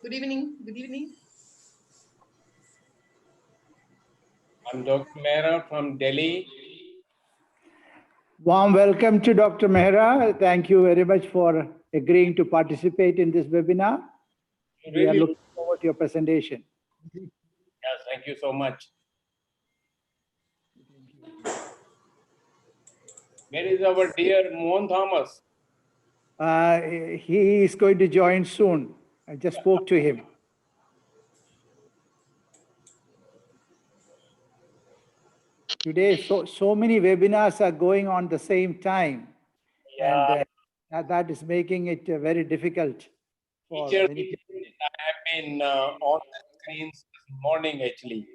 Good evening. Good evening. I'm Dr. Mehra from Delhi. Warm welcome to Dr. Mehra. Thank you very much for agreeing to participate in this webinar. We are looking forward to your presentation. Yes, thank you so much. Where is our dear Mohan Thomas? He is going to join soon. I just spoke to him. Today, so many webinars are going on the same time. Yeah. And that is making it very difficult for many people. I have been on the screens this morning actually,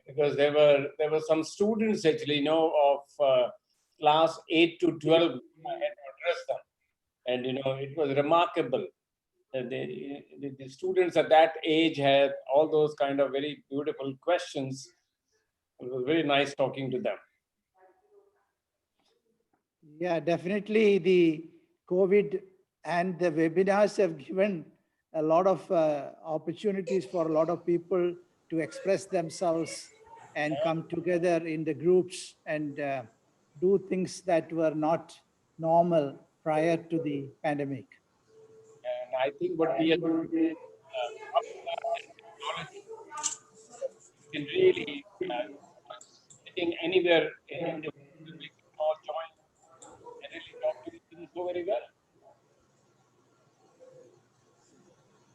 because there were some students actually, of class 8 to 12. I had to address them, and it was remarkable. The students at that age had all those kind of very beautiful questions. It was very nice talking to them. Yeah, definitely the COVID and the webinars have given a lot of opportunities for a lot of people to express themselves and come together in the groups and do things that were not normal prior to the pandemic. And I think what we are can really sitting anywhere in the world, we can all join and really talk to each other so very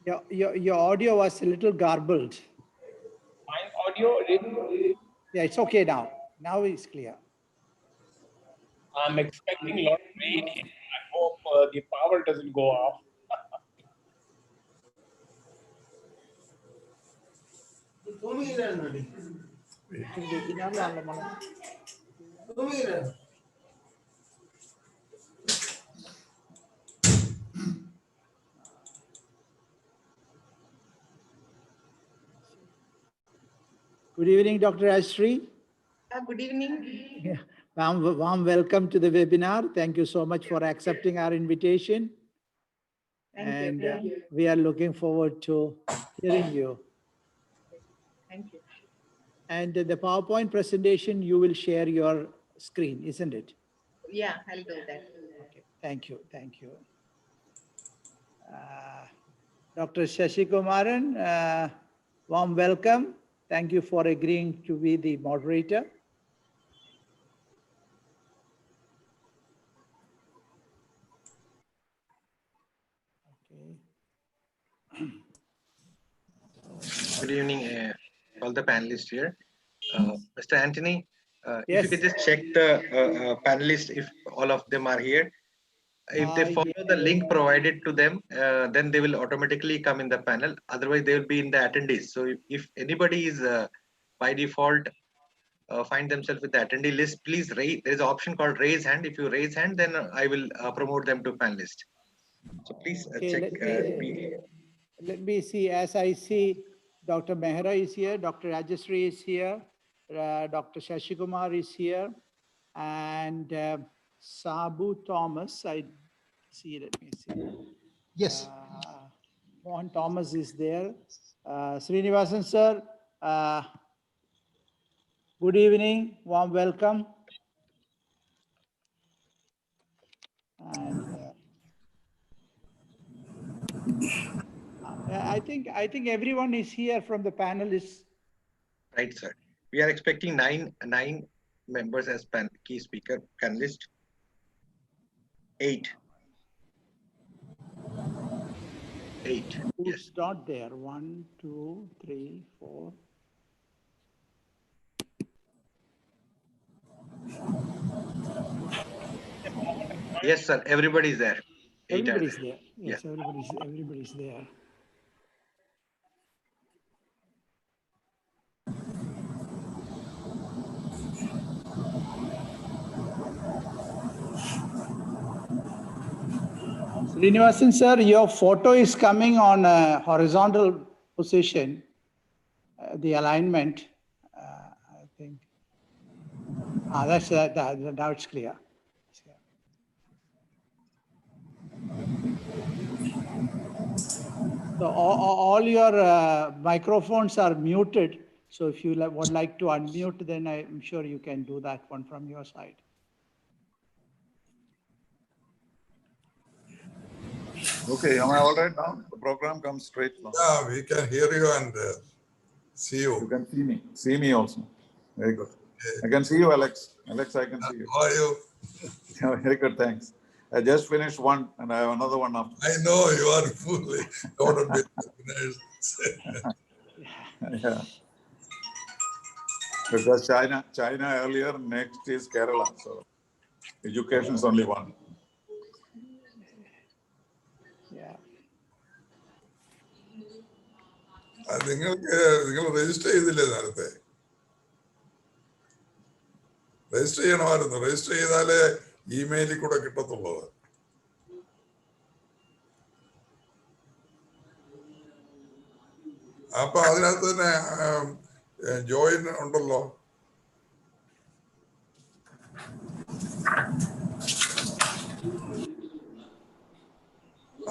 well. Your audio was a little garbled. My audio, Yeah, it's okay now. Now it's clear. I'm expecting a lot of rain. I hope the power doesn't go off. Good evening, Dr. Ashri. Good evening. Yeah. Warm welcome to the webinar. Thank you so much for accepting our invitation. Thank you. We are looking forward to hearing you. Thank you. And the PowerPoint presentation, you will share your screen, isn't it? Yeah, I'll do that. Okay. Thank you. Thank you. Dr. Shashi Kumaran, warm welcome. Thank you for agreeing to be the moderator. Good evening, all the panelists here. Mr. Anthony, Yes. if you could just check the panelists, if all of them are here. If they follow the link provided to them, then they will automatically come in the panel. Otherwise, they will be in the attendees. So if anybody is by default find themselves with the attendee list, please raise. There is an option called raise hand. If you raise hand, then I will promote them to panelist. So please check. Let me see. As I see, Dr. Mehra is here, Dr. Rajashree is here, Dr. Shashikumar is here, and Sabu Thomas, I see, let me see. Yes. Mohan Thomas is there. Srinivasan sir, good evening, warm welcome. And I think everyone is here from the panelists. Right, sir. We are expecting nine members as key speaker panelist. 8. Who's Yes. not there? 1, 2, 3, 4. Yes, sir. Everybody is there. Everybody's there. Yes, yeah. everybody's there. Srinivasan sir, your photo is coming on a horizontal position, the alignment, I think. That's now it's clear. So all your microphones are muted. So if you would like to unmute, then I'm sure you can do that one from your side. Okay, am I all right now? The program comes straight now. Yeah, we can hear you and see You you. can see me. See me also. Very good. I can see you, Alex. Alex, I can see you. How are you? Yeah, very good, thanks. I just finished one and I have another one after. I know you are fully loaded with happiness. Yeah. Because China earlier, next is Kerala. So education is only one. Yeah. നിങ്ങൾ register ചെയ്തില്ലേ നേരത്തെ? Register ചെയ്യണമായിരുന്നു. Register ചെയ്താലേ ഇമെയിലിൽ കൂടെ കിട്ടത്തുള്ളൂ. അപ്പൊ അതിനകത്ത് തന്നെ ജോയിൻ ഉണ്ടല്ലോ.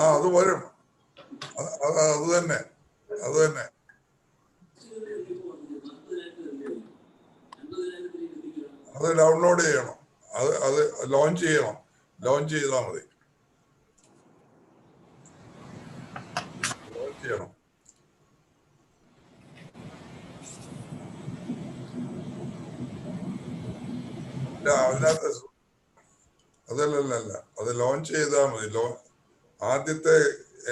അത് വരും. അത് തന്നെ അത് ഡൗൺലോഡ് ചെയ്യണം. അത് ലോഞ്ച് ചെയ്യണം. ലോഞ്ച് ചെയ്താൽ മതി. ലോഞ്ച് ചെയ്യണം. അതിനകത്ത് അതല്ല അത് ലോഞ്ച് ചെയ്താൽ മതി. ആദ്യത്തെ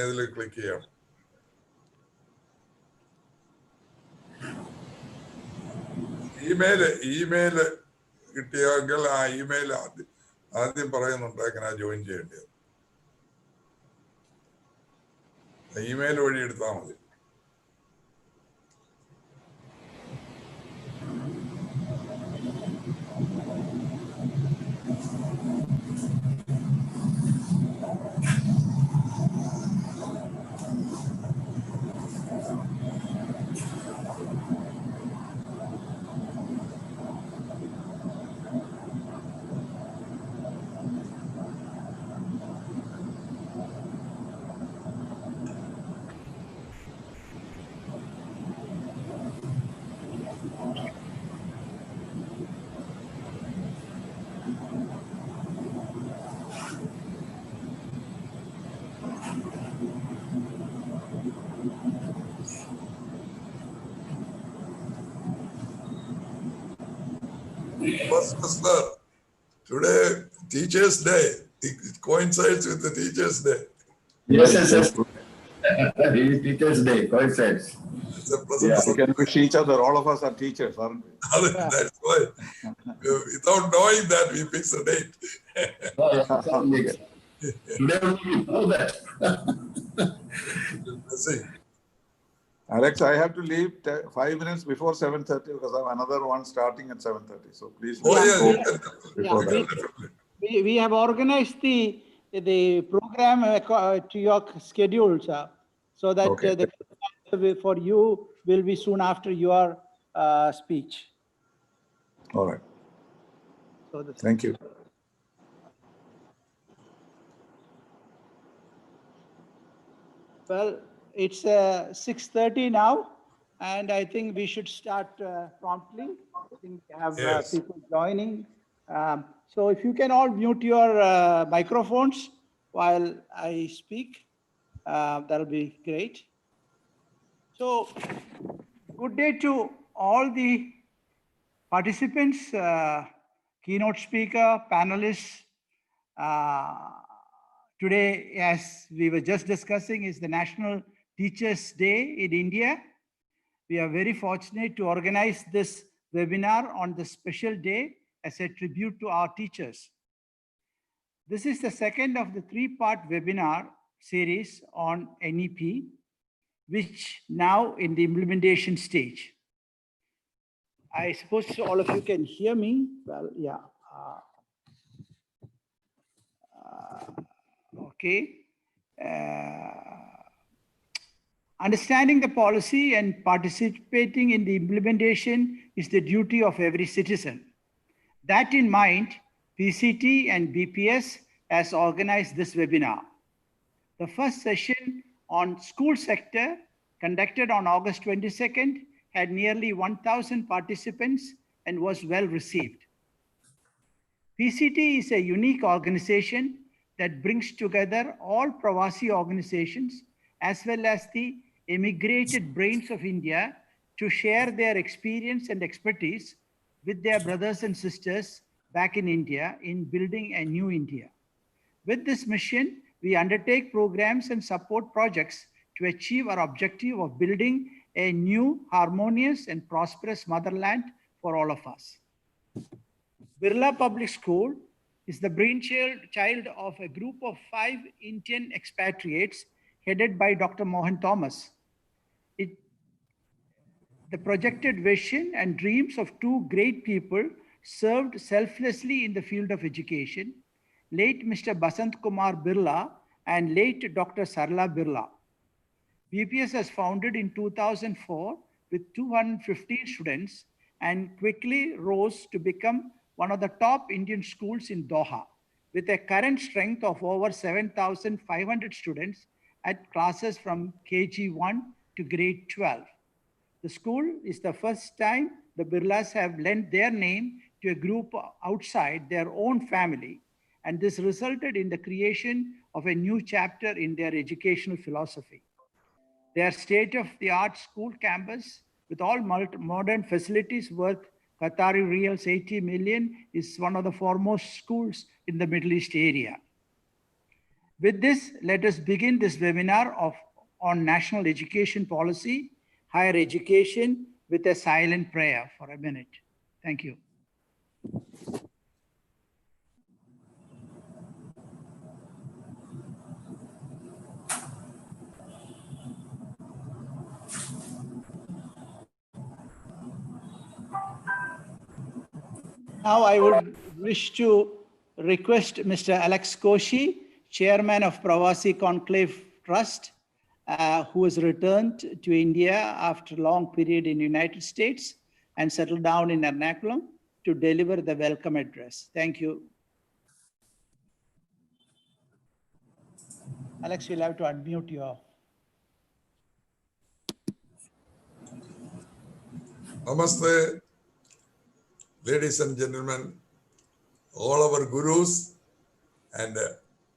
ഇതിൽ ക്ലിക്ക് ചെയ്യണം. ഇമെയില് കിട്ടിയെങ്കിൽ ആ ഇമെയിൽ ആദ്യം പറയുന്നുണ്ട് എങ്ങനെ ജോയിൻ ചെയ്യേണ്ടത്. ഇമെയിൽ വഴി എടുത്താൽ മതി. Sir, today Teachers' Day. It coincides with the Teachers' Day. Yes. Teachers' Day coincides. It's a present. We can wish each other. All of us are teachers, aren't we? That's why. Without knowing that, we fix a date. Today we know that. Alex, I have to leave 5 minutes before 7:30 because I have another one starting at 7:30. So please. We have organized the program to your schedule, sir, so that the for you will be soon after your speech. All right. So thank you. Well, it's 6:30 now, and I think we should start promptly. I think we have people joining. So if you can all mute your microphones while I speak, that'll be great. So good day to all the participants, keynote speaker, panelists. Today, as we were just discussing, is the National Teachers' Day in India. We are very fortunate to organize this webinar on this special day as a tribute to our teachers. This is the second of the 3-part webinar series on NEP, which now in the implementation stage. I suppose all of you can hear me. Well, yeah. Okay. Understanding the policy and participating in the implementation is the duty of every citizen. That in mind, PCT and BPS has organized this webinar. The first session on school sector, conducted on August 22nd, had nearly 1,000 participants and was well received. PCT is a unique organization that brings together all Pravasi organizations as well as the emigrated brains of India to share their experience and expertise with their brothers and sisters back in India in building a new India. With this mission, we undertake programs and support projects to achieve our objective of building a new, harmonious, and prosperous motherland for all of us. Birla Public School is the brainchild of a group of 5 Indian expatriates headed by Dr. Mohan Thomas. The projected vision and dreams of 2 great people served selflessly in the field of education, late Mr. Basant Kumar Birla and late Dr. Sarla Birla. BPS was founded in 2004 with 215 students and quickly rose to become one of the top Indian schools in Doha, with a current strength of over 7,500 students at classes from KG1 to grade 12. The school is the first time the Birlas have lent their name to a group outside their own family, and this resulted in the creation of a new chapter in their educational philosophy. Their state-of-the-art school campus with all modern facilities worth Qatari Riyals 80 million is one of the foremost schools in the Middle East area. With this, let us begin this webinar on national education policy, higher education, with a silent prayer for a minute. Thank you. Now I would wish to request Mr. Alex Koshi, Chairman of Pravasi Conclave Trust, who has returned to India after a long period in the United States and settled down in Ernakulam, to deliver the welcome address. Thank you. Alex, you'll have to unmute your. Namaste, ladies and gentlemen, all our gurus and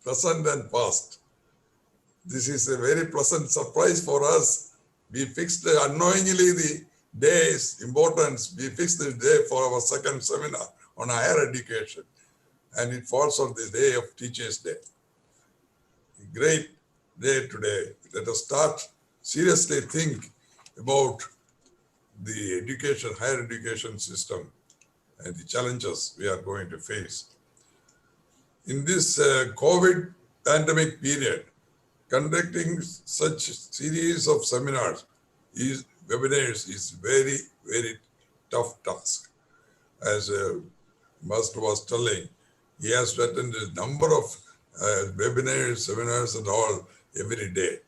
present and past. This is a very pleasant surprise for us. We fixed unknowingly the day's importance. We fixed the day for our second seminar on higher education, and it falls on the day of Teachers' Day. A great day today. Let us start seriously think about the education, higher education system and the challenges we are going to face. In this COVID pandemic period, conducting such series of seminars, webinars is very, very tough task. As Master was telling, he has to attend a number of webinars, seminars and all every day.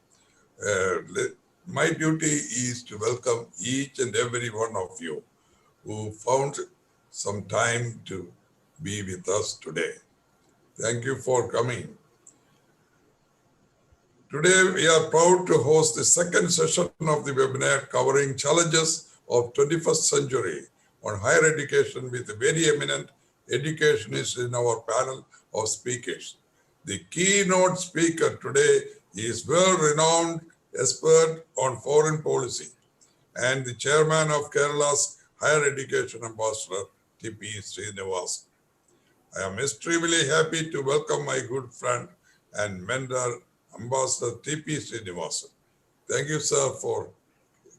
My duty is to welcome each and every one of you who found some time to be with us today. Thank you for coming. Today, we are proud to host the second session of the webinar covering challenges of 21st century on higher education with a very eminent educationist in our panel of speakers. The keynote speaker today is well-renowned expert on foreign policy and the chairman of Kerala's Higher Education Ambassador, T.P. Srinivasan. I am extremely happy to welcome my good friend and mentor, Ambassador T.P. Srinivasan. Thank you, sir, for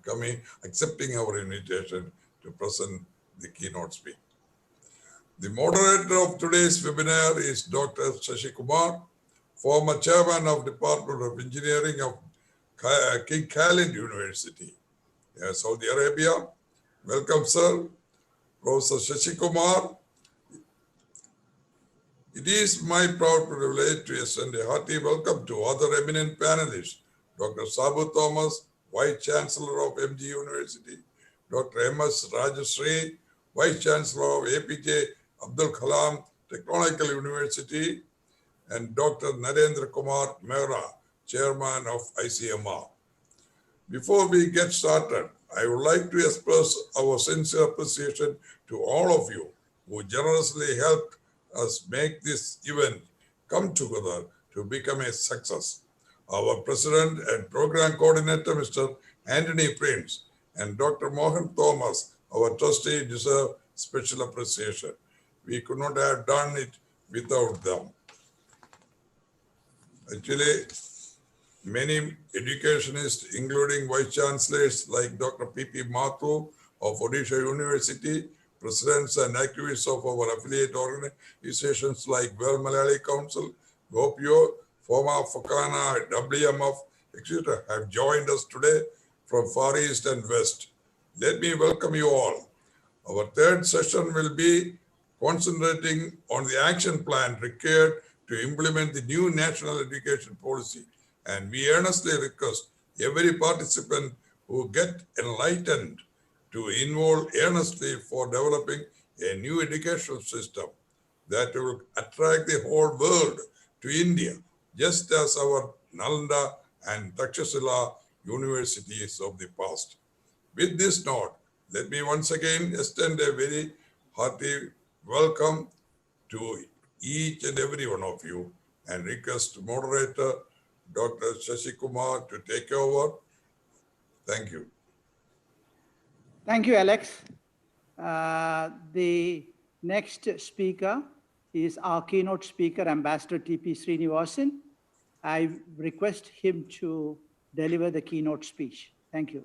coming, accepting our invitation to present the keynote speech. The moderator of today's webinar is Dr. Shashi Kumar, former chairman of Department of Engineering of King Khalid University, Saudi Arabia. Welcome, sir. Professor Shashi Kumar. It is my proud privilege to extend a hearty welcome to other eminent panelists, Dr. Sabu Thomas, Vice Chancellor of MG University, Dr. M.S. Rajashree, Vice Chancellor of APJ Abdul Kalam Technological University, and Dr. Narendra Kumar Mehra, Chairman of ICMR. Before we get started, I would like to express our sincere appreciation to all of you who generously helped us make this event come together to become a success. Our President and Program Coordinator, Mr. Anthony Prince, and Dr. Mohan Thomas, our trustee, deserve special appreciation. We could not have done it without them. Actually, many educationists, including vice chancellors like Dr. P.P. Mathur of Odisha University, presidents and activists of our affiliate organizations like Well Malayali Council, Gopio, former Fakana, WMF, etc., have joined us today from Far East and West. Let me welcome you all. Our third session will be concentrating on the action plan required to implement the new national education policy. And we earnestly request every participant who get enlightened to involve earnestly for developing a new educational system that will attract the whole world to India, just as our Nalanda and Takshashila universities of the past. With this note, let me once again extend a very hearty welcome to each and every one of you and request moderator Dr. Shashi Kumar to take over. Thank you. Thank you, Alex. The next speaker is our keynote speaker, Ambassador T.P. Srinivasan. I request him to deliver the keynote speech. Thank you.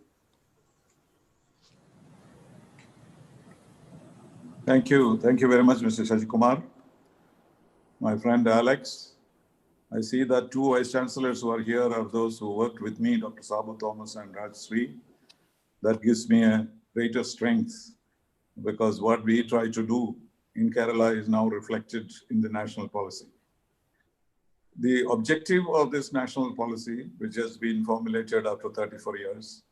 Thank you. Thank you very much, Mr. Shashi Kumar. My friend Alex, I see that two vice chancellors who are here are those who worked with me, Dr. Sabu Thomas and Raj Sri. That gives me a greater strength because what we try to do in Kerala is now reflected in the national policy. The objective of this national policy, which has been formulated after 34 years,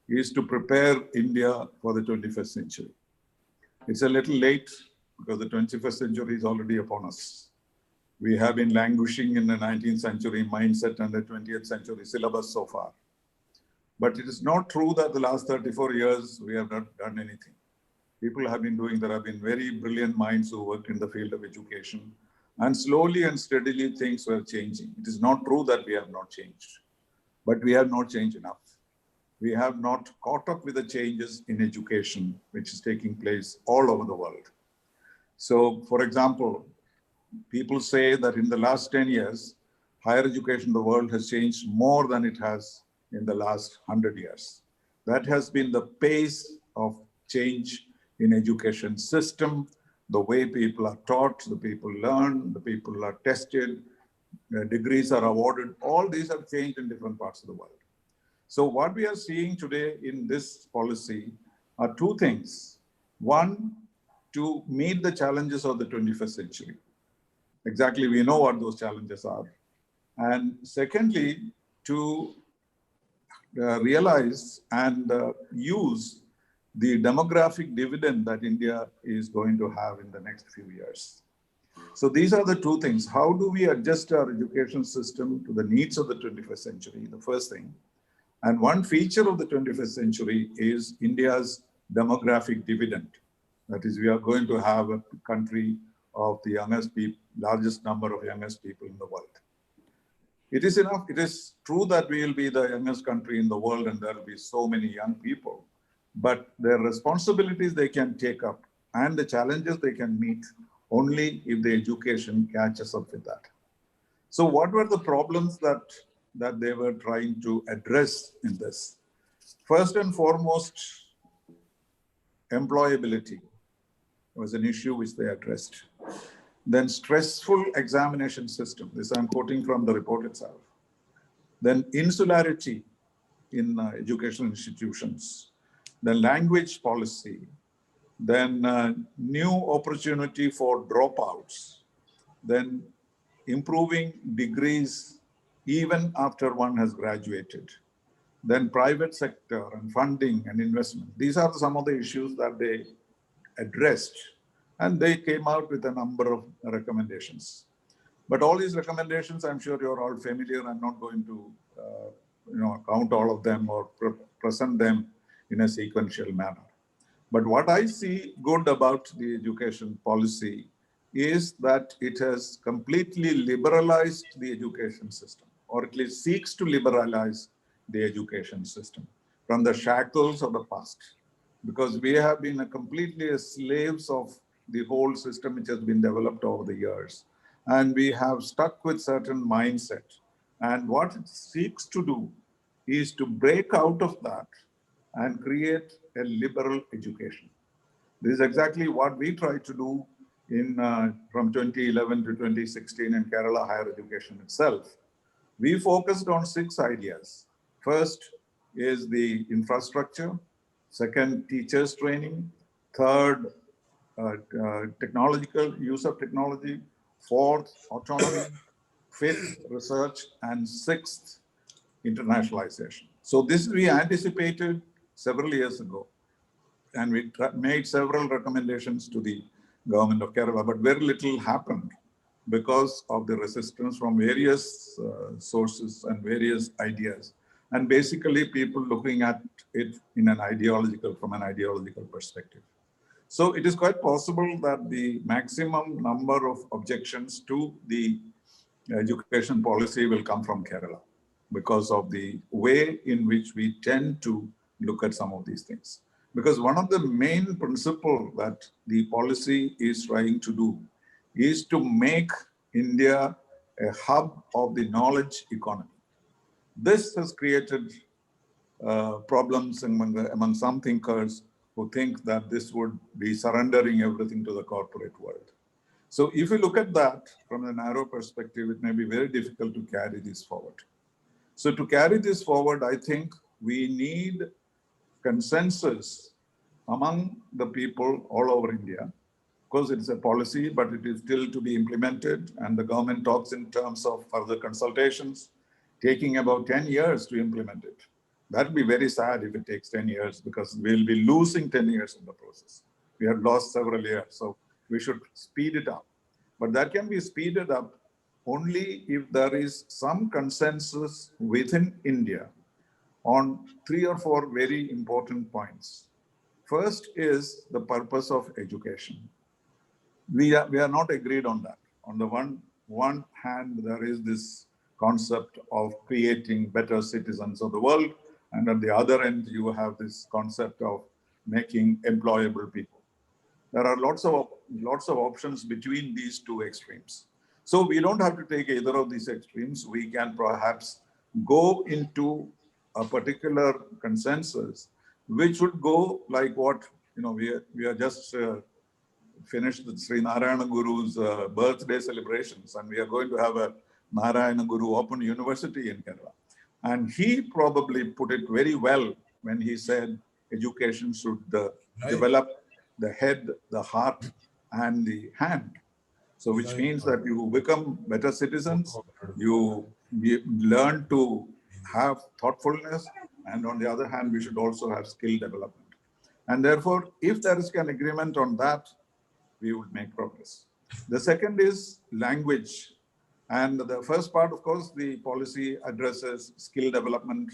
is to prepare India for the 21st century. It's a little late because the 21st century is already upon us. We have been languishing in the 19th century mindset and the 20th century syllabus so far. But it is not true that the last 34 years we have not done anything. People have been doing, there have been very brilliant minds who worked in the field of education, and slowly and steadily things were changing. It is not true that we have not changed, but we have not changed enough. We have not caught up with the changes in education, which is taking place all over the world. So, for example, people say that in the last 10 years, higher education in the world has changed more than it has in the last 100 years. That has been the pace of change in education system, the way people are taught, the people learn, the people are tested, degrees are awarded. All these have changed in different parts of the world. So what we are seeing today in this policy are two things. One, to meet the challenges of the 21st century. Exactly, we know what those challenges are. And secondly, to realize and use the demographic dividend that India is going to have in the next few years. So these are the two things. How do we adjust our education system to the needs of the 21st century? The first thing. And one feature of the 21st century is India's demographic dividend. That is, we are going to have a country of the youngest people, largest number of youngest people in the world. It is enough. It is true that we will be the youngest country in the world and there will be so many young people, but their responsibilities they can take up and the challenges they can meet only if the education catches up with that. So what were the problems that they were trying to address in this? First and foremost, employability was an issue which they addressed. Then stressful examination system. This I'm quoting from the report itself. Then insularity in educational institutions. Then language policy. Then new opportunity for dropouts. Then improving degrees even after one has graduated. Then private sector and funding and investment. These are some of the issues that they addressed. And they came out with a number of recommendations. But all these recommendations, I'm sure you're all familiar. I'm not going to, count all of them or present them in a sequential manner. But what I see good about the education policy is that it has completely liberalized the education system, or at least seeks to liberalize the education system from the shackles of the past. Because we have been completely slaves of the whole system which has been developed over the years. And we have stuck with certain mindset. And what it seeks to do is to break out of that and create a liberal education. This is exactly what we tried to do in from 2011 to 2016 in Kerala higher education itself. We focused on 6 ideas. First is the infrastructure. Second, teachers training. Third, technological use of technology. Fourth, autonomy. Fifth, research. And sixth, internationalization. So this we anticipated several years ago, and we made several recommendations to the government of Kerala, but very little happened because of the resistance from various sources and various ideas. And basically people looking at it from an ideological perspective. So it is quite possible that the maximum number of objections to the education policy will come from Kerala because of the way in which we tend to look at some of these things. Because one of the main principles that the policy is trying to do is to make India a hub of the knowledge economy. This has created problems among some thinkers who think that this would be surrendering everything to the corporate world. So if you look at that from a narrow perspective, it may be very difficult to carry this forward. So to carry this forward, I think we need consensus among the people all over India. Of course, it's a policy, but it is still to be implemented. And the government talks in terms of further consultations, taking about 10 years to implement it. That would be very sad if it takes 10 years, because we'll be losing 10 years in the process. We have lost several years, so we should speed it up. But that can be speeded up only if there is some consensus within India on 3 or 4 very important points. First is the purpose of education. We are not agreed on that. On the one hand, there is this concept of creating better citizens of the world, and at the other end, you have this concept of making employable people. There are lots of options between these 2 extremes. So we don't have to take either of these extremes. We can perhaps go into a particular consensus, which would go like what, we are just finished the Sri Narayana Guru's birthday celebrations, and we are going to have a Narayana Guru Open University in Kerala. And he probably put it very well when he said education should develop the head, the heart, and the hand. So which means that you become better citizens, you learn to have thoughtfulness, and on the other hand, we should also have skill development. And therefore, if there is an agreement on that, we would make progress. The second is language. And the first part, of course, the policy addresses skill development,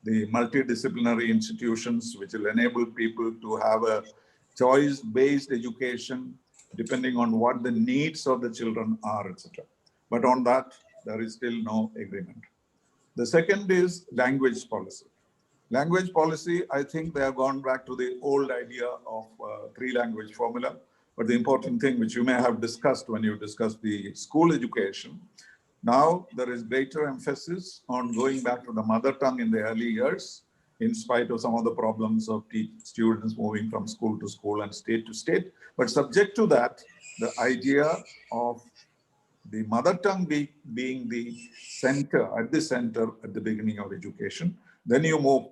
the multidisciplinary institutions, which will enable people to have a choice-based education, depending on what the needs of the children are, etc. But on that, there is still no agreement. The second is language policy. Language policy, I think they have gone back to the old idea of 3-language formula. But the important thing, which you may have discussed when you discussed the school education, now there is greater emphasis on going back to the mother tongue in the early years, in spite of some of the problems of students moving from school to school and state to state. But subject to that, the idea of the mother tongue being the center, at the beginning of education. Then you move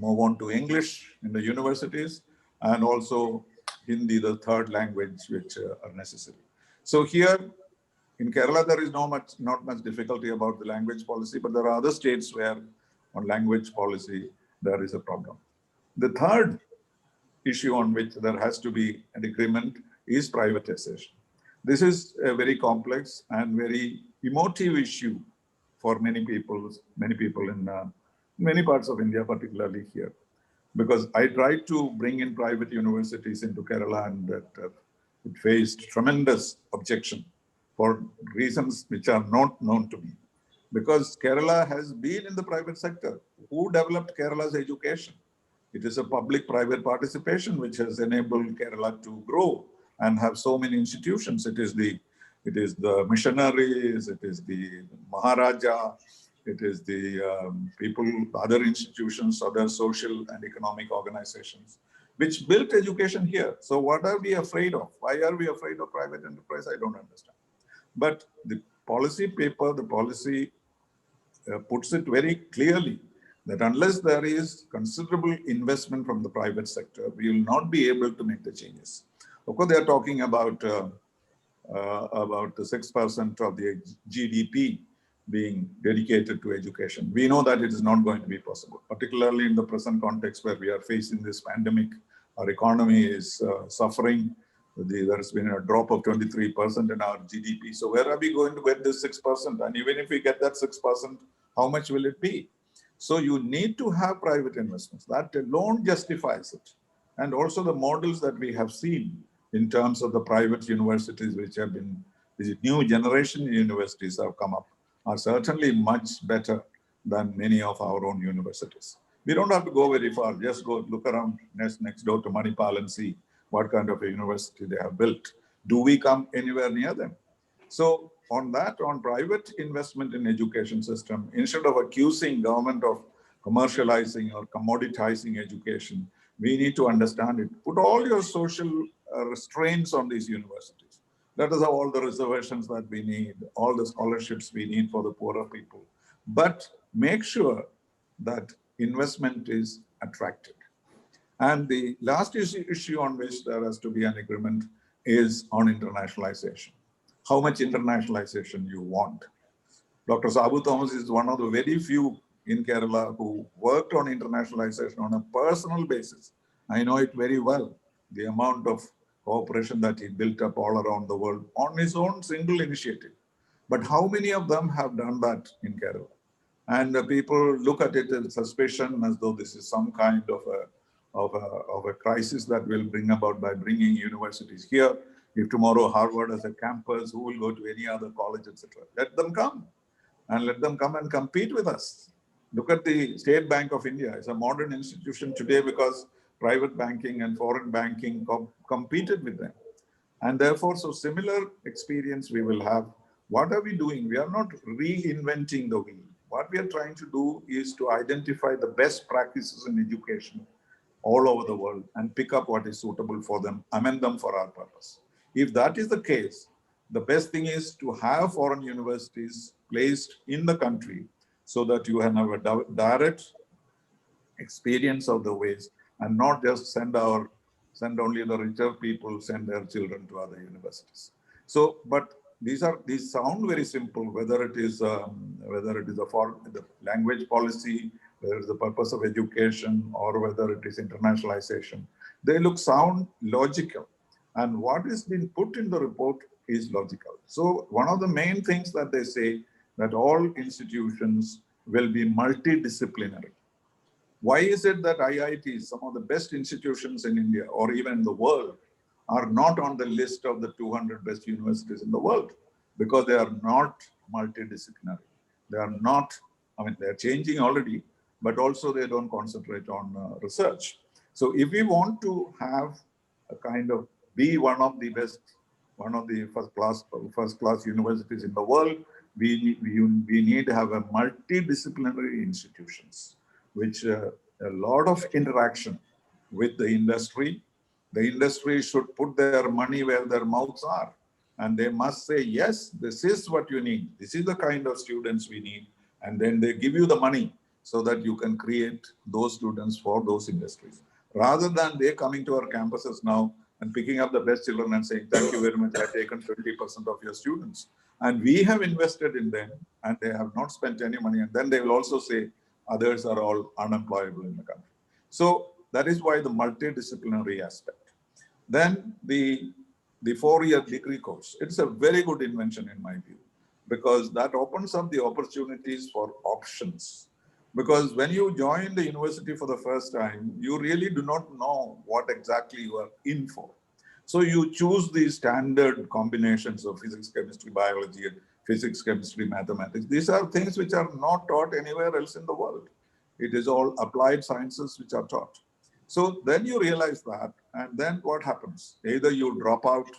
on to English in the universities, and also Hindi, the 3rd language, which are necessary. So here in Kerala, there is not much difficulty about the language policy, but there are other states where on language policy, there is a problem. The third issue on which there has to be an agreement is privatization. This is a very complex and very emotive issue for many people in many parts of India, particularly here. Because I tried to bring in private universities into Kerala, and that it faced tremendous objection for reasons which are not known to me. Because Kerala has been in the private sector. Who developed Kerala's education? It is a public-private participation which has enabled Kerala to grow and have so many institutions. It is the missionaries, it is the Maharaja, it is the people, other institutions, other social and economic organizations, which built education here. So what are we afraid of? Why are we afraid of private enterprise? I don't understand. But the policy paper, the policy puts it very clearly that unless there is considerable investment from the private sector, we will not be able to make the changes. Of course, they are talking about the 6% of the GDP being dedicated to education. We know that it is not going to be possible, particularly in the present context where we are facing this pandemic. Our economy is suffering. There has been a drop of 23% in our GDP. So where are we going to get this 6%? And even if we get that 6%, how much will it be? So you need to have private investments. That alone justifies it. And also the models that we have seen in terms of the private universities, which have been, these new generation universities have come up, are certainly much better than many of our own universities. We don't have to go very far. Just go look around next door to Manipal and see what kind of a university they have built. Do we come anywhere near them? So on that, on private investment in education system, instead of accusing government of commercializing or commoditizing education, we need to understand it. Put all your social restraints on these universities. That is all the reservations that we need, all the scholarships we need for the poorer people. But make sure that investment is attracted. And the last issue on which there has to be an agreement is on internationalization. How much internationalization you want. Dr. Sabu Thomas is one of the very few in Kerala who worked on internationalization on a personal basis. I know it very well, the amount of cooperation that he built up all around the world on his own single initiative. But how many of them have done that in Kerala? And people look at it with suspicion as though this is some kind of a crisis that will bring about by bringing universities here. If tomorrow Harvard has a campus, who will go to any other college, etc.? Let them come, and let them come and compete with us. Look at the State Bank of India. It's a modern institution today because private banking and foreign banking competed with them. And therefore, so similar experience we will have. What are we doing? We are not reinventing the wheel. What we are trying to do is to identify the best practices in education all over the world and pick up what is suitable for them, amend them for our purpose. If that is the case, the best thing is to have foreign universities placed in the country so that you have a direct experience of the ways and not just send only the richer people, send their children to other universities. So, but these sound very simple, whether it is the language policy, whether it's the purpose of education, or whether it is internationalization. They sound logical. And what is being put in the report is logical. So one of the main things that they say that all institutions will be multidisciplinary. Why is it that IITs, some of the best institutions in India or even in the world, are not on the list of the 200 best universities in the world? Because they are not multidisciplinary. They are not, I mean, they're changing already, but also they don't concentrate on research. So if we want to have a kind of be one of the best, one of the first class universities in the world, we need to have a multidisciplinary institutions, which a lot of interaction with the industry. The industry should put their money where their mouths are. And they must say, yes, this is what you need. This is the kind of students we need. And then they give you the money so that you can create those students for those industries. Rather than they coming to our campuses now and picking up the best children and saying, thank you very much, I've taken 20% of your students. And we have invested in them and they have not spent any money. And then they will also say, others are all unemployable in the country. So that is why the multidisciplinary aspect. Then the the 4-year degree course. It's a very good invention in my view, because that opens up the opportunities for options. Because when you join the university for the first time, you really do not know what exactly you are in for. So you choose these standard combinations of physics, chemistry, biology, and physics, chemistry, mathematics. These are things which are not taught anywhere else in the world. It is all applied sciences which are taught. So then you realize that, and then what happens? Either you drop out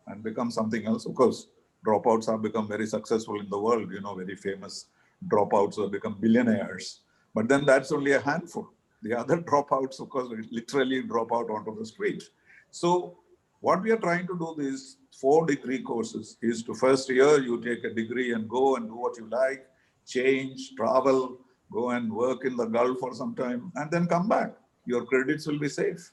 and become something else. Of course, dropouts have become very successful in the world, very famous dropouts have become billionaires. But then that's only a handful. The other dropouts, of course, literally drop out onto the street. So what we are trying to do these 4 degree courses is to first year, you take a degree and go and do what you like, change, travel, go and work in the Gulf for some time, and then come back. Your credits will be safe.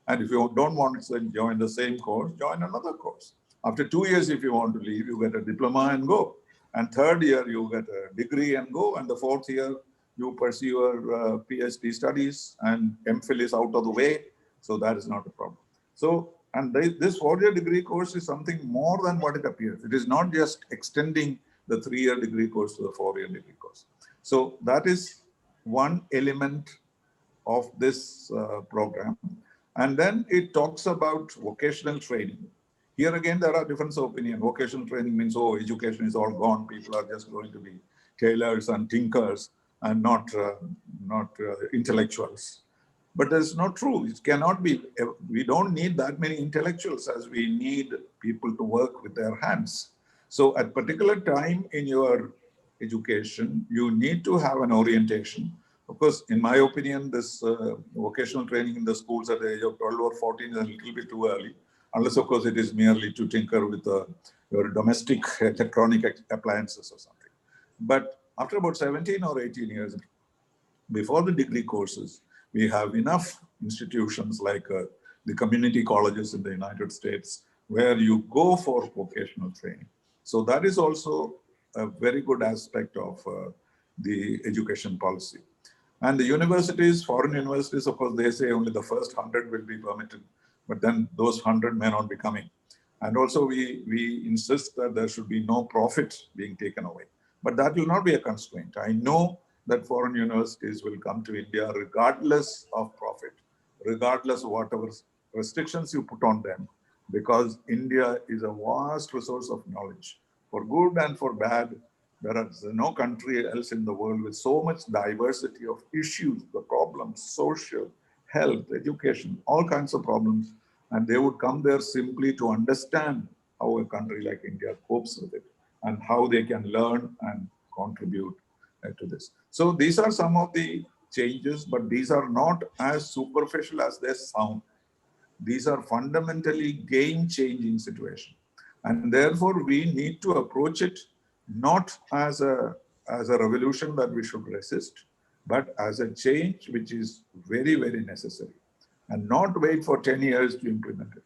And if you don't want to join the same course, join another course. After 2 years, if you want to leave, you get a diploma and go. And third year, you get a degree and go. And the fourth year, you pursue your PhD studies, and MPhil is out of the way. So that is not a problem. So, and this 4-year degree course is something more than what it appears. It is not just extending the 3-year degree course to the 4-year degree course. So that is one element of this program. And then it talks about vocational training. Here again, there are different opinions. Vocational training means, oh, education is all gone. People are just going to be tailors and tinkers and not intellectuals. But that's not true. It cannot be. We don't need that many intellectuals as we need people to work with their hands. So at particular time in your education, you need to have an orientation. Of course, in my opinion, this vocational training in the schools at the age of 12 or 14 is a little bit too early, unless, of course, it is merely to tinker with your domestic electronic appliances or something. But after about 17 or 18 years, before the degree courses, we have enough institutions like the community colleges in the United States where you go for vocational training. So that is also a very good aspect of the education policy. And the universities, foreign universities, of course, they say only the first 100 will be permitted, but then those 100 may not be coming. And also we insist that there should be no profit being taken away. But that will not be a constraint. I know that foreign universities will come to India regardless of profit, regardless of whatever restrictions you put on them, because India is a vast resource of knowledge. For good and for bad, there is no country else in the world with so much diversity of issues, the problems, social, health, education, all kinds of problems. And they would come there simply to understand how a country like India copes with it and how they can learn and contribute to this. So these are some of the changes, but these are not as superficial as they sound. These are fundamentally game-changing situations. And therefore, we need to approach it not as a revolution that we should resist, but as a change which is very, very necessary, and not wait for 10 years to implement it.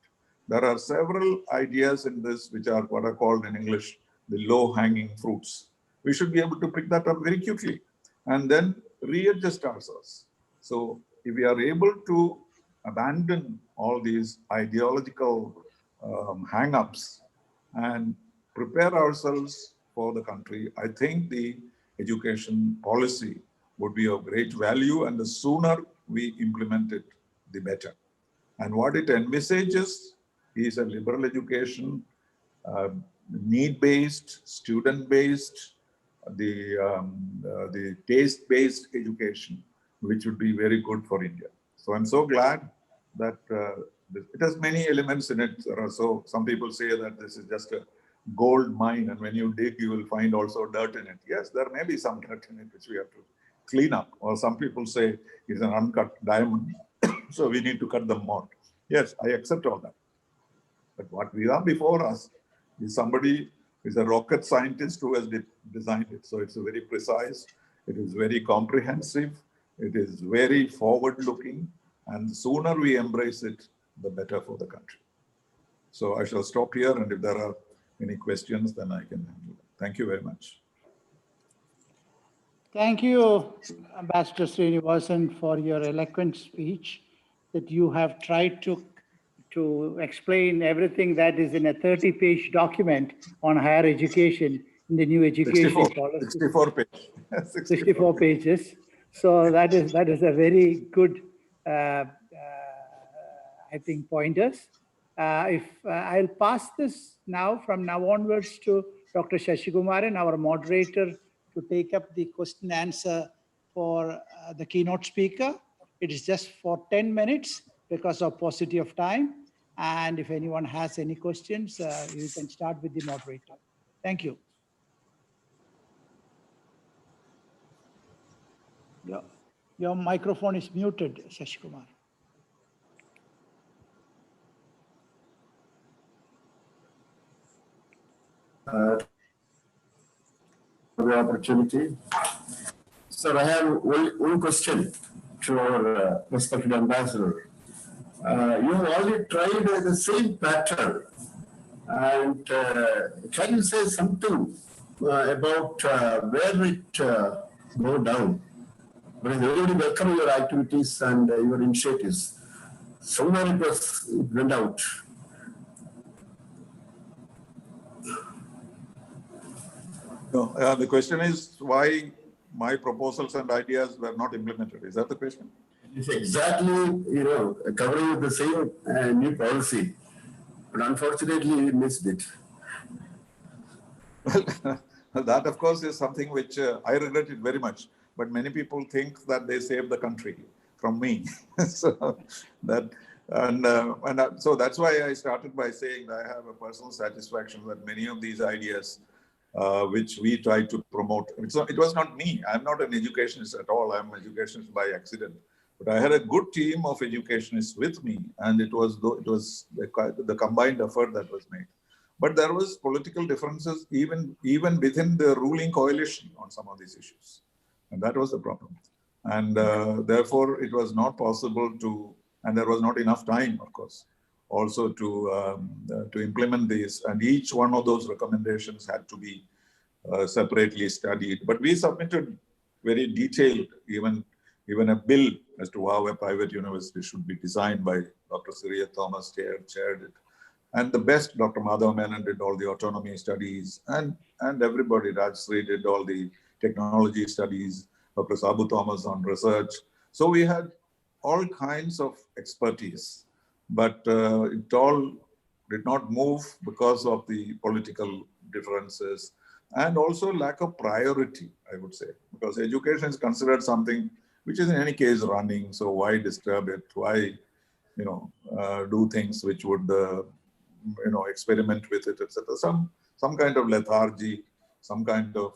There are several ideas in this which are what are called in English the low-hanging fruits. We should be able to pick that up very quickly and then readjust ourselves. So if we are able to abandon all these ideological hang-ups and prepare ourselves for the country, I think the education policy would be of great value, and the sooner we implement it, the better. And what it envisages is a liberal education, need-based, student-based, the taste-based education, which would be very good for India. So I'm so glad that it has many elements in it. So some people say that this is just a gold mine, and when you dig, you will find also dirt in it. Yes, there may be some dirt in it which we have to clean up. Or some people say it's an uncut diamond, so we need to cut them more. Yes, I accept all that. But what we have before us is somebody who is a rocket scientist who has designed it. So it's very precise, it is very comprehensive, it is very forward-looking, and the sooner we embrace it, the better for the country. So I shall stop here, and if there are any questions, then I can handle them. Thank you very much. Thank you, Ambassador Srinivasan, for your eloquent speech that you have tried to to explain everything that is in a 30-page document on higher education in the new education 64, policy. 64 pages. 64 pages. So that is a very good, I think, pointers. If I'll pass this now from now onwards to Dr. Shashikumaran, our moderator, to take up the question answer for the keynote speaker. It is just for 10 minutes because of paucity of time. And if anyone has any questions, you can start with the moderator. Thank you. Your microphone is muted, Shashikumar. The opportunity. Sir, I have one question to our respected ambassador. You have already tried the same pattern, and can you say something about where it go down? Because everybody welcome your activities and your initiatives. Somewhere it went out. No, the question is why my proposals and ideas were not implemented. Is that the question? It's exactly, covering the same new policy, but unfortunately we missed it. Well, that of course is something which I regret it very much. But many people think that they saved the country from me. So so that's why I started by saying that I have a personal satisfaction that many of these ideas which we tried to promote. It was not me. I'm not an educationist at all. I'm an educationist by accident. But I had a good team of educationists with me, and it was the combined effort that was made. But there was political differences even within the ruling coalition on some of these issues, and that was the problem. And therefore, it was not possible to, and there was not enough time, of course, also to implement these. And each one of those recommendations had to be separately studied. But we submitted very detailed, even a bill as to how a private university should be designed by Dr. Siriya Thomas chaired it. And the best, Dr. Madhav Menon did all the autonomy studies, and everybody, Rajsri did all the technology studies, Dr. Sabu Thomas on research. So we had all kinds of expertise, but it all did not move because of the political differences and also lack of priority, I would say, because education is considered something which is in any case running. So why disturb it? Why, do things which would, experiment with it, etc. Some kind of lethargy, some kind of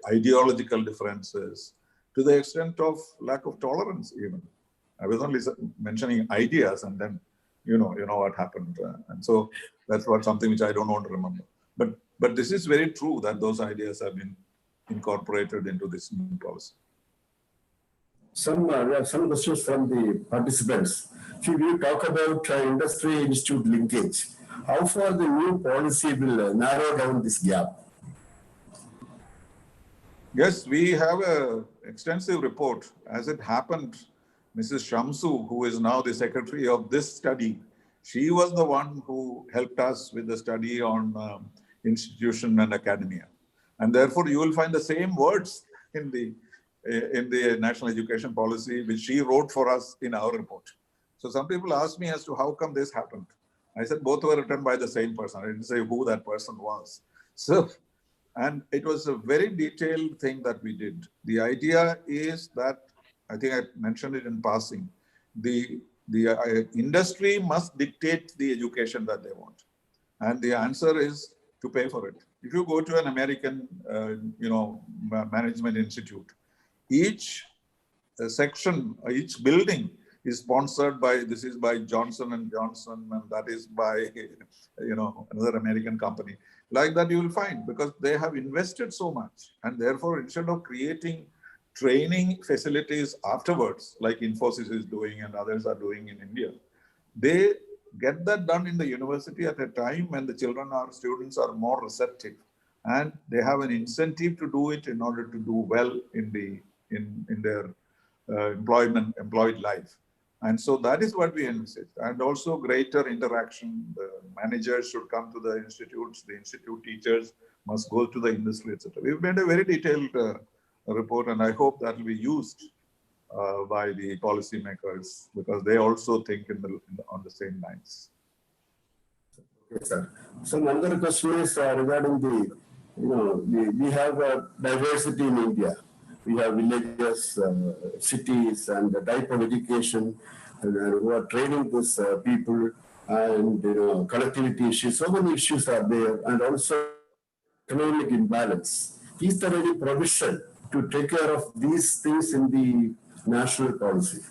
ideological differences, to the extent of lack of tolerance even. I was only mentioning ideas, and then you know what happened, and so that's something which I don't want to remember. But this is very true that those ideas have been incorporated into this new policy. We have some questions from the participants. If we talk about industry-institute linkage, how far the new policy will narrow down this gap? Yes, we have an extensive report. As it happened, Mrs. Shamsu, who is now the secretary of this study, she was the one who helped us with the study on institution and academia. And therefore, you will find the same words in the National Education Policy, which she wrote for us in our report. So some people ask me as to how come this happened. I said both were written by the same person. I didn't say who that person was. So, and it was a very detailed thing that we did. The idea is that, I think I mentioned it in passing, the industry must dictate the education that they want. And the answer is to pay for it. If you go to an American, management institute, each section, each building is sponsored by, this is by Johnson & Johnson, and that is by, another American company. Like that you will find, because they have invested so much. And therefore, instead of creating training facilities afterwards, like Infosys is doing and others are doing in India, they get that done in the university at a time when the students are more receptive, and they have an incentive to do it in order to do well in their employed life. And so that is what we envisage. And also greater interaction. The managers should come to the institutes, the institute teachers must go to the industry, etc. We've made a very detailed report, and I hope that will be used by the policymakers because they also think on the same lines. Okay, sir. So another question is regarding we have diversity in India. We have villages, cities, and the type of education who are training these people, and connectivity issues. So many issues are there, and also economic imbalance. Is there any provision to take care of these things in the national policy?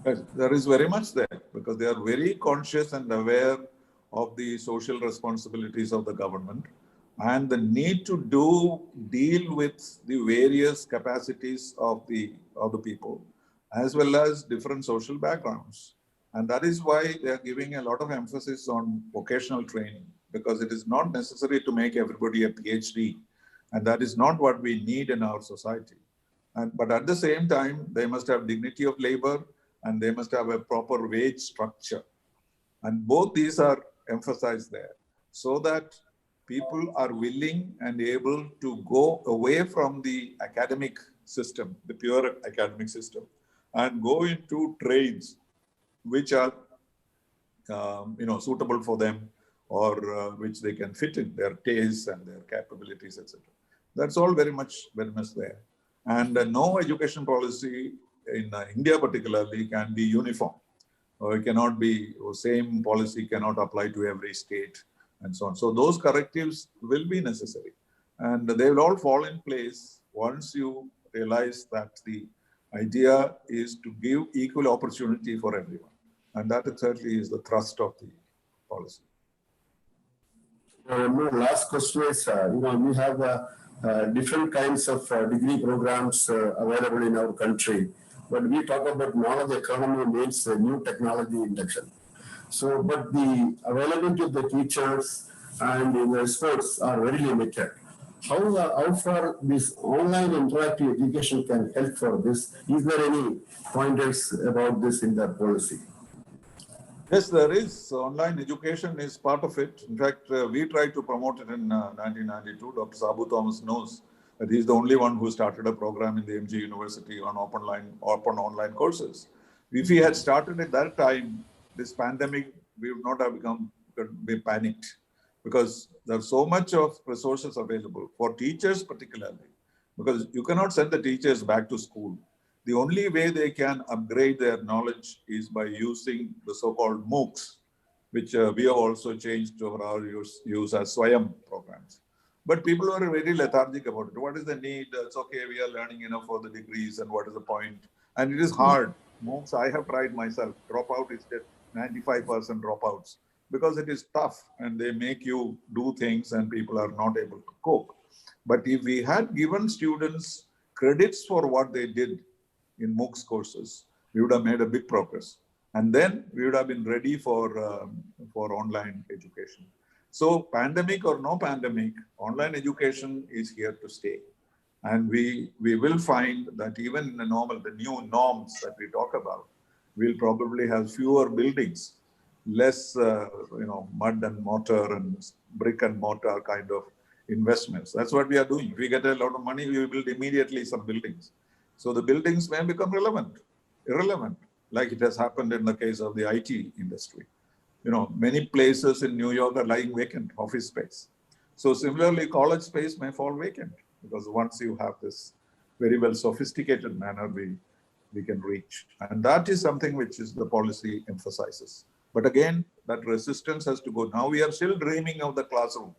Yes, there is very much there because they are very conscious and aware of the social responsibilities of the government and the need to deal with the various capacities of the people as well as different social backgrounds. And that is why they are giving a lot of emphasis on vocational training because it is not necessary to make everybody a PhD. And that is not what we need in our society. But at the same time, they must have dignity of labor and they must have a proper wage structure. And both these are emphasized there so that people are willing and able to go away from the academic system, the pure academic system, and go into trades which are suitable for them or which they can fit in their tastes and their capabilities, etc. That's all very much there. And no education policy in India particularly can be uniform. Or it cannot be, same policy cannot apply to every state and so on. So those correctives will be necessary. And they will all fall in place once you realize that the idea is to give equal opportunity for everyone. And that exactly is the thrust of the policy. My last question is, we have different kinds of degree programs available in our country, but we talk about knowledge economy means new technology induction. So, but the availability of the teachers and the experts are very limited. How far this online interactive education can help for this? Is there any pointers about this in the policy? Yes, there is. Online education is part of it. In fact, we tried to promote it in 1992. Dr. Sabu Thomas knows that he's the only one who started a program in the MG University on open online courses. If we had started at that time, this pandemic, we would not have be panicked because there's so much of resources available for teachers particularly, because you cannot send the teachers back to school. The only way they can upgrade their knowledge is by using the so-called MOOCs, which we have also changed over our use as Swayam programs. But people are very lethargic about it. What is the need? It's okay, we are learning enough for the degrees and what is the point? And it is hard. MOOCs, I have tried myself. Dropout is just 95% dropouts because it is tough and they make you do things and people are not able to cope. But if we had given students credits for what they did in MOOCs courses, we would have made a big progress. And then we would have been ready for online education. So pandemic or no pandemic, online education is here to stay. And we will find that even in the new norms that we talk about, we'll probably have fewer buildings, less mud and mortar and brick and mortar kind of investments. That's what we are doing. If we get a lot of money, we will build immediately some buildings. So the buildings may become irrelevant, like it has happened in the case of the IT industry. Many places in New York are lying vacant, office space. So similarly, college space may fall vacant because once you have this very well sophisticated manner, we can reach. And that is something which is the policy emphasizes. But again, that resistance has to go. Now we are still dreaming of the classroom.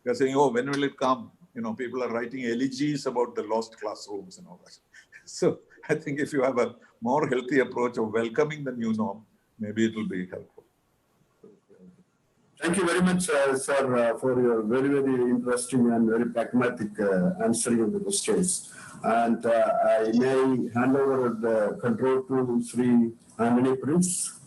We are saying, oh, when will it come? People are writing elegies about the lost classrooms and all that. So I think if you have a more healthy approach of welcoming the new norm, maybe it will be helpful. Thank you very much, sir, for your very, very interesting and very pragmatic answering of the questions. And I may hand over the control to Sri Amini Prince.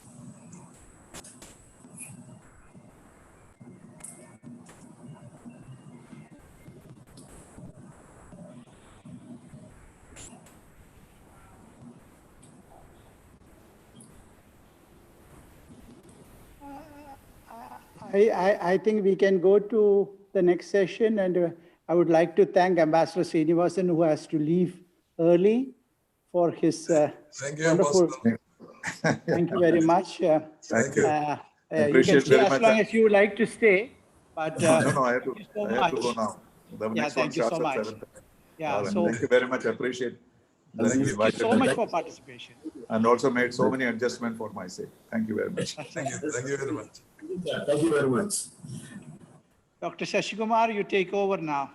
I think we can go to the next session, and I would like to thank Ambassador Srinivasan, who has to leave early for his Thank you, wonderful. Ambassador. Thank you very much. Thank you. You can Appreciate stay very as much. long as you would like to stay, but No, I have thank to. you so I have to much. go now. The Yeah, next one thank you so starts at much. 7. Yeah, All right. so Thank you very much. I appreciate Thank being you. thank you invited so much for participation. and also made so many adjustments for my sake. Thank you very much. Thank you. Thank you very much. Thank you very much. Dr. Shashikumar, you take over now.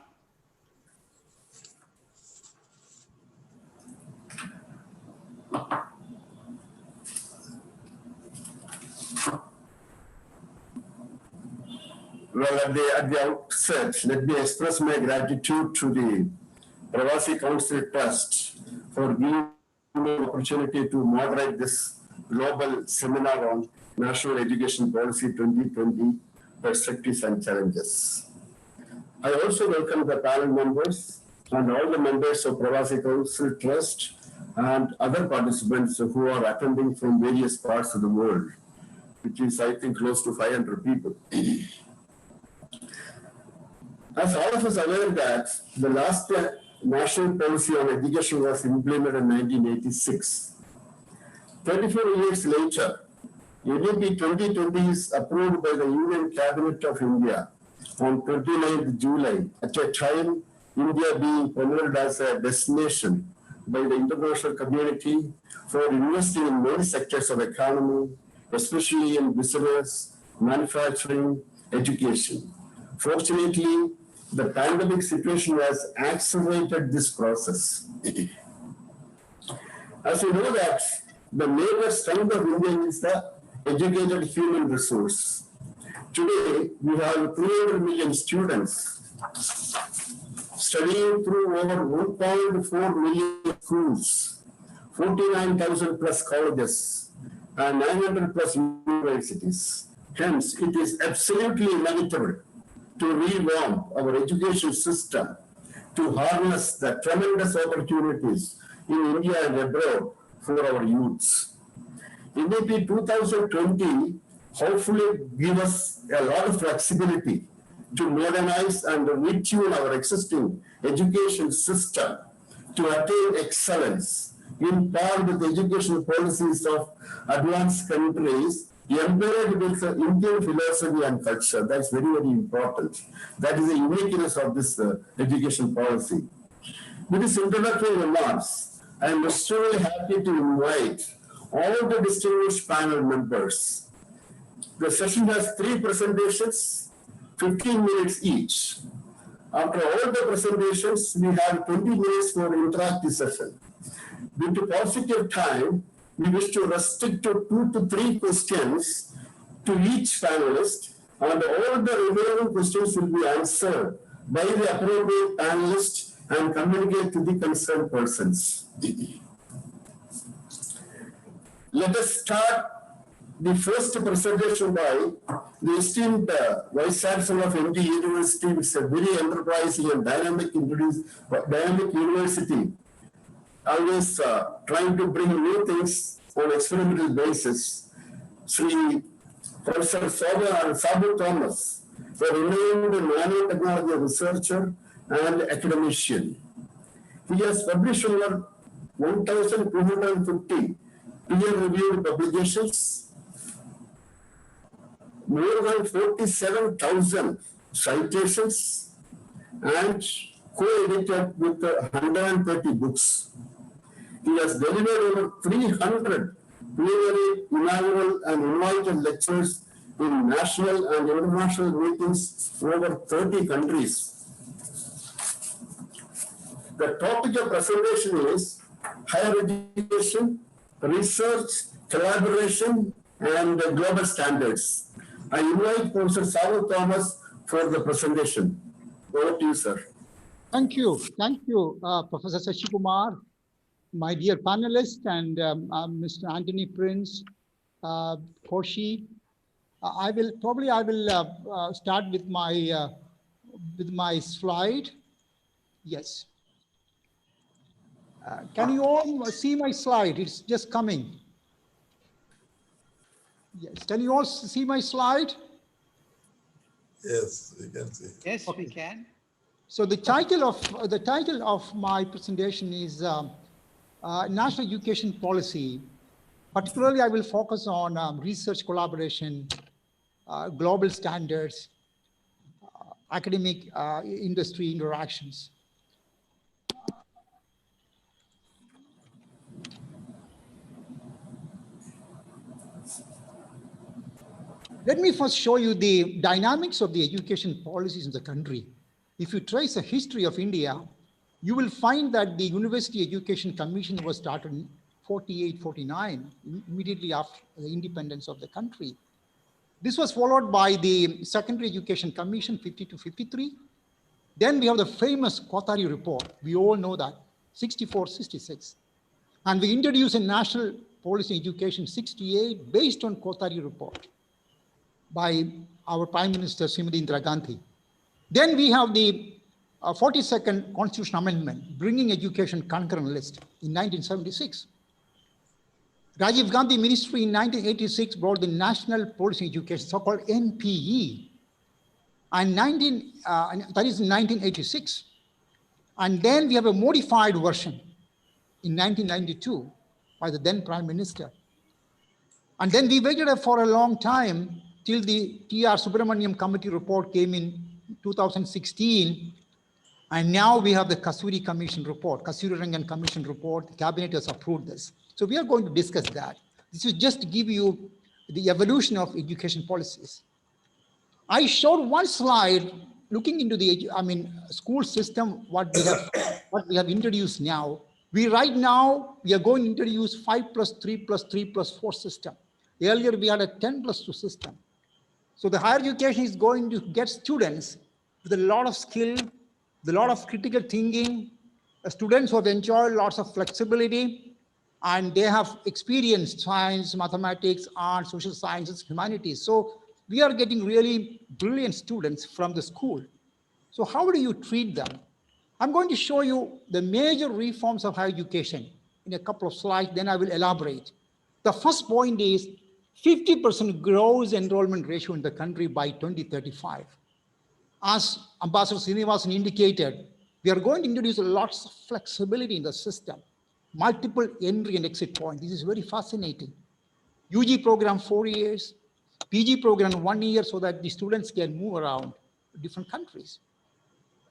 Well, at the outset, let me express my gratitude to the Pravasi Council Trust for giving me the opportunity to moderate this global seminar on National Education Policy 2020 Perspectives and Challenges. I also welcome the panel members and all the members of Pravasi Council Trust and other participants who are attending from various parts of the world, which is, I think, close to 500 people. As all of us are aware that the last national policy on education was implemented in 1986. 24 years later, UDP 2020 is approved by the Union Cabinet of India on 29th July, at a time India being promoted as a destination by the international community for investing in many sectors of economy, especially in business, manufacturing, education. Fortunately, the pandemic situation has accelerated this process. As you know that the major strength of India is the educated human resource. Today, we have 300 million students studying through over 1.4 million schools, 49,000 plus colleges, and 900 plus universities. Hence, it is absolutely inevitable to revamp our education system to harness the tremendous opportunities in India and abroad for our youths. UDP 2020 hopefully give us a lot of flexibility to modernize and retune our existing education system to attain excellence in par with the educational policies of advanced countries embedded with the Indian philosophy and culture. That's very, very important. That is the uniqueness of this education policy. With this introductory remarks, I am extremely happy to invite all the distinguished panel members. The session has 3 presentations, 15 minutes each. After all the presentations, we have 20 minutes for interactive session. Due to paucity of time, we wish to restrict to 2 to 3 questions to each panelist, and all the remaining questions will be answered by the appropriate panelist and communicate to the concerned persons. Let us start the first presentation by the esteemed Vice Chancellor of MD University. It's a very enterprising and dynamic university, always trying to bring new things on experimental basis. Sri Professor Sabu Thomas, a renowned nanotechnology researcher and academician. He has published over 1,250 peer-reviewed publications, more than 47,000 citations, and co-edited with 130 books. He has delivered over 300 plenary, inaugural, and invited lectures in national and international meetings in over 30 countries. The topic of presentation is higher education, research, collaboration, and global standards. I invite Professor Sabu Thomas for the presentation. Over to you, sir. Thank you, Professor Shashikumar, my dear panelists, and Mr. Anthony Prince, Koshi. I will start with my slide. Yes. Can you all see my slide? It's just coming. Yes. Can you all see my slide? Yes, you can see. Yes, we Okay. can. So the title of my presentation is National Education Policy. Particularly, I will focus on research collaboration, global standards, academic industry interactions. Let me first show you the dynamics of the education policies in the country. If you trace the history of India, you will find that the University Education Commission was started in 48, 49, immediately after the independence of the country. This was followed by the Secondary Education Commission, 50 to 53. Then we have the famous Kothari report. We all know that, 64, 66. And we introduced a national policy in education, 68, based on Kothari report by our Prime Minister, Srimati Indira Gandhi. Then we have the 42nd Constitution Amendment, bringing education concurrent list in 1976. Rajiv Gandhi Ministry in 1986 brought the National Policy in Education, so-called NPE, and that is in 1986. And then we have a modified version in 1992 by the then Prime Minister. And then we waited for a long time till the T.R. Subramaniam Committee report came in 2016. And now we have the Kasuri Commission report, Kasuri Rangan Commission report. The cabinet has approved this. So we are going to discuss that. This is just to give you the evolution of education policies. I showed one slide looking into the, school system, what we have introduced now. We are going to introduce 5+3+3+4 system. Earlier we had a 10+2 system. So the higher education is going to get students with a lot of skill, with a lot of critical thinking, students who have enjoyed lots of flexibility, and they have experienced science, mathematics, art, social sciences, humanities. So we are getting really brilliant students from the school. So how do you treat them? I'm going to show you the major reforms of higher education in a couple of slides, then I will elaborate. The first point is 50% gross enrollment ratio in the country by 2035. As Ambassador Srinivasan indicated, we are going to introduce lots of flexibility in the system, multiple entry and exit points. This is very fascinating. UG program 4 years, PG program 1 year so that the students can move around different countries.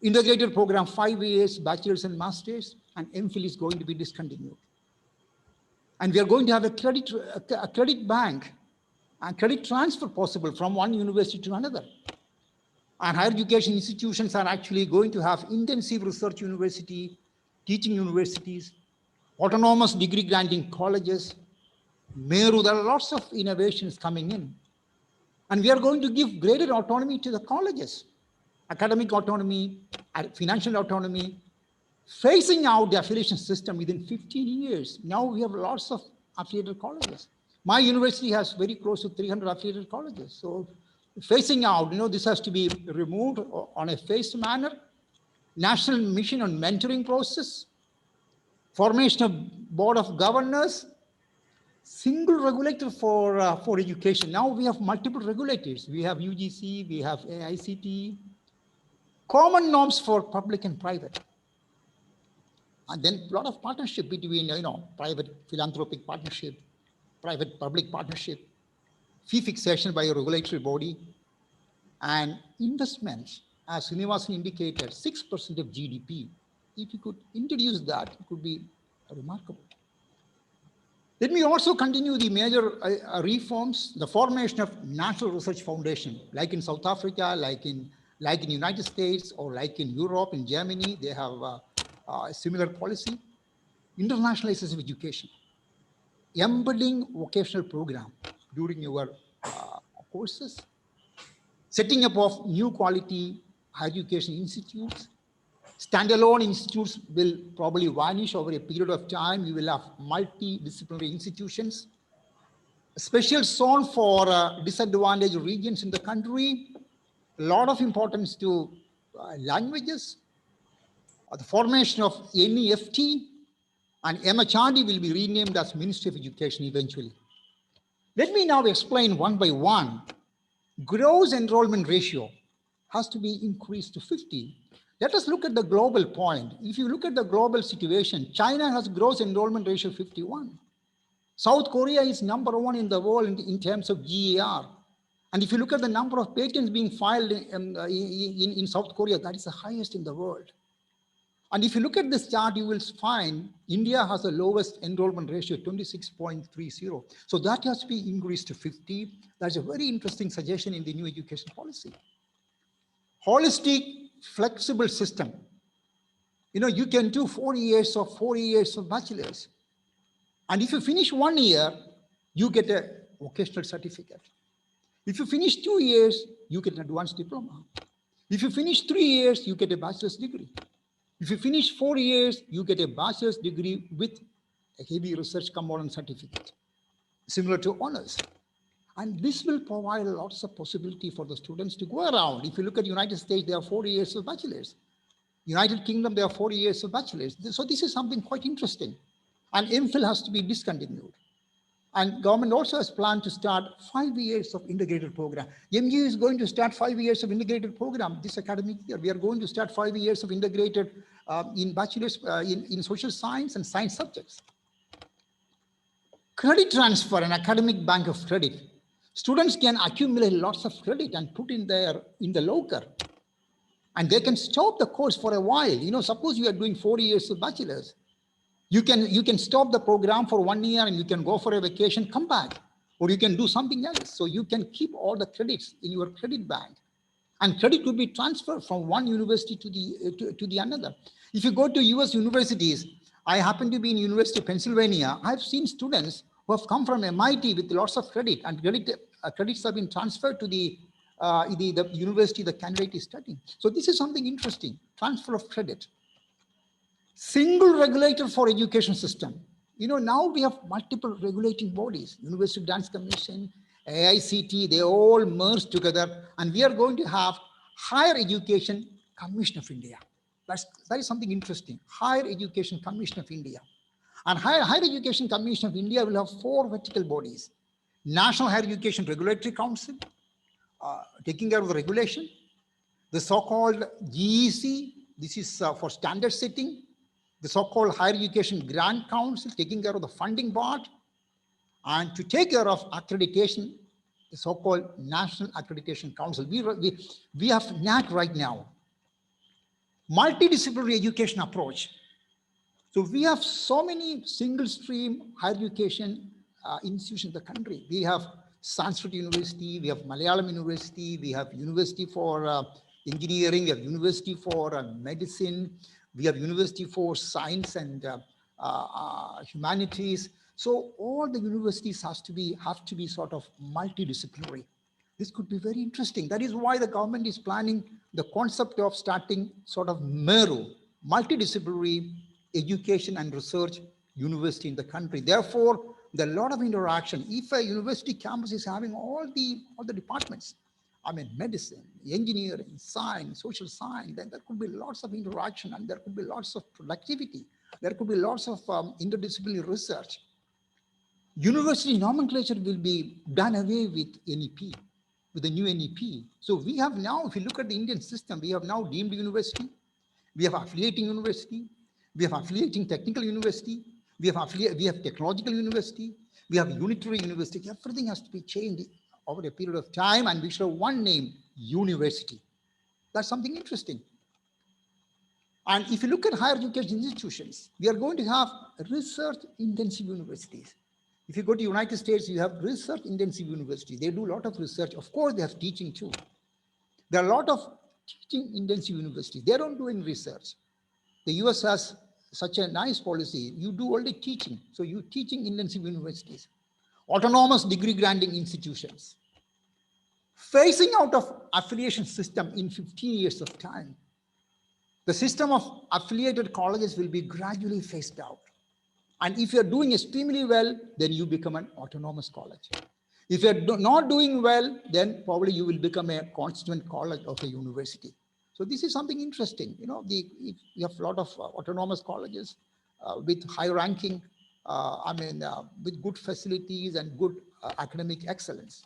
Integrated program 5 years, bachelor's and master's, and MPhil is going to be discontinued. And we are going to have a credit bank and credit transfer possible from one university to another. And higher education institutions are actually going to have intensive research university, teaching universities, autonomous degree granting colleges, Meru, there are lots of innovations coming in. And we are going to give greater autonomy to the colleges, academic autonomy, financial autonomy, phasing out the affiliation system within 15 years. Now we have lots of affiliated colleges. My university has very close to 300 affiliated colleges. So phasing out, this has to be removed on a phased manner. National mission on mentoring process, formation of board of governors, single regulator for education. Now we have multiple regulators. We have UGC, we have AICT, common norms for public and private. And then a lot of partnership between, private philanthropic partnership, private public partnership, fee fixation by a regulatory body, and investments, as Srinivasan indicated, 6% of GDP. If you could introduce that, it could be remarkable. Let me also continue the major reforms, the formation of National Research Foundation, like in South Africa, like in United States, or like in Europe, in Germany, they have a similar policy. Internationalization of education, embedding vocational program during your courses, setting up of new quality higher education institutes. Standalone institutes will probably vanish over a period of time. You will have multidisciplinary institutions. A special zone for disadvantaged regions in the country. A lot of importance to languages. The formation of NEFT, and MHRD will be renamed as Ministry of Education eventually. Let me now explain one by one. Gross enrollment ratio. has to be increased to 50. Let us look at the global point. If you look at the global situation, China has gross enrollment ratio 51. South Korea is #1 in the world in terms of GAR. And if you look at the number of patents being filed in South Korea, that is the highest in the world. And if you look at this chart, you will find India has the lowest enrollment ratio, 26.30. So that has to be increased to 50. That's a very interesting suggestion in the new education policy. Holistic, flexible system. You know, you can do 4 years or 4 years of bachelor's. And if you finish 1 year, you get a vocational certificate. If you finish 2 years, you get an advanced diploma. If you finish 3 years, you get a bachelor's degree. If you finish 4 years, you get a bachelor's degree with a heavy research component certificate, similar to honors. And this will provide lots of possibility for the students to go around. If you look at United States, there are 4 years of bachelor's. United Kingdom, there are 4 years of bachelor's. So this is something quite interesting. And MPhil has to be discontinued. And government also has planned to start 5 years of integrated program. MU is going to start 5 years of integrated program this academic year. We are going to start 5 years of integrated in bachelor's in social science and science subjects. Credit transfer, an academic bank of credit. Students can accumulate lots of credit and put in the locker. And they can stop the course for a while. You know, suppose you are doing 4 years of bachelor's. You can stop the program for 1 year and you can go for a vacation, come back, or you can do something else. So you can keep all the credits in your credit bank, and credit could be transferred from one university to the another. If you go to US universities, I happen to be in University of Pennsylvania. I've seen students who have come from MIT with lots of credit, and credits have been transferred to the university the candidate is studying. So this is something interesting, transfer of credit. Single regulator for education system. You know, now we have multiple regulating bodies, University Grants Commission, AICT, they all merged together, and we are going to have Higher Education Commission of India. That is something interesting, Higher Education Commission of India. And Higher Education Commission of India will have 4 vertical bodies. National Higher Education Regulatory Council, taking care of the regulation. The so-called GEC, this is for standard setting. The so-called Higher Education Grant Council, taking care of the funding part, and to take care of accreditation, the so-called National Accreditation Council. We have NAC right now. Multidisciplinary education approach. So we have so many single stream higher education institutions in the country. We have Sanskrit University, we have Malayalam University, we have University for Engineering, we have University for Medicine, we have University for Science and Humanities. So all the universities have to be sort of multidisciplinary. This could be very interesting. That is why the government is planning the concept of starting sort of MERU, multidisciplinary education and research university in the country. Therefore, there are a lot of interaction. If a university campus is having all the departments, I mean, medicine, engineering, science, social science, then there could be lots of interaction and there could be lots of productivity. There could be lots of interdisciplinary research. University nomenclature will be done away with NEP, with the new NEP. So we have now, if you look at the Indian system, we have now deemed university, we have affiliating university, we have affiliating technical university, we have technological university, we have unitary university. Everything has to be changed over a period of time, and we should have one name, university. That's something interesting. And if you look at higher education institutions, we are going to have research intensive universities. If you go to United States, you have research intensive universities. They do a lot of research. Of course, they have teaching too. There are a lot of teaching intensive universities. They don't do any research. The US has such a nice policy. You do only teaching. So you teaching intensive universities. Autonomous degree granting institutions. Phasing out of affiliation system in 15 years of time. The system of affiliated colleges will be gradually phased out. And if you're doing extremely well, then you become an autonomous college. If you're not doing well, then probably you will become a constituent college of a university. So this is something interesting. You know, you have a lot of autonomous colleges with high ranking, with good facilities and good academic excellence.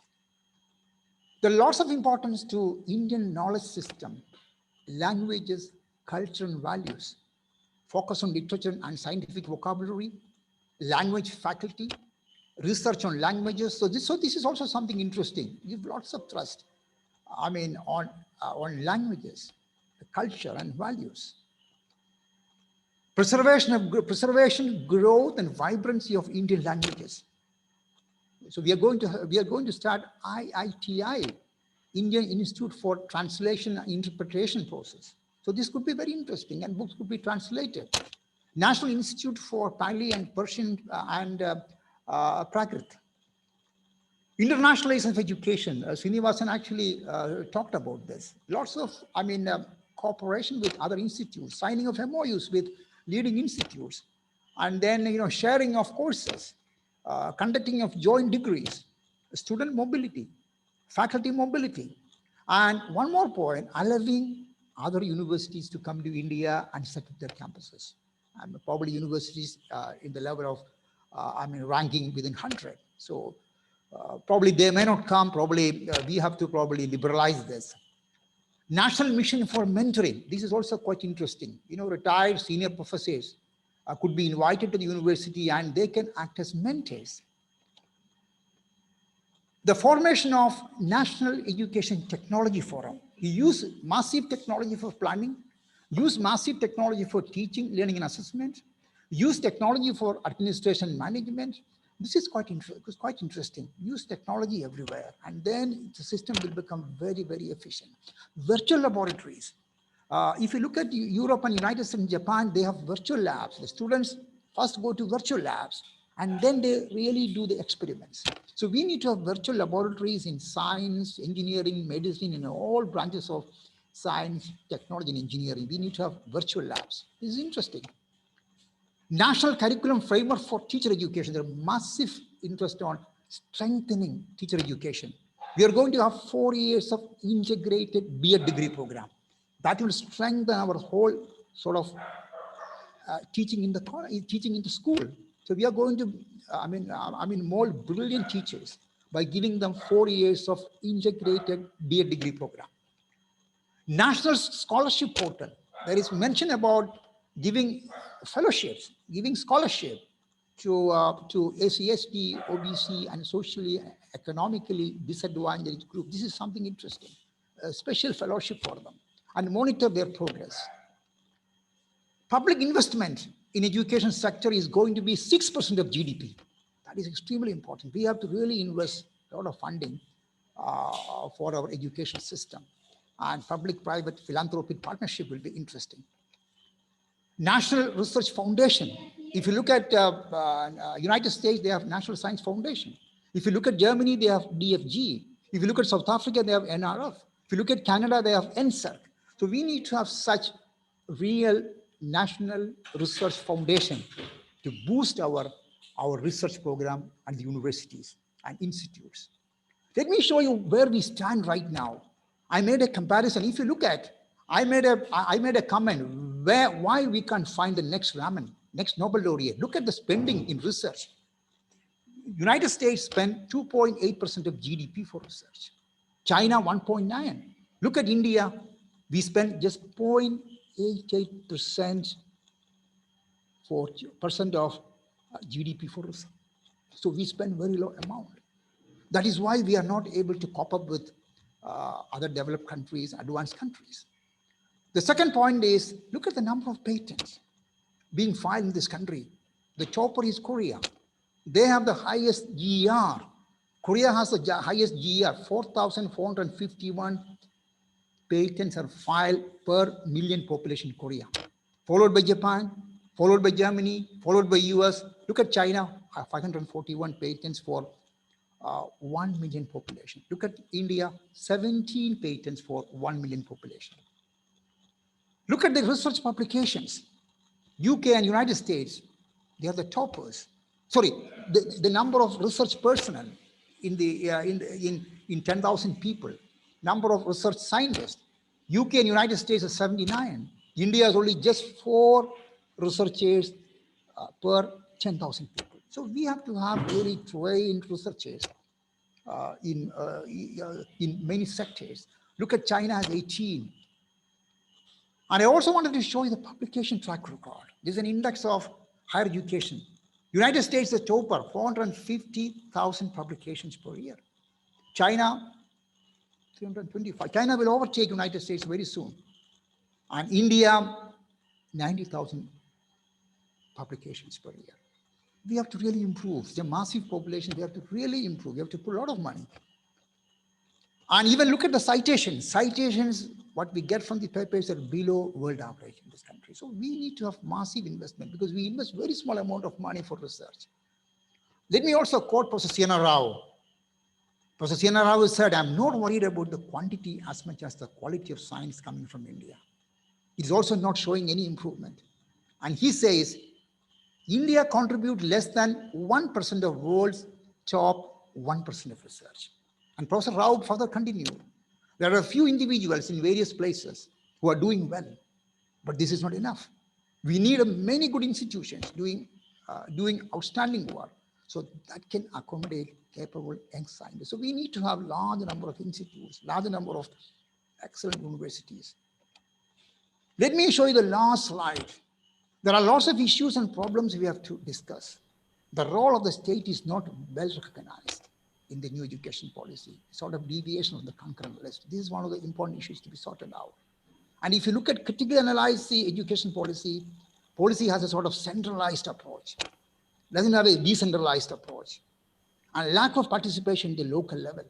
There are lots of importance to Indian knowledge system, languages, culture and values, focus on literature and scientific vocabulary, language faculty, research on languages. So this is also something interesting. Give lots of trust, on languages, culture and values. Preservation, growth and vibrancy of Indian languages. So we are going to start IITI, Indian Institute for Translation and Interpretation process. So this could be very interesting and books could be translated. National Institute for Pali and Persian and Prakrit. Internationalization of education. Srinivasan actually talked about this. Lots of, cooperation with other institutes, signing of MOUs with leading institutes, and then, sharing of courses, conducting of joint degrees, student mobility, faculty mobility. And one more point, allowing other universities to come to India and set up their campuses. And probably universities in the level of, ranking within 100. So probably they may not come, probably we have to probably liberalize this. National mission for mentoring. This is also quite interesting. Retired senior professors could be invited to the university and they can act as mentors. The formation of National Education Technology Forum. We use massive technology for planning, use massive technology for teaching, learning and assessment, use technology for administration and management. This is quite interesting. Use technology everywhere, and then the system will become very, very efficient. Virtual laboratories. If you look at Europe and United States and Japan, they have virtual labs. The students first go to virtual labs, and then they really do the experiments. So we need to have virtual laboratories in science, engineering, medicine, in all branches of science, technology, and engineering. We need to have virtual labs. This is interesting. National curriculum framework for teacher education. There are massive interest on strengthening teacher education. We are going to have 4 years of integrated B.Ed degree program. That will strengthen our whole sort of teaching in the school. So we are going to, mold brilliant teachers by giving them 4 years of integrated B.Ed degree program. National scholarship portal. There is mention about giving fellowships, giving scholarship to ACST, OBC, and socially, economically disadvantaged group. This is something interesting. A special fellowship for them, and monitor their progress. Public investment in education sector is going to be 6% of GDP. That is extremely important. We have to really invest a lot of funding for our education system, and public-private philanthropic partnership will be interesting. National Research Foundation. If you look at United States, they have National Science Foundation. If you look at Germany, they have DFG. If you look at South Africa, they have NRF. If you look at Canada, they have NSERC. So we need to have such real national research foundation to boost our research program and the universities and institutes. Let me show you where we stand right now. I made a comparison. If you look at, I made a comment why we can't find the next Raman, next Nobel laureate. Look at the spending in research. United States spent 2.8% of GDP for research. China 1.9. Look at India. We spend just 0.88% of GDP for research. So we spend very low amount. That is why we are not able to cope up with other developed countries, advanced countries. The second point is, look at the number of patents being filed in this country. The topper is Korea. They have the highest GER. Korea has the highest GER, 4,451 patents are filed per million population in Korea, followed by Japan, followed by Germany, followed by US. Look at China, 541 patents for 1 million population. Look at India, 17 patents for 1 million population. Look at the research publications. UK and United States, they are the toppers. Sorry, the number of research personnel in 10,000 people, number of research scientists. UK and United States are 79. India is only just 4 researchers per 10,000 people. So we have to have really trained researchers in many sectors. Look at China has 18. And I also wanted to show you the publication track record. This is an index of higher education. United States is the topper, 450,000 publications per year. China, 325. China will overtake United States very soon. And India, 90,000 publications per year. We have to really improve. It's a massive population. We have to really improve. We have to put a lot of money. And even look at the citations. Citations, what we get from the papers are below world average in this country. So we need to have massive investment because we invest very small amount of money for research. Let me also quote Professor Siena Rao. Professor Siena Rao said, I'm not worried about the quantity as much as the quality of science coming from India. It is also not showing any improvement. And he says, India contributes less than 1% of world's top 1% of research. And Professor Rao further continued, there are a few individuals in various places who are doing well, but this is not enough. We need many good institutions doing outstanding work so that can accommodate capable young scientists. So we need to have large number of institutes, large number of excellent universities. Let me show you the last slide. There are lots of issues and problems we have to discuss. The role of the state is not well recognized in the new education policy, sort of deviation of the concurrent list. This is one of the important issues to be sorted out. And if you look at critically analyze the education policy, policy has a sort of centralized approach, doesn't have a decentralized approach, and lack of participation at the local level.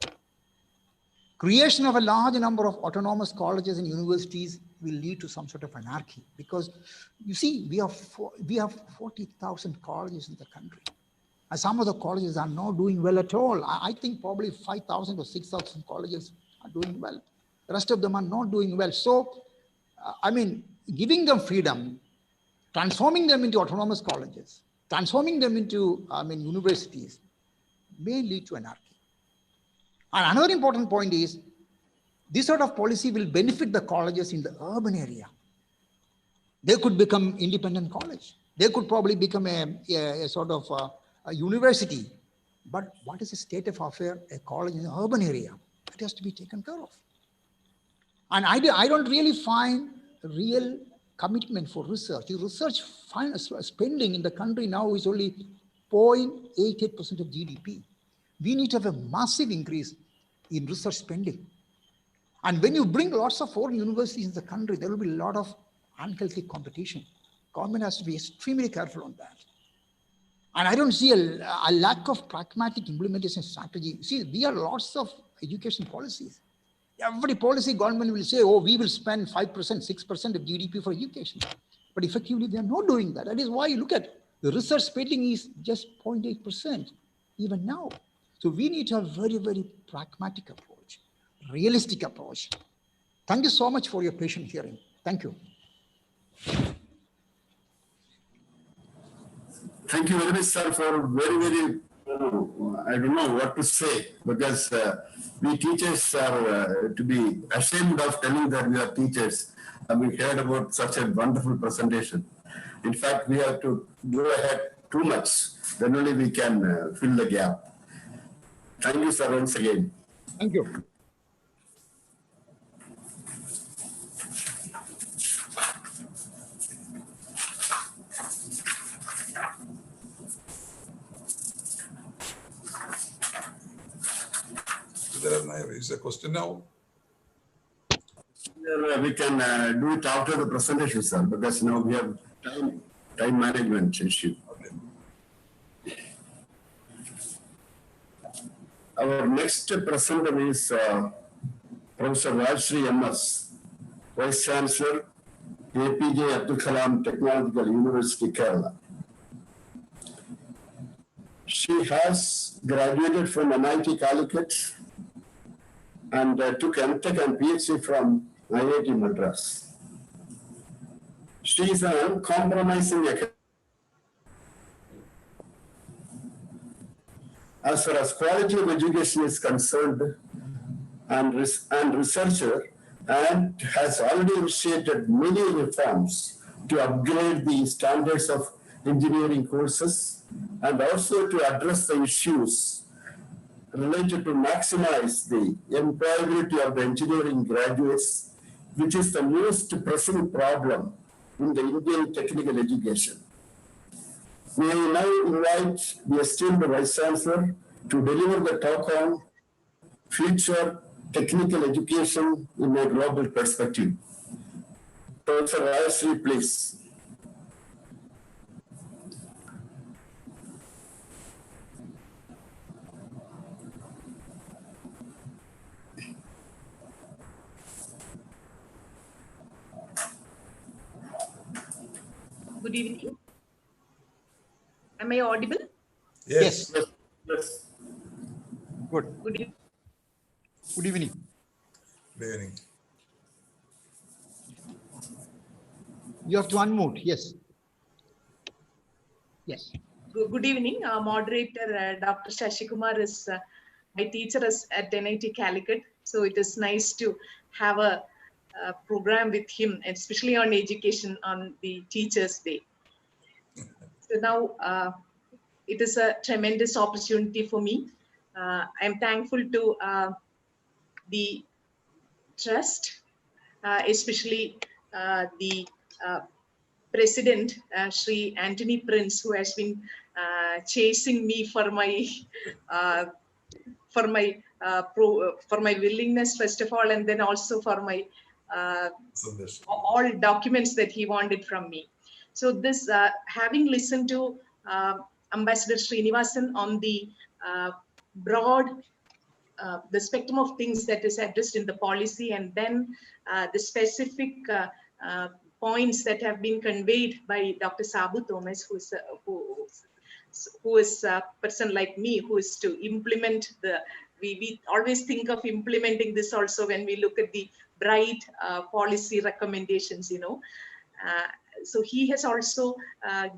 Creation of a large number of autonomous colleges and universities will lead to some sort of anarchy because you see, we have 40,000 colleges in the country. And some of the colleges are not doing well at all. I think probably 5,000 or 6,000 colleges are doing well. The rest of them are not doing well. So, I mean, giving them freedom, transforming them into autonomous colleges, transforming them into, universities may lead to anarchy. And another important point is, this sort of policy will benefit the colleges in the urban area. They could become independent college. They could probably become a sort of a university. But what is the state of affair, a college in the urban area? That has to be taken care of. And I don't really find real commitment for research. The research spending in the country now is only 0.88% of GDP. We need to have a massive increase in research spending. And when you bring lots of foreign universities in the country, there will be a lot of unhealthy competition. Government has to be extremely careful on that. And I don't see a lack of pragmatic implementation strategy. See, we have lots of education policies. Every policy government will say, oh, we will spend 5%, 6% of GDP for education. But effectively, they are not doing that. That is why you look at the research spending is just 0.8% even now. So we need to have very, very pragmatic approach, realistic approach. Thank you so much for your patient hearing. Thank you. Thank you very much, sir, for very, I don't know what to say, because we teachers are to be ashamed of telling that we are teachers. And we heard about such a wonderful presentation. In fact, we have to go ahead too much. Then only we can fill the gap. Thank you, sir, once again. Thank you. Is a question now? We can do it after the presentation, sir, because now we have time management issue. Okay. Our next presenter is Professor Rajshri M.S., Vice Chancellor, APJ Abdul Kalam Technological University, Kerala. She has graduated from MIT Calicut and took MTech and PhD from IIT Madras. She is an uncompromising academic. As far as quality of education is concerned, and researcher, and has already initiated many reforms to upgrade the standards of engineering courses and also to address the issues related to maximize the employability of the engineering graduates, which is the most pressing problem in the Indian technical education. May I now invite the esteemed Vice Chancellor to deliver the talk on future technical education in a global perspective. Professor Rajashree, please. Good evening. Am I audible? Yes. Yes. Yes. Good. Good evening. Good evening. Good evening. You have to unmute. Yes. Yes. Good evening. Moderator Dr. Shashikumar is my teacher is at NIT Calicut. So it is nice to have a program with him, especially on education on the Teachers' Day. So now it is a tremendous opportunity for me. I'm thankful to the trust, especially the President, Sri Anthony Prince, who has been chasing me for my uh, for my willingness, first of all, and then also for my all documents that he wanted from me. So this, having listened to Ambassador Srinivasan on the broad the spectrum of things that is addressed in the policy, and then the specific points that have been conveyed by Dr. Sabu Thomas, who is a person like me, who is to implement the, we always think of implementing this also when we look at the bright policy recommendations, you know. So he has also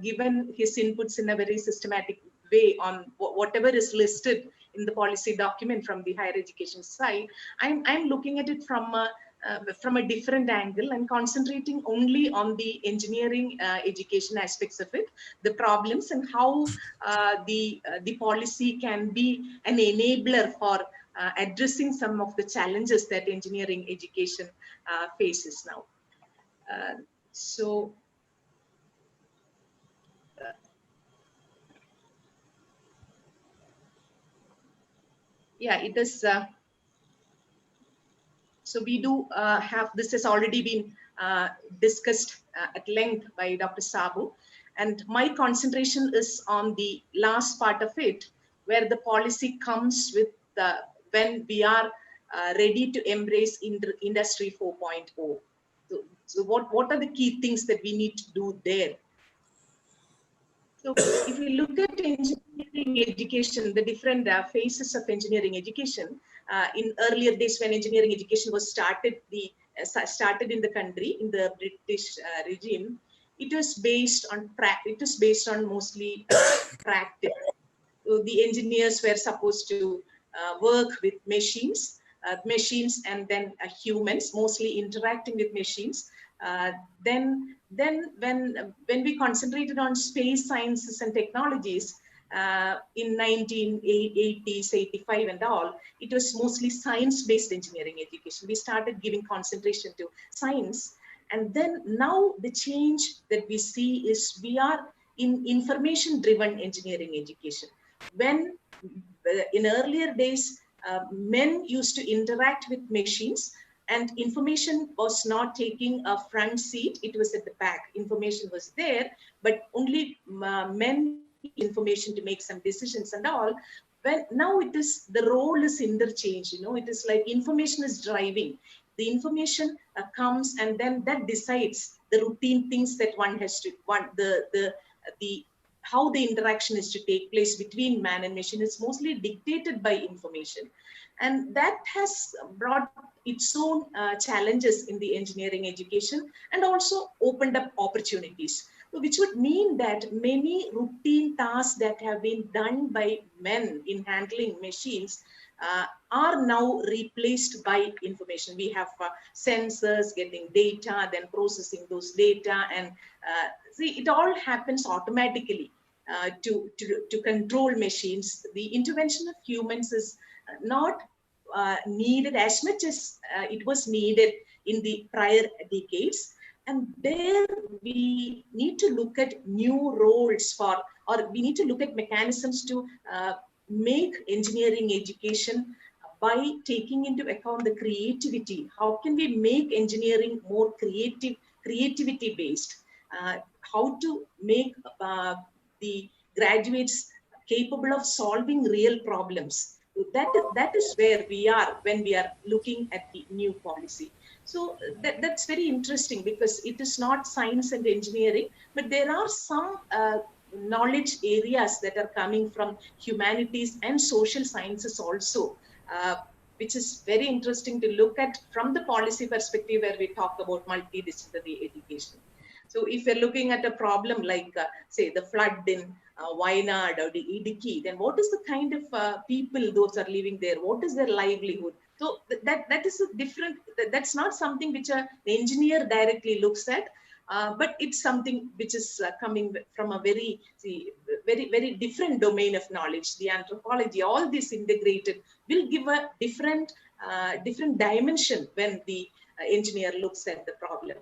given his inputs in a very systematic way on whatever is listed in the policy document from the higher education side. I'm looking at it from a different angle and concentrating only on the engineering education aspects of it, the problems, and how the policy can be an enabler for addressing some of the challenges that engineering education faces now. So yeah, it is. So we do have, this has already been discussed at length by Dr. Sabu, and my concentration is on the last part of it, where the policy comes with the, when we are ready to embrace Industry 4.0. So what are the key things that we need to do there? So if we look at engineering education, the different phases of engineering education, in earlier days when engineering education was started in the country, in the British regime, it was based on mostly practice. So the engineers were supposed to work with machines and then humans, mostly interacting with machines. Then when we concentrated on space sciences and technologies in 1980s, 85 and all, it was mostly science-based engineering education. We started giving concentration to science. And then now the change that we see is we are in information-driven engineering education. When in earlier days, men used to interact with machines, and information was not taking a front seat, it was at the back. Information was there, but only men information to make some decisions and all. When now it is, the role is interchanged, you know, it is like information is driving. The information comes, and then that decides the routine things that one has to, how the interaction is to take place between man and machine is mostly dictated by information. And that has brought its own challenges in the engineering education, and also opened up opportunities, which would mean that many routine tasks that have been done by men in handling machines are now replaced by information. We have sensors getting data, then processing those data, and see, it all happens automatically. to control machines. The intervention of humans is not needed as much as it was needed in the prior decades. And there we need to look at new roles for, or we need to look at mechanisms to make engineering education by taking into account the creativity. How can we make engineering more creativity based? How to make the graduates capable of solving real problems. That is where we are when we are looking at the new policy. So that's very interesting, because it is not science and engineering, but there are some knowledge areas that are coming from humanities and social sciences also, which is very interesting to look at from the policy perspective, where we talk about multidisciplinary education. So if you're looking at a problem like, say, the flood in Wayanad or the Idiki, then what is the kind of people those are living there? What is their livelihood? So that is a different, that's not something which an engineer directly looks at, but it's something which is coming from a very different domain of knowledge. The anthropology, all this integrated will give a different dimension when the engineer looks at the problem.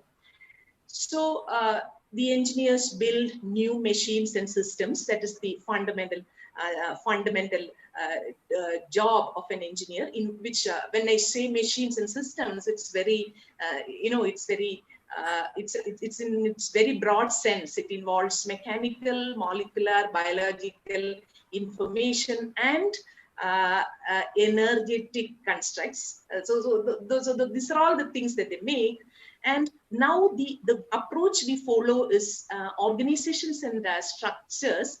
So the engineers build new machines and systems. That is the fundamental job of an engineer. In which, when I say machines and systems, it's very, it's very, it's in its very broad sense. It involves mechanical, molecular, biological, information, and energetic constructs. These are all the things that they make. And now the approach we follow is organizations and structures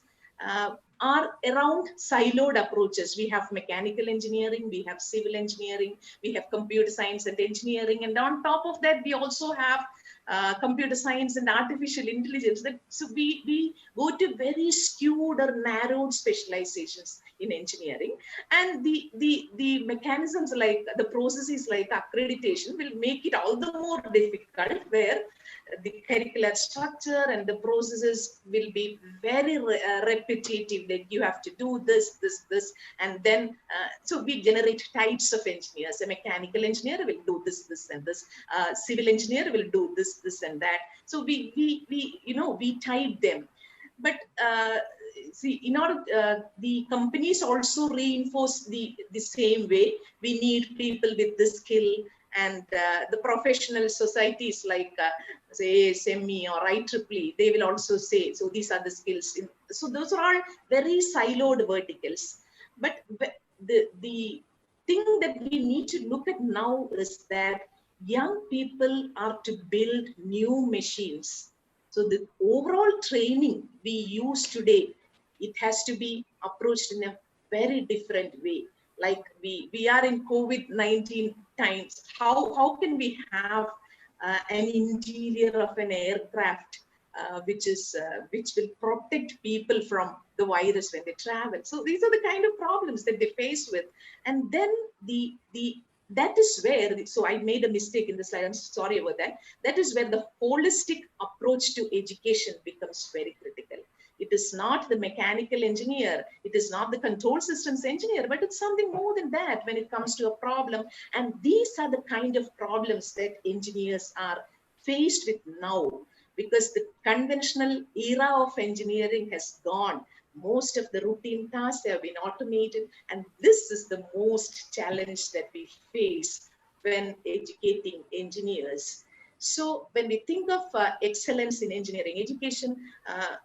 are around siloed approaches. We have mechanical engineering, we have civil engineering, we have computer science and engineering, and on top of that, we also have computer science and artificial intelligence. So we go to very skewed or narrowed specializations in engineering, and the mechanisms like the processes like accreditation will make it all the more difficult, where the curricular structure and the processes will be very repetitive. That you have to do this, and then so we generate types of engineers. A mechanical engineer will do this, and this. Civil engineer will do this, and that. So we type them, but see, in order the companies also reinforce the same way. We need people with this skill, and the professional societies like say SME or IEEE, they will also say, so these are the skills. So those are all very siloed verticals. But the thing that we need to look at now is that young people are to build new machines. So the overall training we use today, it has to be approached in a very different way. Like we are in COVID-19 times. How can we have an interior of an aircraft which will protect people from the virus when they travel? So these are the kind of problems that they face with. And then that is where, so I made a mistake in the slide, I'm sorry about that. That is where the holistic approach to education becomes very critical. It is not the mechanical engineer, it is not the control systems engineer, but it's something more than that when it comes to a problem. And these are the kind of problems that engineers are faced with now, because the conventional era of engineering has gone. Most of the routine tasks have been automated, and this is the most challenge that we face when educating engineers. So when we think of excellence in engineering education,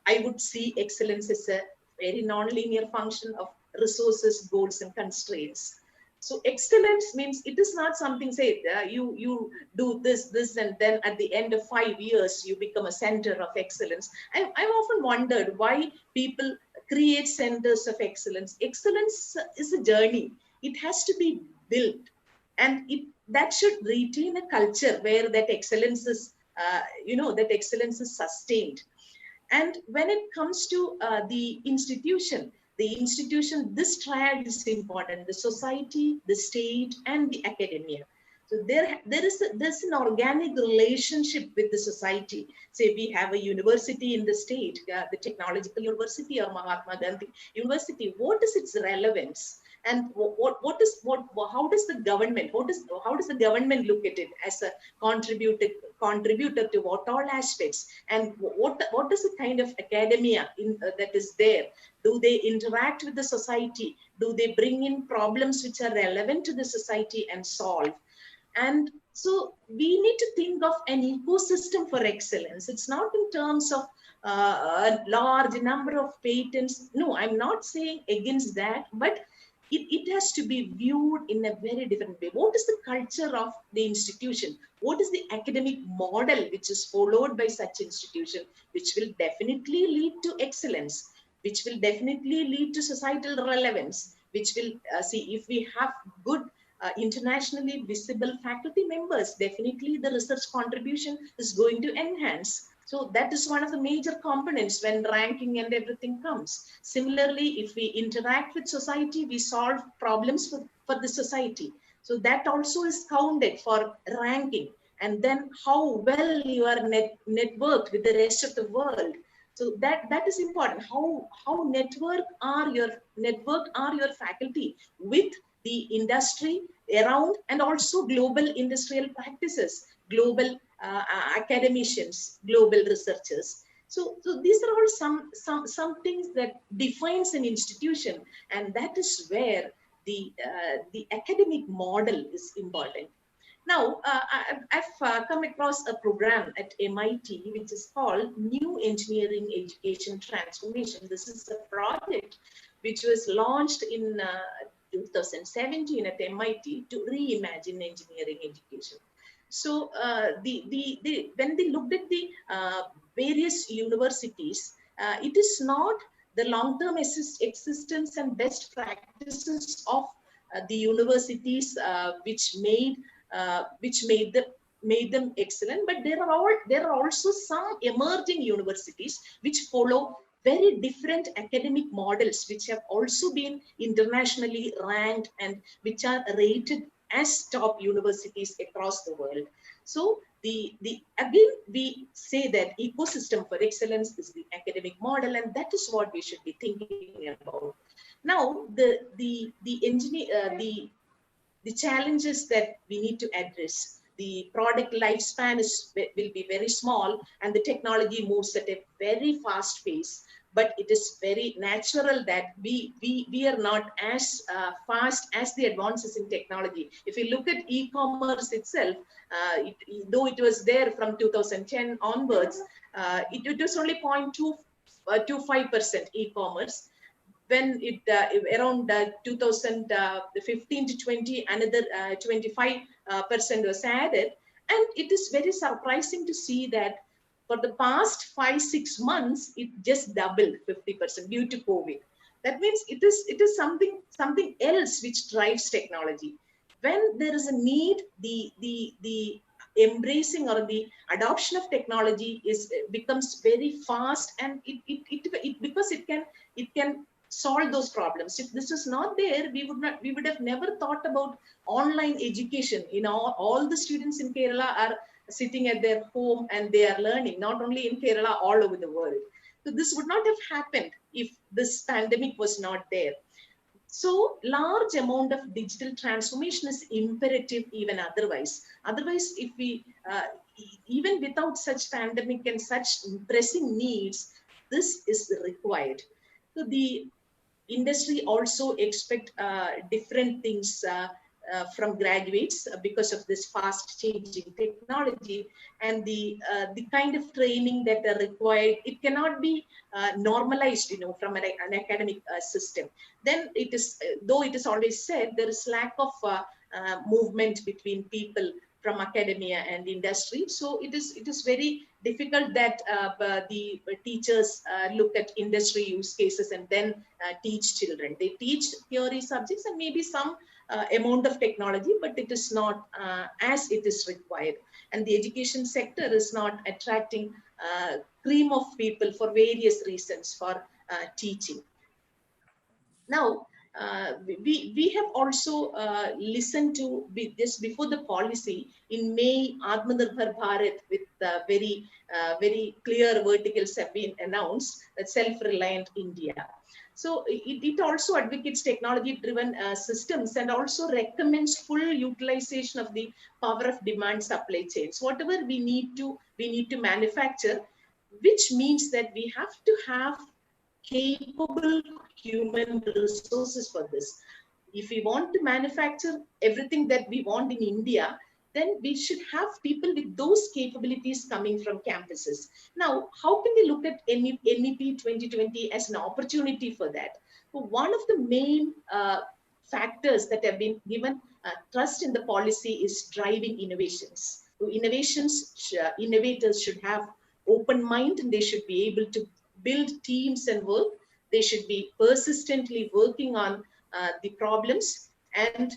I would see excellence as a very non-linear function of resources, goals, and constraints. So excellence means it is not something, say, you do this, and then at the end of 5 years, you become a center of excellence. I've often wondered why people create centers of excellence. Excellence is a journey. It has to be built. And that should retain a culture where that excellence is, that excellence is sustained. And when it comes to the institution, this triad is important: the society, the state, and the academia. So there's an organic relationship with the society. Say we have a university in the state, the technological university or Mahatma Gandhi University. What is its relevance? And how does the government, how does the government look at it as a contributor to what all aspects? And what is the kind of academia that is there? Do they interact with the society? Do they bring in problems which are relevant to the society and solve? And so we need to think of an ecosystem for excellence. It's not in terms of a large number of patents. No, I'm not saying against that, but it has to be viewed in a very different way. What is the culture of the institution? What is the academic model which is followed by such institution, which will definitely lead to excellence, which will definitely lead to societal relevance, which will see if we have good internationally visible faculty members, definitely the research contribution is going to enhance. So that is one of the major components when ranking and everything comes. Similarly, if we interact with society, we solve problems for the society. So that also is counted for ranking. And then how well you are networked with the rest of the world. So that is important. How networked are your faculty with the industry around, and also global industrial practices, global academicians, global researchers. So these are all some things that defines an institution, and that is where the academic model is important. Now, I've come across a program at MIT, which is called New Engineering Education Transformation. This is a project which was launched in 2017 at MIT to reimagine engineering education. So when they looked at the various universities, it is not the long-term existence and best practices of the universities which made them excellent, but there are also some emerging universities which follow very different academic models, which have also been internationally ranked and which are rated as top universities across the world. So again, we say that ecosystem for excellence is the academic model, and that is what we should be thinking about. Now, the challenges that we need to address. The product lifespan will be very small, and the technology moves at a very fast pace. But it is very natural that we are not as fast as the advances in technology. If you look at e-commerce itself, though it was there from 2010 onwards, it was only 0.25% e-commerce. When it around 2015 to 20, another 25% was added. And it is very surprising to see that for the past 5-6 months, it just doubled 50% due to COVID. That means it is something else which drives technology. When there is a need, the embracing or the adoption of technology becomes very fast, and because it can solve those problems. If this is not there, we would have never thought about online education. You know, all the students in Kerala are sitting at their home and they are learning, not only in Kerala, all over the world. So this would not have happened if this pandemic was not there. So large amount of digital transformation is imperative even otherwise. Otherwise, if we, even without such pandemic and such pressing needs, this is required. So the industry also expect different things from graduates because of this fast changing technology, and the kind of training that are required, it cannot be normalized, you know, from an academic system. Then it is, though it is always said, there is lack of movement between people from academia and industry. So it is very difficult that the teachers look at industry use cases and then teach children. They teach theory subjects and maybe some amount of technology, but it is not as it is required. And the education sector is not attracting cream of people for various reasons for teaching. Now, we have also listened to this before the policy in May. Atmanirbhar Bharat with very clear verticals have been announced, that self-reliant India. So it also advocates technology-driven systems and also recommends full utilization of the power of demand supply chains. Whatever we need to manufacture, which means that we have to have capable human resources for this. If we want to manufacture everything that we want in India, then we should have people with those capabilities coming from campuses. Now, how can we look at NEP 2020 as an opportunity for that? So one of the main factors that have been given trust in the policy is driving innovations. So innovators should have open mind, and they should be able to build teams and work. They should be persistently working on the problems, and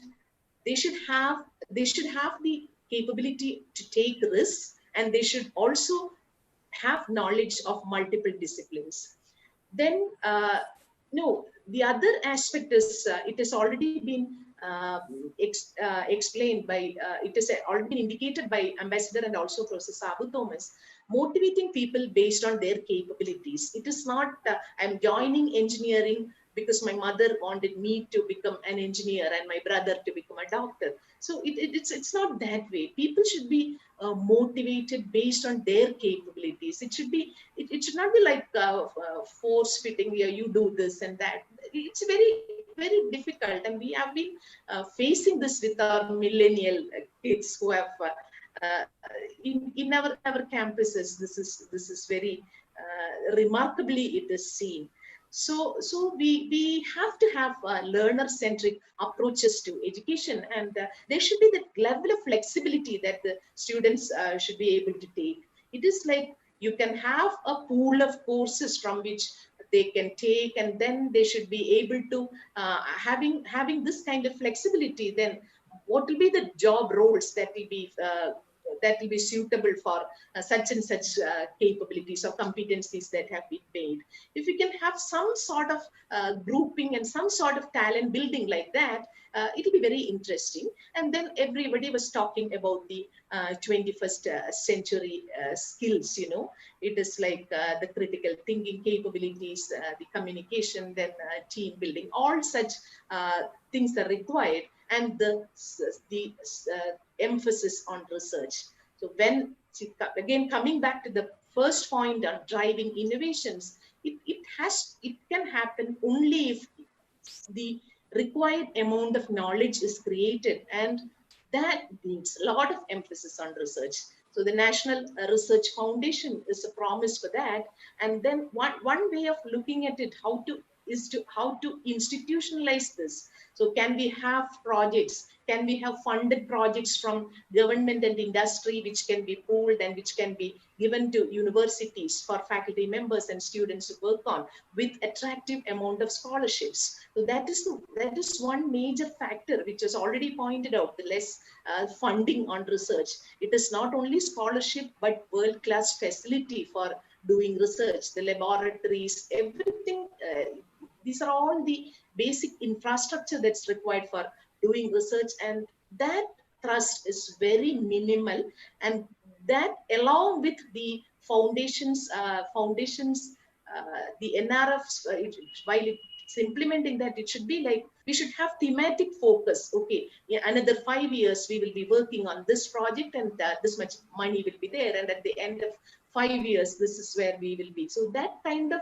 they should have the capability to take risks, and they should also have knowledge of multiple disciplines. Then no, the other aspect is it has already been explained by it is already been indicated by Ambassador and also Professor Sabu Thomas. Motivating people based on their capabilities. It is not I'm joining engineering because my mother wanted me to become an engineer and my brother to become a doctor. So it's not that way. People should be motivated based on their capabilities. It should be it should not be like force fitting. Yeah, you do this and that. It's very difficult, and we have been facing this with our millennial kids who have. In our campuses, this is very remarkably it is seen. So we have to have learner-centric approaches to education, and there should be that level of flexibility that the students should be able to take. It is like you can have a pool of courses from which they can take, and then they should be able to having this kind of flexibility. Then what will be the job roles that will be suitable for such and such capabilities or competencies that have been made. If we can have some sort of grouping and some sort of talent building like that, it will be very interesting. And then everybody was talking about the 21st century skills, it is like the critical thinking capabilities, the communication, then team building, all such things are required, and the emphasis on research. So when, again, coming back to the first point on driving innovations, it can happen only if the required amount of knowledge is created, and that needs a lot of emphasis on research. So the National Research Foundation is a promise for that. And then one way of looking at it, how to institutionalize this. So can we have projects? Can we have funded projects from government and industry, which can be pooled and which can be given to universities for faculty members and students to work on with attractive amount of scholarships? So that is one major factor which is already pointed out, the less funding on research. It is not only scholarship, but world-class facility for doing research, the laboratories, everything. These are all the basic infrastructure that's required for doing research, and that trust is very minimal. And that, along with the foundations, the NRFs, while it's implementing that, it should be like we should have thematic focus. Okay, another 5 years we will be working on this project, and this much money will be there, and at the end of 5 years this is where we will be. So that kind of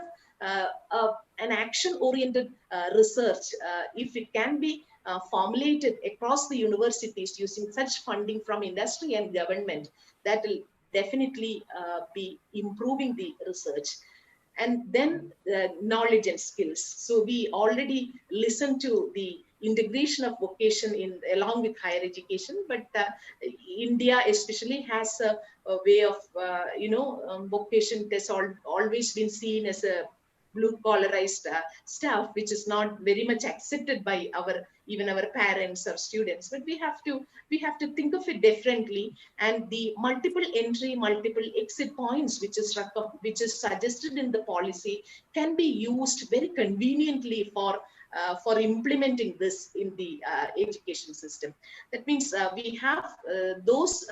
an action-oriented research, if it can be formulated across the universities using such funding from industry and government, that will definitely be improving the research. And then knowledge and skills. So we already listened to the integration of vocation along with higher education, but India especially has a way of, vocation has always been seen as a blue collarized stuff, which is not very much accepted by even our parents or students. But we have to think of it differently, and the multiple entry, multiple exit points, which is suggested in the policy, can be used very conveniently for for implementing this in the education system. That means we have those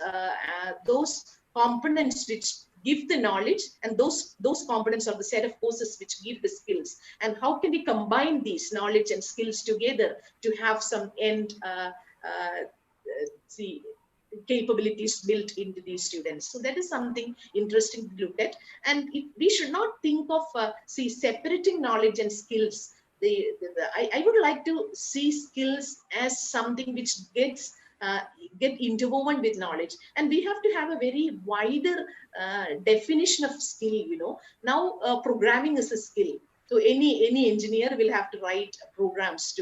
components which give the knowledge, and those components are the set of courses which give the skills. And how can we combine these knowledge and skills together to have some end capabilities built into these students? So that is something interesting to look at. And we should not think of separating knowledge and skills. I would like to see skills as something which get interwoven with knowledge, and we have to have a very wider definition of skill. Now programming is a skill, so any engineer will have to write programs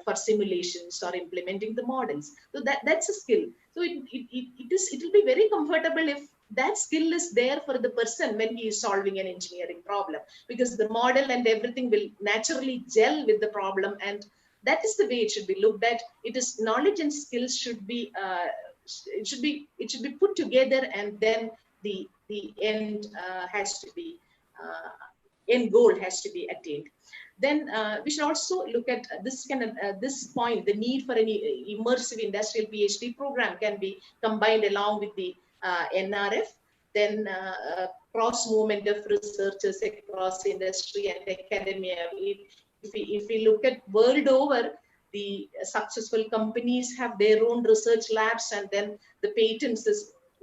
for simulations or implementing the models. So that's a skill. So it will be very comfortable if that skill is there for the person when he is solving an engineering problem, because the model and everything will naturally gel with the problem, and that is the way it should be looked at. It is knowledge and skills should be put together, and then the end has to be end goal has to be attained. Then we should also look at this point. The need for any immersive industrial PhD program can be combined along with the NRF. Then cross movement of researchers across industry and academia. If we look at world over, the successful companies have their own research labs, and then the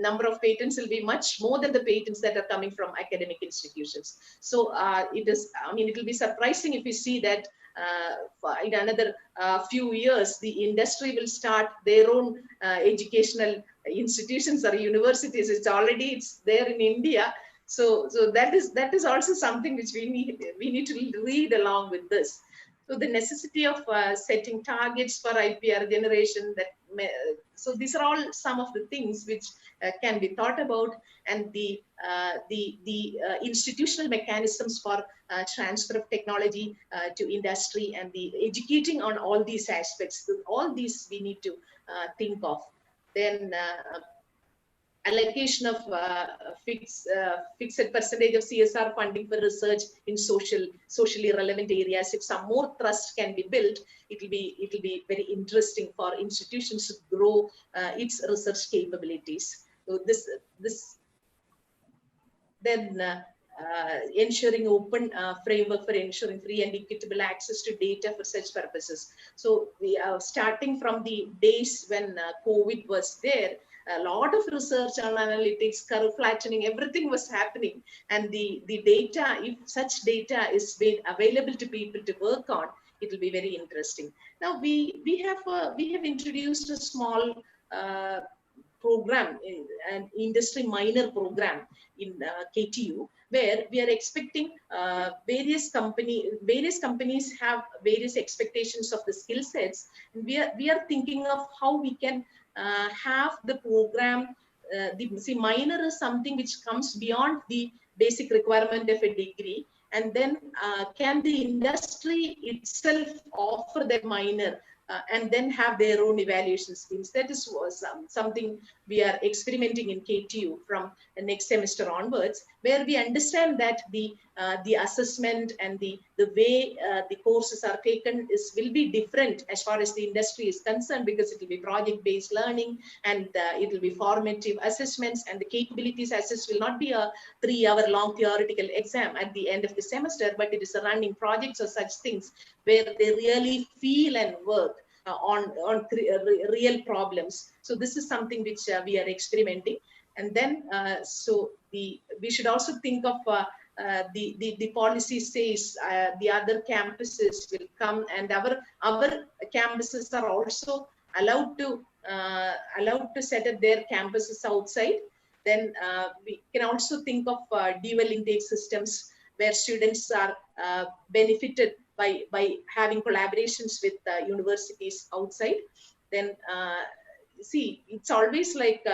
number of patents will be much more than the patents that are coming from academic institutions. So it will be surprising if we see that in another few years, the industry will start their own educational institutions or universities. It's there in India. So that is also something which we need to read along with this. So the necessity of setting targets for IPR generation, so these are all some of the things which can be thought about, and the institutional mechanisms for transfer of technology to industry, and the educating on all these aspects. So all these we need to think of. Then allocation of fixed percentage of CSR funding for research in socially relevant areas. If some more trust can be built, it will be very interesting for institutions to grow its research capabilities. So ensuring open framework for ensuring free and equitable access to data for such purposes. So we are starting from the days when COVID was there. A lot of research on analytics, curve flattening, everything was happening. And the data, if such data is made available to people to work on, it will be very interesting. Now we have introduced a small program, an industry minor program in KTU, where we are expecting various companies have various expectations of the skill sets. We are thinking of how we can have the program. Minor is something which comes beyond the basic requirement of a degree, and then can the industry itself offer that minor and then have their own evaluation schemes? That is something we are experimenting in KTU from the next semester onwards, where we understand that the assessment and the way the courses are taken will be different as far as the industry is concerned, because it will be project-based learning, and it will be formative assessments, and the capabilities assessed will not be a 3-hour-long theoretical exam at the end of the semester, but it is a running projects or such things where they really feel and work on real problems. So this is something which we are experimenting. And then we should also think of the policy says the other campuses will come, and our campuses are also allowed to set up their campuses outside. Then we can also think of dual intake systems where students are benefited by having collaborations with universities outside. Then it's always like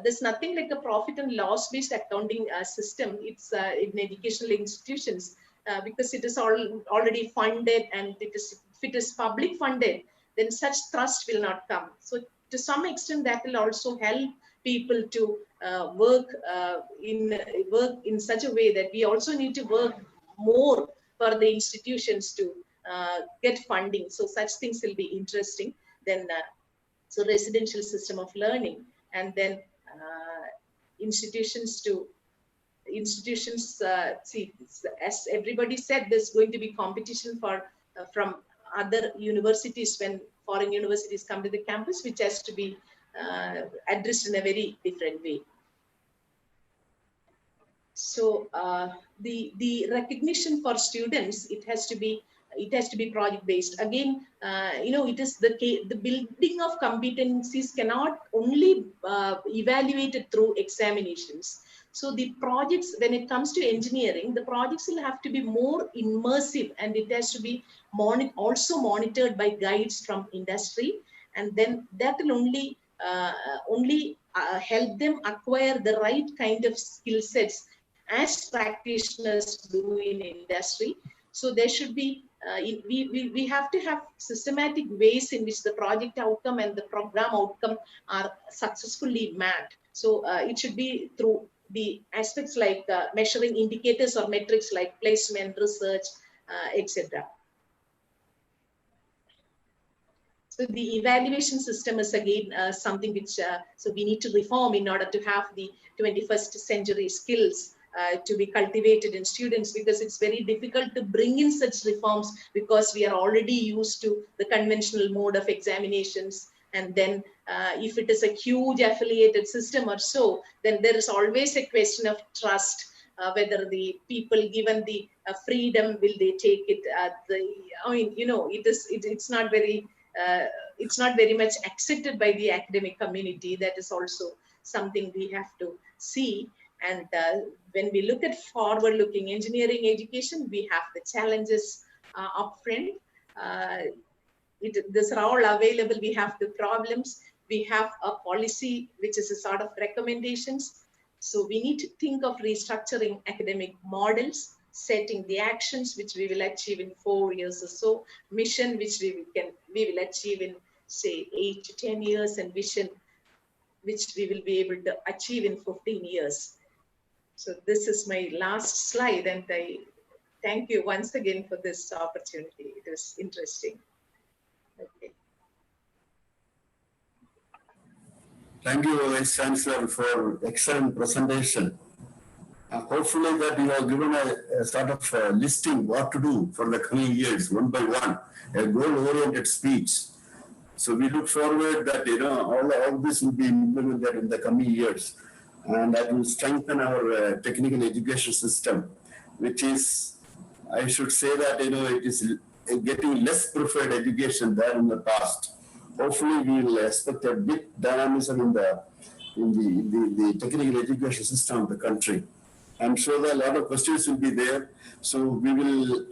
there's nothing like a profit and loss based accounting system. It's in educational institutions because it is already funded, and if it is public funded, then such trust will not come. So to some extent that will also help people to work in such a way that we also need to work more for the institutions to get funding. So such things will be interesting. Then, so residential system of learning, and then institutions see, as everybody said, there's going to be competition for from other universities when foreign universities come to the campus, which has to be addressed in a very different way. So the recognition for students, it has to be project based. Again, it is the building of competencies cannot only evaluated through examinations. So the projects, when it comes to engineering, the projects will have to be more immersive, and it has to be also monitored by guides from industry, and then that will only help them acquire the right kind of skill sets as practitioners do in industry. So there should be, we have to have systematic ways in which the project outcome and the program outcome are successfully mapped. So it should be through the aspects like measuring indicators or metrics like placement, research, etc. So the evaluation system is again something which so we need to reform in order to have the 21st century skills to be cultivated in students, because it's very difficult to bring in such reforms because we are already used to the conventional mode of examinations. And then if it is a huge affiliated system or so, then there is always a question of trust. Whether the people given the freedom, will they take it? It's not very much accepted by the academic community. That is also something we have to see. And when we look at forward-looking engineering education, we have the challenges upfront. These are all available. We have the problems. We have a policy, which is a sort of recommendations. So we need to think of restructuring academic models, setting the actions which we will achieve in 4 years or so, mission which we will achieve in say 8 to 10 years, and vision which we will be able to achieve in 15 years. So this is my last slide, and I thank you once again for this opportunity. It was interesting. Okay. Thank you, Vice Chancellor, for excellent presentation. Hopefully that you have given a sort of listing what to do for the coming years, one by one, a goal-oriented speech. So we look forward that all this will be implemented in the coming years, and that will strengthen our technical education system, which is, I should say that it is getting less preferred education than in the past. Hopefully, we will expect a big dynamism in the technical education system of the country. I'm sure that a lot of questions will be there. So we will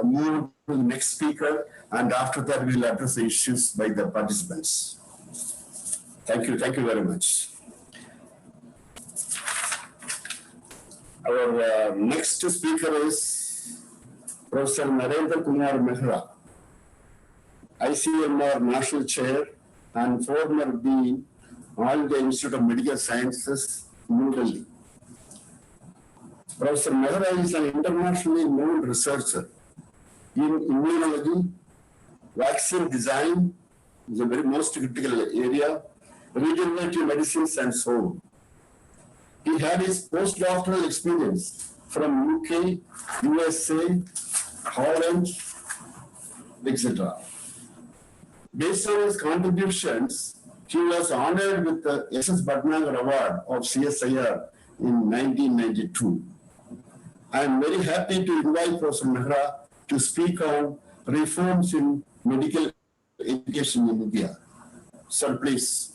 move to the next speaker, and after that, we will address the issues by the participants. Thank you very much. Our next speaker is Professor Narendra Kumar Mehra, ICMR National Chair and former Dean, All India Institute of Medical Sciences, New Delhi. Professor Mehra is an internationally known researcher in immunology, vaccine design is a very most critical area, regenerative medicines, and so on. He had his postdoctoral experience from UK, USA, Holland, etc. Based on his contributions, he was honored with the S.S. Bhatnagar Award of CSIR in 1992. I am very happy to invite Professor Mehra to speak on reforms in medical education in India. Sir, please.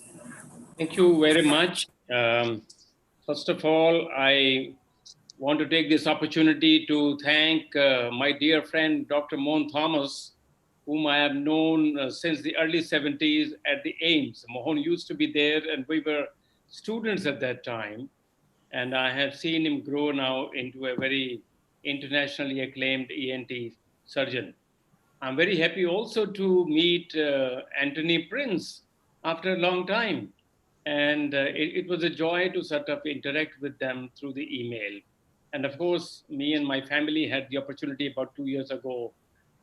Thank you very much. First of all, I want to take this opportunity to thank my dear friend, Dr. Mohan Thomas, whom I have known since the early 70s at the AIMS. Mohan used to be there, and we were students at that time. And I have seen him grow now into a very internationally acclaimed ENT surgeon. I'm very happy also to meet Anthony Prince after a long time. And it was a joy to sort of interact with them through the email. And of course, me and my family had the opportunity about 2 years ago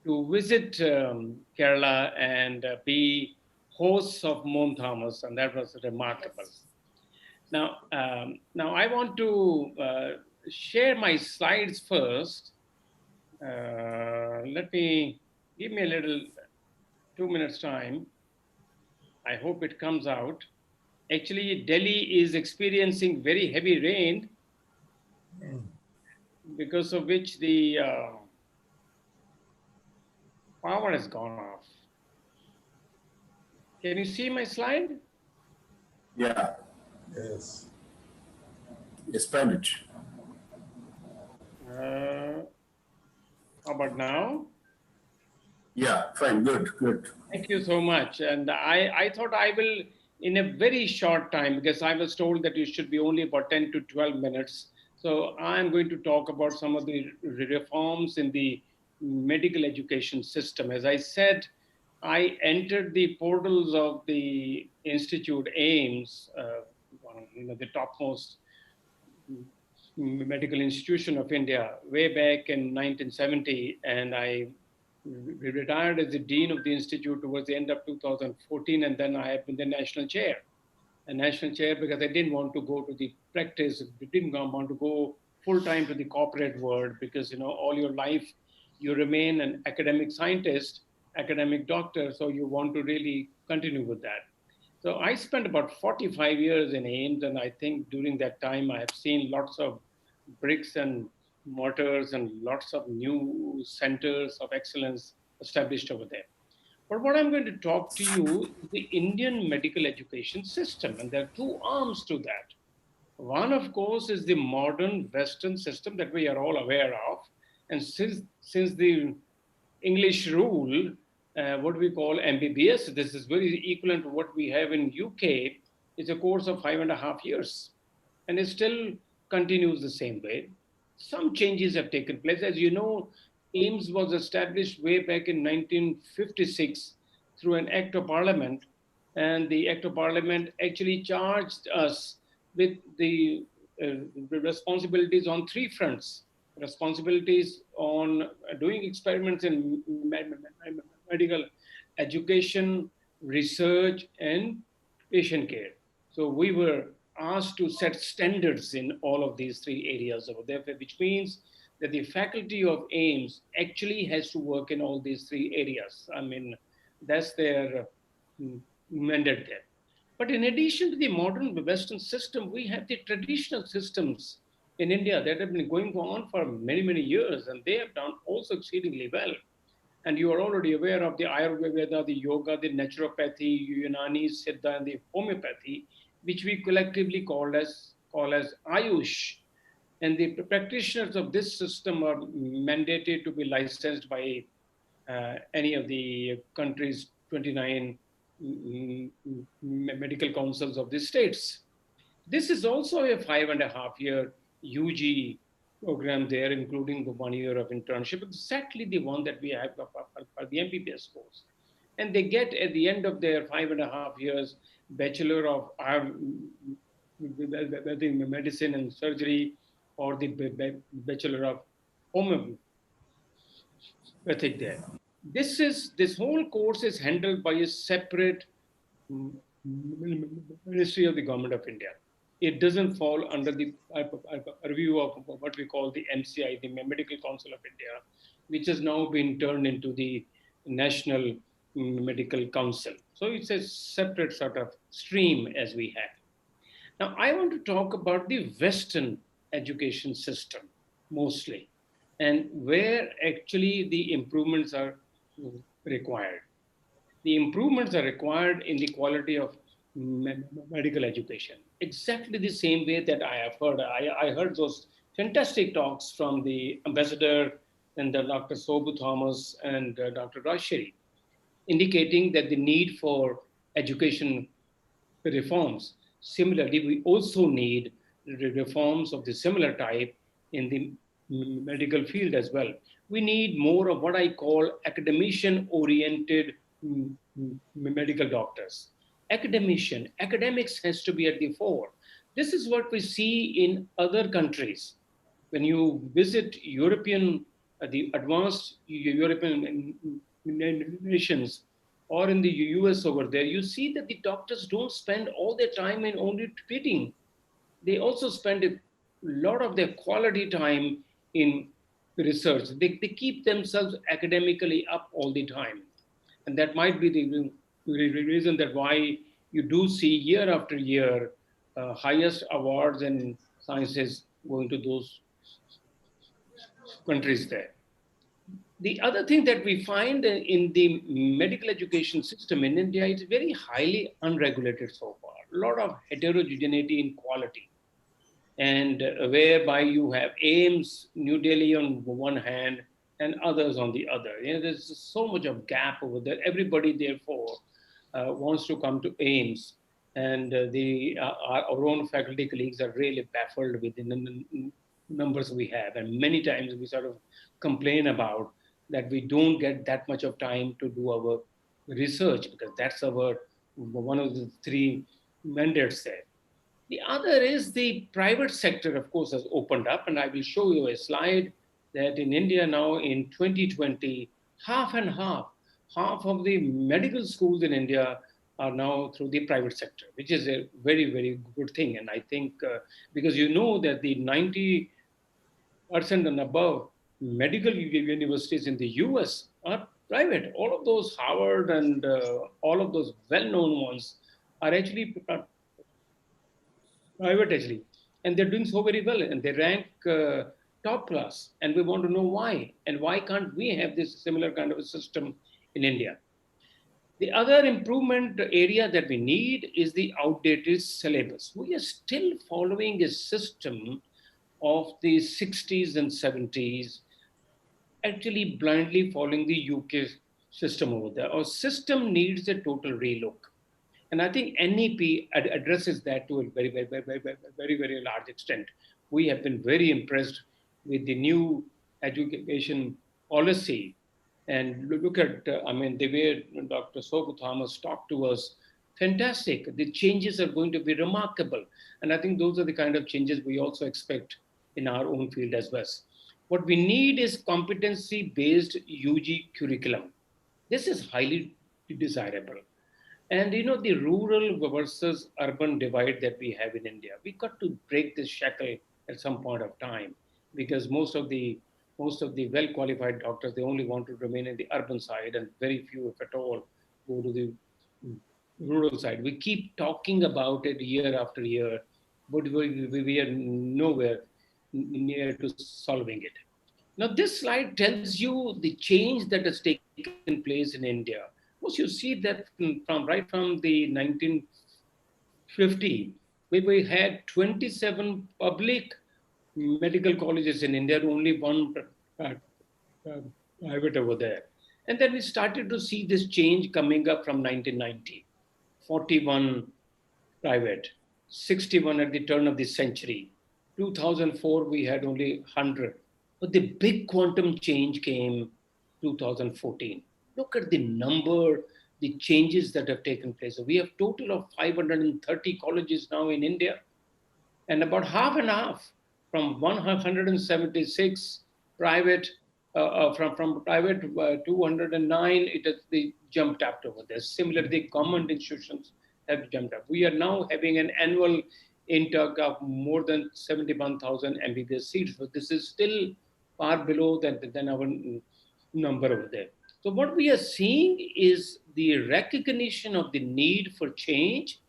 to visit Kerala and be hosts of Moon Thomas, and that was remarkable. Now, now I want to share my slides first. Let me give me a little 2 minutes time. I hope it comes out. Actually, Delhi is experiencing very heavy rain, because of which the power has gone off. Can you see my slide? Yeah. Yes. Expand it. How about now? Yeah, fine, good, good. Thank you so much. And I thought I will, in a very short time, because I was told that you should be only about 10 to 12 minutes. So I'm going to talk about some of the reforms in the medical education system. As I said, I entered the portals of the Institute AIMS, the topmost medical institution of India, way back in 1970, and I retired as the dean of the institute towards the end of 2014, and then I have been the national chair. A national chair because I didn't want to go to the practice, didn't want to go full time to the corporate world, because all your life you remain an academic scientist, academic doctor, so you want to really continue with that. So I spent about 45 years in AIMS, and I think during that time I have seen lots of bricks and mortars and lots of new centers of excellence established over there. But what I'm going to talk to you is the Indian medical education system, and there are two arms to that. One, of course, is the modern Western system that we are all aware of. And since the English rule, what we call MBBS, this is very equivalent to what we have in UK. It's a course of 5.5 years, and it still continues the same way. Some changes have taken place. As you know, AIMS was established way back in 1956 through an act of parliament, and the act of parliament actually charged us with the responsibilities on three fronts: responsibilities on doing experiments in medical education, research, and patient care. So we were asked to set standards in all of these three areas over there, which means that the faculty of AIMS actually has to work in all these three areas. I mean, that's their mandate there. But in addition to the modern Western system, we have the traditional systems in India that have been going on for many, many years, and they have done also exceedingly well. And you are already aware of the Ayurveda, the yoga, the naturopathy, Unani, Siddha, and the homeopathy, which we collectively call as Ayush. And the practitioners of this system are mandated to be licensed by any of the country's 29 medical councils of the states. This is also a 5.5 year UG program there, including the 1 year of internship, exactly the one that we have for the MBBS course. And they get at the end of their 5.5 years Bachelor of Medicine and Surgery, or the Bachelor of Homeopathic there. This whole course is handled by a separate ministry of the government of India. It doesn't fall under the review of what we call the MCI, the Medical Council of India, which has now been turned into the National Medical Council. So it's a separate sort of stream as we have. Now, I want to talk about the Western education system mostly, and where actually the improvements are required. The improvements are required in the quality of medical education. Exactly the same way that I have heard. I heard those fantastic talks from the ambassador and Dr. Sobu Thomas and Dr. Rashiri, indicating that the need for education reforms. Similarly, we also need reforms of the similar type in the medical field as well. We need more of what I call academician-oriented medical doctors. Academics has to be at the fore. This is what we see in other countries. When you visit European the advanced European nations or in the US over there, you see that the doctors don't spend all their time in only treating. They also spend a lot of their quality time in research. They keep themselves academically up all the time. And that might be the reason that why you do see year after year highest awards and sciences going to those countries there. The other thing that we find in the medical education system in India is very highly unregulated so far. A lot of heterogeneity in quality, and whereby you have AIMS, New Delhi on one hand, and others on the other. You know, there's just so much of gap over there. Everybody, therefore, wants to come to AIMS, and our own faculty colleagues are really baffled with the numbers we have, and many times we sort of complain about that we don't get that much of time to do our research because that's our one of the three mandates there. The other is the private sector, of course, has opened up, and I will show you a slide that in India now in 2020, half and half of the medical schools in India are now through the private sector, which is a very, very good thing. And I think because you know that the 90% and above medical universities in the US are private. All of those Harvard and all of those well-known ones are actually private actually, and they're doing so very well, and they rank top class. And we want to know why, and why can't we have this similar kind of a system in India? The other improvement area that we need is the outdated syllabus. We are still following a system of the 60s and 70s, actually blindly following the UK system over there. Our system needs a total relook. And I think NEP addresses that to a very large extent. We have been very impressed with the new education policy. And look at, I mean, the way Dr. Sobu Thomas talked to us, fantastic. The changes are going to be remarkable. And I think those are the kind of changes we also expect in our own field as well. What we need is competency-based UG curriculum. This is highly desirable. And you know, the rural versus urban divide that we have in India, we got to break this shackle at some point of time, because most of the well-qualified doctors, they only want to remain in the urban side, and very few, if at all, go to the rural side. We keep talking about it year after year, but we are nowhere near to solving it. Now, this slide tells you the change that has taken place in India. Of course, you see that right from the 1950, we had 27 public medical colleges in India, only one private over there. And then we started to see this change coming up from 1990, 41 private, 61 at the turn of the century. 2004, we had only 100. But the big quantum change came 2014. Look at the number, the changes that have taken place. So we have total of 530 colleges now in India, and about half and half from 176 private, from private 209, they jumped up over there. Similarly, government institutions have jumped up. We are now having an annual intake of more than 71,000 MBBS seats. So this is still far below than our number over there. So what we are seeing is the recognition of the need for change.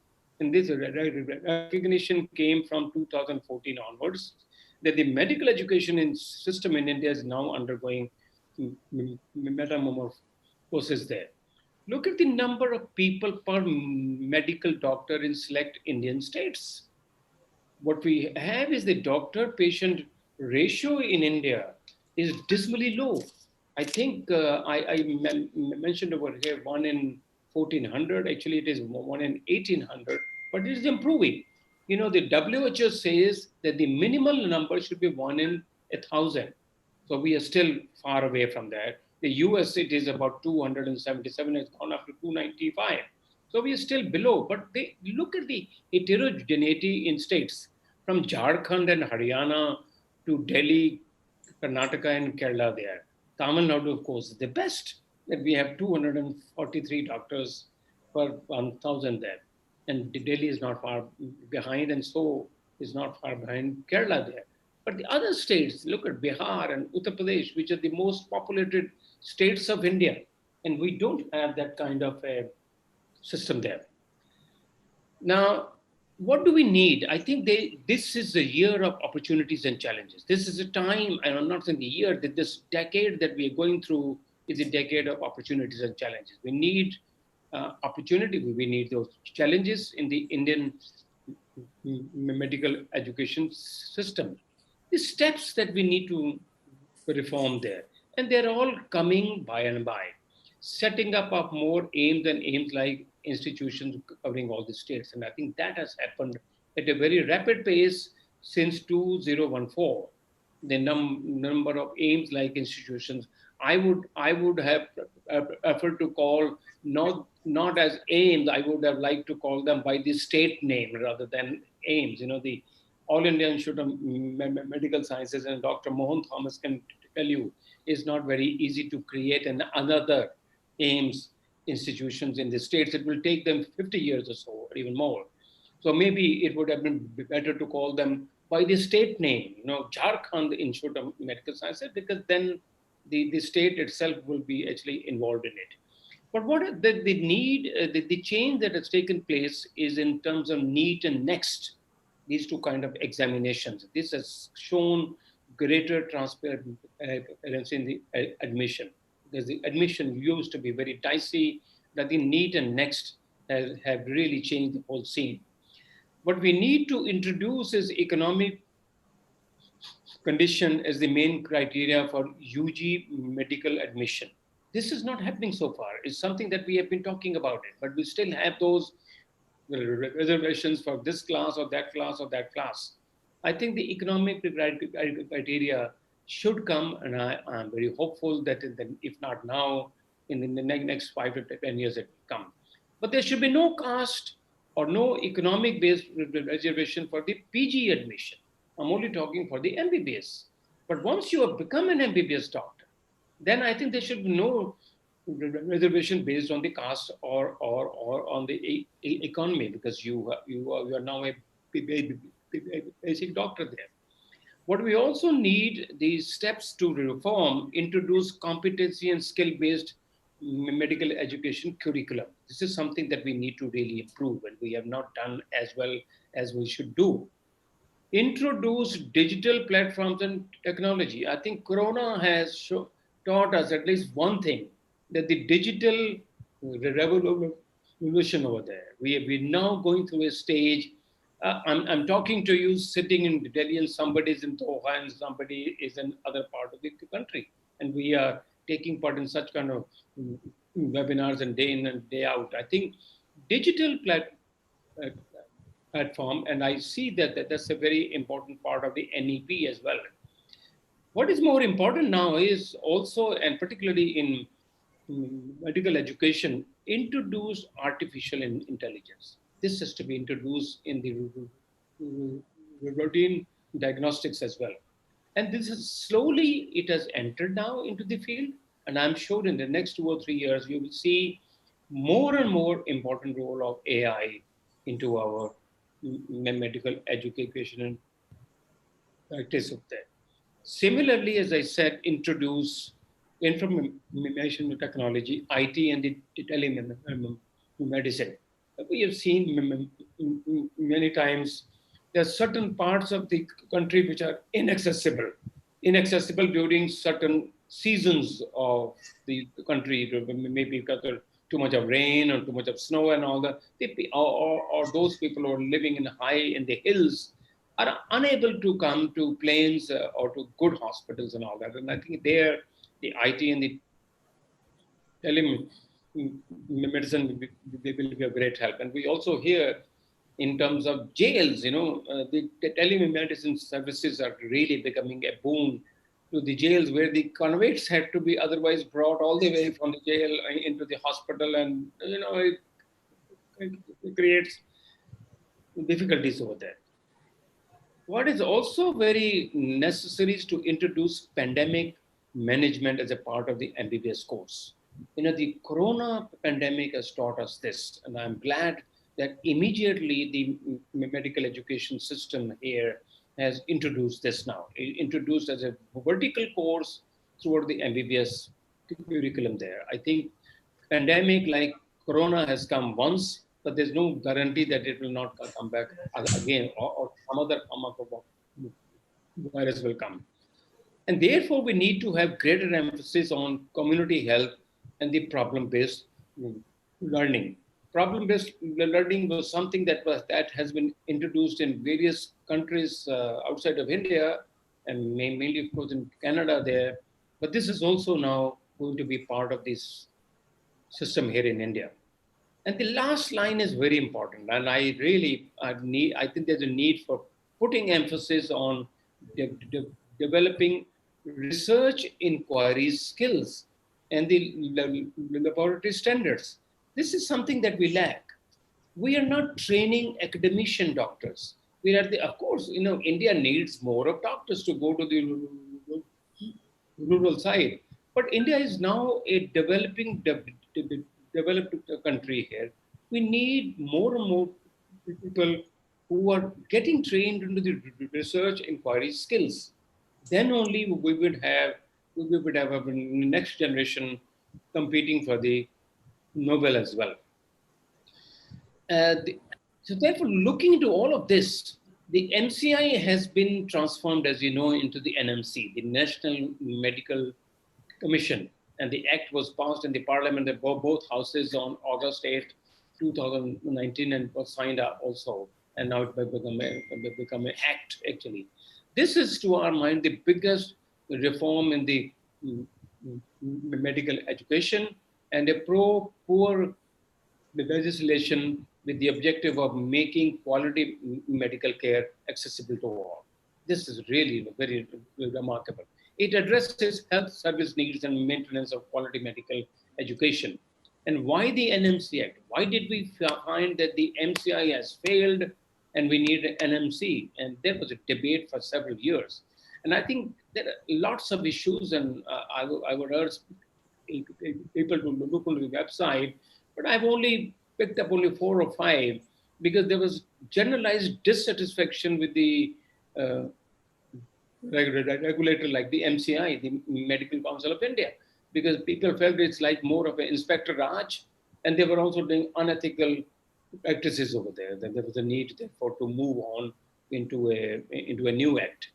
And this recognition came from 2014 onwards, that the medical education system in India is now undergoing metamorphosis there. Look at the number of people per medical doctor in select Indian states. What we have is the doctor-patient ratio in India is dismally low. I think I mentioned over here 1 in 1400. Actually, it is 1 in 1800, but it is improving. You know, the WHO says that the minimal number should be 1 in 1,000. So we are still far away from that. The US, it is about 277. It's gone up to 295. So we are still below. But they look at the heterogeneity in states, from Jharkhand and Haryana to Delhi, Karnataka and Kerala there. Tamil Nadu, of course, is the best. That we have 243 doctors per 1,000 there. And Delhi is not far behind, and so is not far behind Kerala there. But the other states, look at Bihar and Uttar Pradesh, which are the most populated states of India, and we don't have that kind of a system there. Now, what do we need? I think this is a year of opportunities and challenges. This is a time, and I'm not saying the year, that this decade that we are going through is a decade of opportunities and challenges. We need opportunity, we need those challenges in the Indian medical education system. The steps that we need to reform there, and they're all coming by and by. Setting up of more aims like institutions covering all the states, and I think that has happened at a very rapid pace since 2014. The number of aims like institutions, I would have preferred to call not as aims. I would have liked to call them by the state name rather than aims. The All India Institute of Medical Sciences, and Dr. Mohan Thomas can tell you, is not very easy to create another aims institutions in the states. It will take them 50 years or so, or even more. So maybe it would have been better to call them by the state name, Jharkhand Institute of Medical Sciences, because then the state itself will be actually involved in it. But what the need, the change that has taken place is in terms of NEET and NEXT, these two kind of examinations. This has shown greater transparency in the admission, because the admission used to be very dicey. That the NEET and NEXT have really changed the whole scene. What we need to introduce is economic condition as the main criteria for UG medical admission. This is not happening so far. It's something that we have been talking about it, but we still have those reservations for this class or that class or that class. I think the economic criteria should come, and I'm very hopeful that if not now, in the next 5 to 10 years it will come. But there should be no caste or no economic-based reservation for the PG admission. I'm only talking for the MBBS. But once you have become an MBBS doctor, then I think there should be no reservation based on the caste or on the economy, because you are now a basic doctor there. What we also need, these steps to reform, introduce competency and skill-based medical education curriculum. This is something that we need to really improve, and we have not done as well as we should do. Introduce digital platforms and technology. I think Corona has taught us at least one thing, that the digital revolution over there. We're now going through a stage. I'm talking to you sitting in Delhi, and somebody is in Doha and somebody is in other part of the country. And we are taking part in such kind of webinars and day in and day out. I think digital platform, and I see that's a very important part of the NEP as well. What is more important now is also, and particularly in medical education, introduce artificial intelligence. This has to be introduced in the routine diagnostics as well. And this is slowly, it has entered now into the field. And I'm sure in the next 2 or 3 years, you will see more and more important role of AI into our medical education and practice of that. Similarly, as I said, introduce information technology, IT, and the telemedicine. We have seen many times there are certain parts of the country which are inaccessible during certain seasons of the country, maybe because of too much of rain or too much of snow and all that, or those people who are living in the hills are unable to come to plains or to good hospitals and all that. And I think there, the IT and the telemedicine will be a great help. And we also hear in terms of jails, the telemedicine services are really becoming a boon to the jails, where the convicts had to be otherwise brought all the way from the jail into the hospital, and it creates difficulties over there. What is also very necessary is to introduce pandemic management as a part of the MBBS course. The corona pandemic has taught us this, and I'm glad that immediately the medical education system here has introduced this now, introduced as a vertical course throughout the MBBS curriculum there. I think pandemic like corona has come once, but there's no guarantee that it will not come back again, or some other form of virus will come. And therefore, we need to have greater emphasis on community health and the problem-based learning. Problem-based learning was something that has been introduced in various countries outside of India, and mainly, of course, in Canada there. But this is also now going to be part of this system here in India. And the last line is very important, and I think there's a need for putting emphasis on developing research inquiry skills and the laboratory standards. This is something that we lack. We are not training academician doctors. Of course, India needs more of doctors to go to the rural side. But India is now a developed country here. We need more and more people who are getting trained into the research inquiry skills. Then only we would have a next generation competing for the Nobel as well. So therefore, looking into all of this, the MCI has been transformed, as you know, into the NMC, the National Medical Commission. And the act was passed in the parliament of both houses on August 8th, 2019, and was signed up also. And now it will become an act, actually. This is, to our mind, the biggest reform in the medical education, and a pro-poor legislation with the objective of making quality medical care accessible to all. This is really very remarkable. It addresses health service needs and maintenance of quality medical education. And why the NMC Act? Why did we find that the MCI has failed and we need an NMC? And there was a debate for several years. And I think there are lots of issues, and I would urge people to look on the website, but I've only picked up only 4 or 5 because there was generalized dissatisfaction with the regulator like the MCI, the Medical Council of India, because people felt it's like more of an Inspector Raj, and they were also doing unethical practices over there. Then there was a need, therefore, to move on into a new act.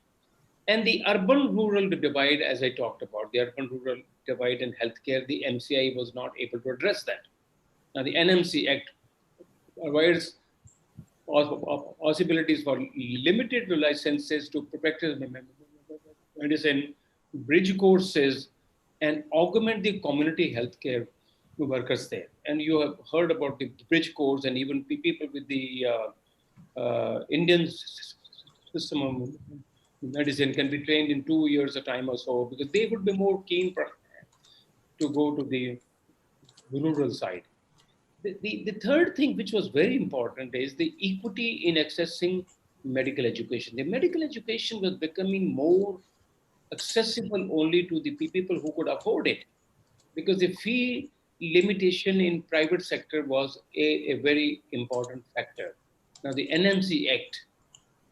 And the urban-rural divide, as I talked about, the urban-rural divide in healthcare, the MCI was not able to address that. Now, the NMC Act provides possibilities for limited licenses to practice medicine, bridge courses, and augment the community healthcare workers there. And you have heard about the bridge course, and even people with the Indian system of medicine can be trained in 2 years a time or so, because they would be more keen to go to the rural side. The third thing, which was very important, is the equity in accessing medical education. The medical education was becoming more accessible only to the people who could afford it, because the fee limitation in private sector was a very important factor. Now, the NMC Act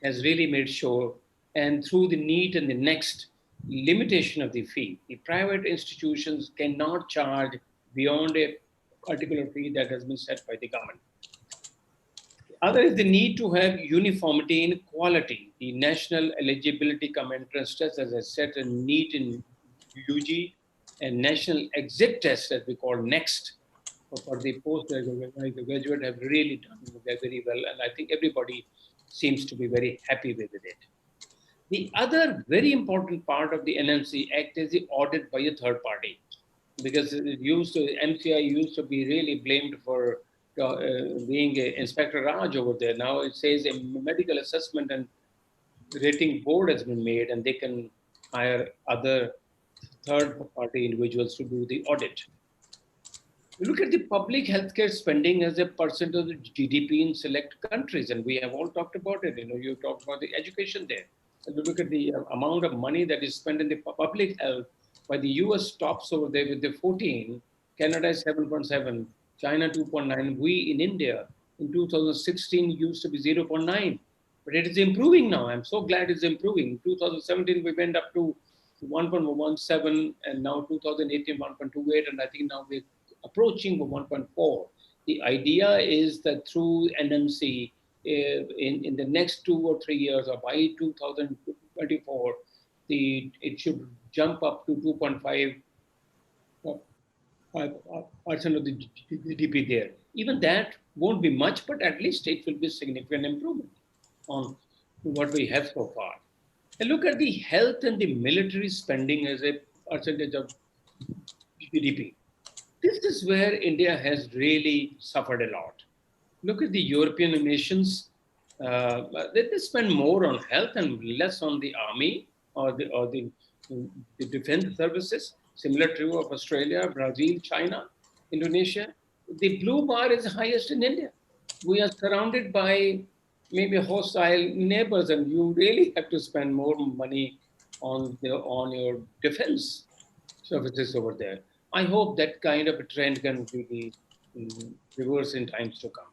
has really made sure, and through the NEET and the next limitation of the fee, the private institutions cannot charge beyond a particular fee that has been set by the government. Other is the need to have uniformity in quality. The National Eligibility Entrance Test, as I said, and NEET in UG, and National Exit Test, as we call NEXT, for the postgraduate, have really done very well. And I think everybody seems to be very happy with it. The other very important part of the NMC Act is the audit by a third party, because MCI used to be really blamed for being an Inspector Raj over there. Now it says a medical assessment and rating board has been made, and they can hire other third-party individuals to do the audit. We look at the public healthcare spending as a percent of the GDP in select countries, and we have all talked about it. You talked about the education there. And we look at the amount of money that is spent in the public health While the US tops over there with the 14, Canada is 7.7, China 2.9. We in India in 2016 used to be 0.9, but it is improving now. I'm so glad it's improving. In 2017, we went up to 1.17, and now 2018, 1.28, and I think now we're approaching 1.4. The idea is that through NMC, in the next 2 or 3 years, or by 2024, it should jump up to 2.5% of the GDP there. Even that won't be much, but at least it will be significant improvement on what we have so far. And look at the health and the military spending as a percentage of GDP. This is where India has really suffered a lot. Look at the European nations. They spend more on health and less on the army or the defense services. Similar to of Australia, Brazil, China, Indonesia. The blue bar is highest in India. We are surrounded by maybe hostile neighbors, and you really have to spend more money on your defense services over there. I hope that kind of a trend can be reversed in times to come.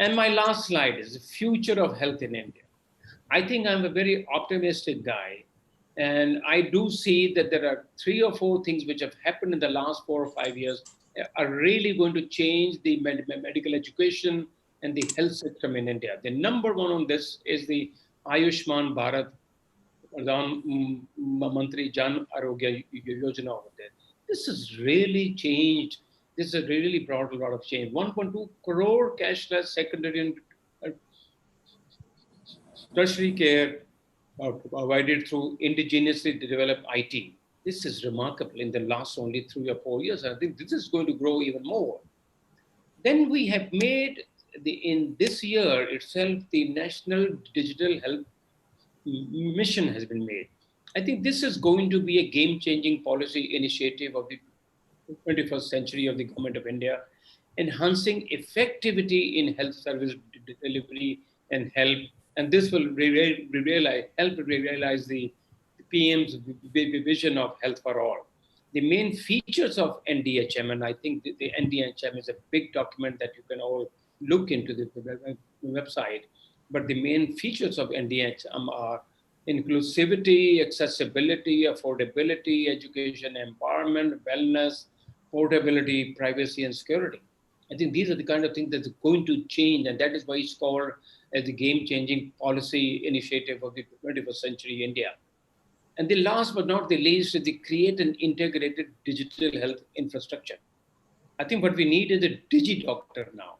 And my last slide is the future of health in India. I think I'm a very optimistic guy. And I do see that there are 3 or 4 things which have happened in the last 4 or 5 years are really going to change the medical education and the health system in India. The number one on this is the Ayushman Bharat Pradhan Mantri Jan Arogya Yojana over there. This has really changed. This has really brought a lot of change. 1.2 crore cashless secondary and tertiary care provided through indigenously developed IT. This is remarkable in the last only 3 or 4 years. I think this is going to grow even more. Then we have made, in this year itself, the National Digital Health Mission has been made. I think this is going to be a game-changing policy initiative of the 21st century of the Government of India, enhancing effectivity in health service delivery and help. And this will help realize the PM's vision of health for all. The main features of NDHM, and I think the NDHM is a big document that you can all look into the website, but the main features of NDHM are inclusivity, accessibility, affordability, education, empowerment, wellness, portability, privacy, and security. I think these are the kind of things that's going to change, and that is why it's called as the game-changing policy initiative of the 21st century India. And the last but not the least is to create an integrated digital health infrastructure. I think what we need is a digi-doctor now.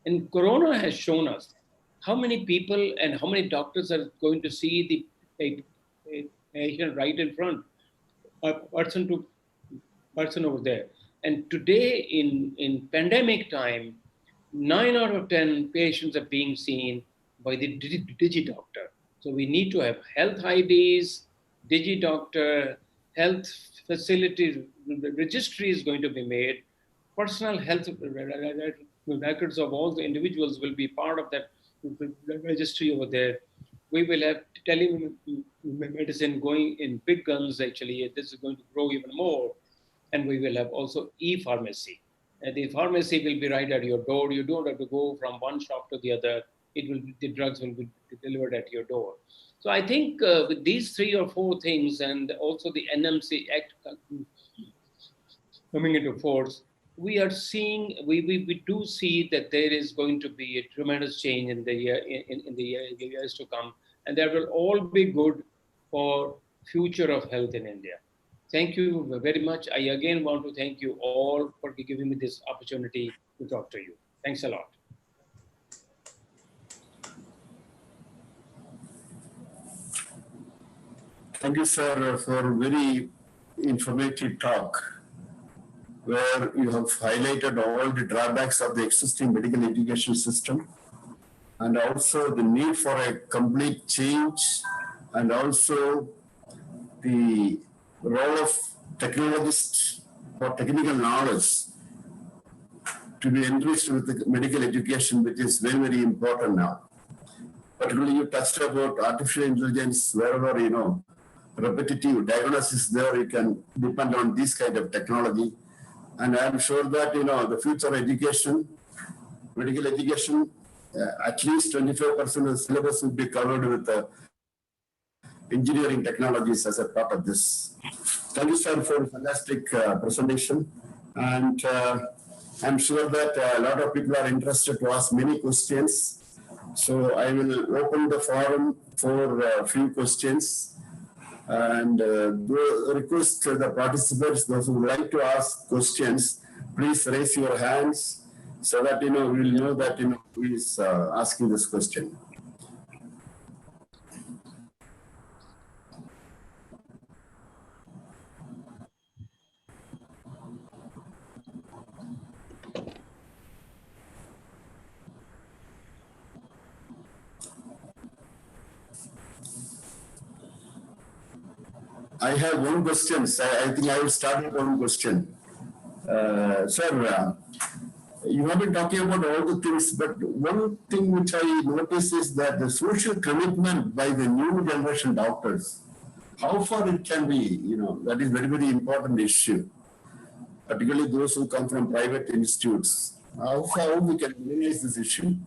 And Corona has shown us how many people and how many doctors are going to see the patient right in front, person to person over there. And today in pandemic time, 9 out of 10 patients are being seen by the digi-doctor. So we need to have health IDs, digi-doctor, health facilities, the registry is going to be made. Personal health records of all the individuals will be part of that registry over there. We will have telemedicine going in big guns, actually. This is going to grow even more. And we will have also e-pharmacy. And the pharmacy will be right at your door. You don't have to go from one shop to the other. The drugs will be delivered at your door. So I think with these 3 or 4 things, and also the NMC Act coming into force, we are seeing, we do see that there is going to be a tremendous change in the years to come, and that will all be good for future of health in India. Thank you very much. I again want to thank you all for giving me this opportunity to talk to you. Thanks a lot. Thank you, sir, for a very informative talk, where you have highlighted all the drawbacks of the existing medical education system, and also the need for a complete change, and also the role of technologists for technical knowledge to be enriched with the medical education, which is very, very important now. Particularly, you touched about artificial intelligence wherever, repetitive diagnosis there, you can depend on this kind of technology. And I'm sure that, the future education, medical education, at least 25% of the syllabus will be covered with engineering technologies as a part of this. Thank you, sir, for a fantastic presentation. And I'm sure that a lot of people are interested to ask many questions. So I will open the forum for a few questions. And request the participants, those who would like to ask questions, please raise your hands so that we will know that who is asking this question. I have one question. I think I will start with one question. Sir, you have been talking about all the things, but one thing which I notice is that the social commitment by the new generation doctors, how far it can be, that is very, very important issue, particularly those who come from private institutes. How far we can minimize this issue?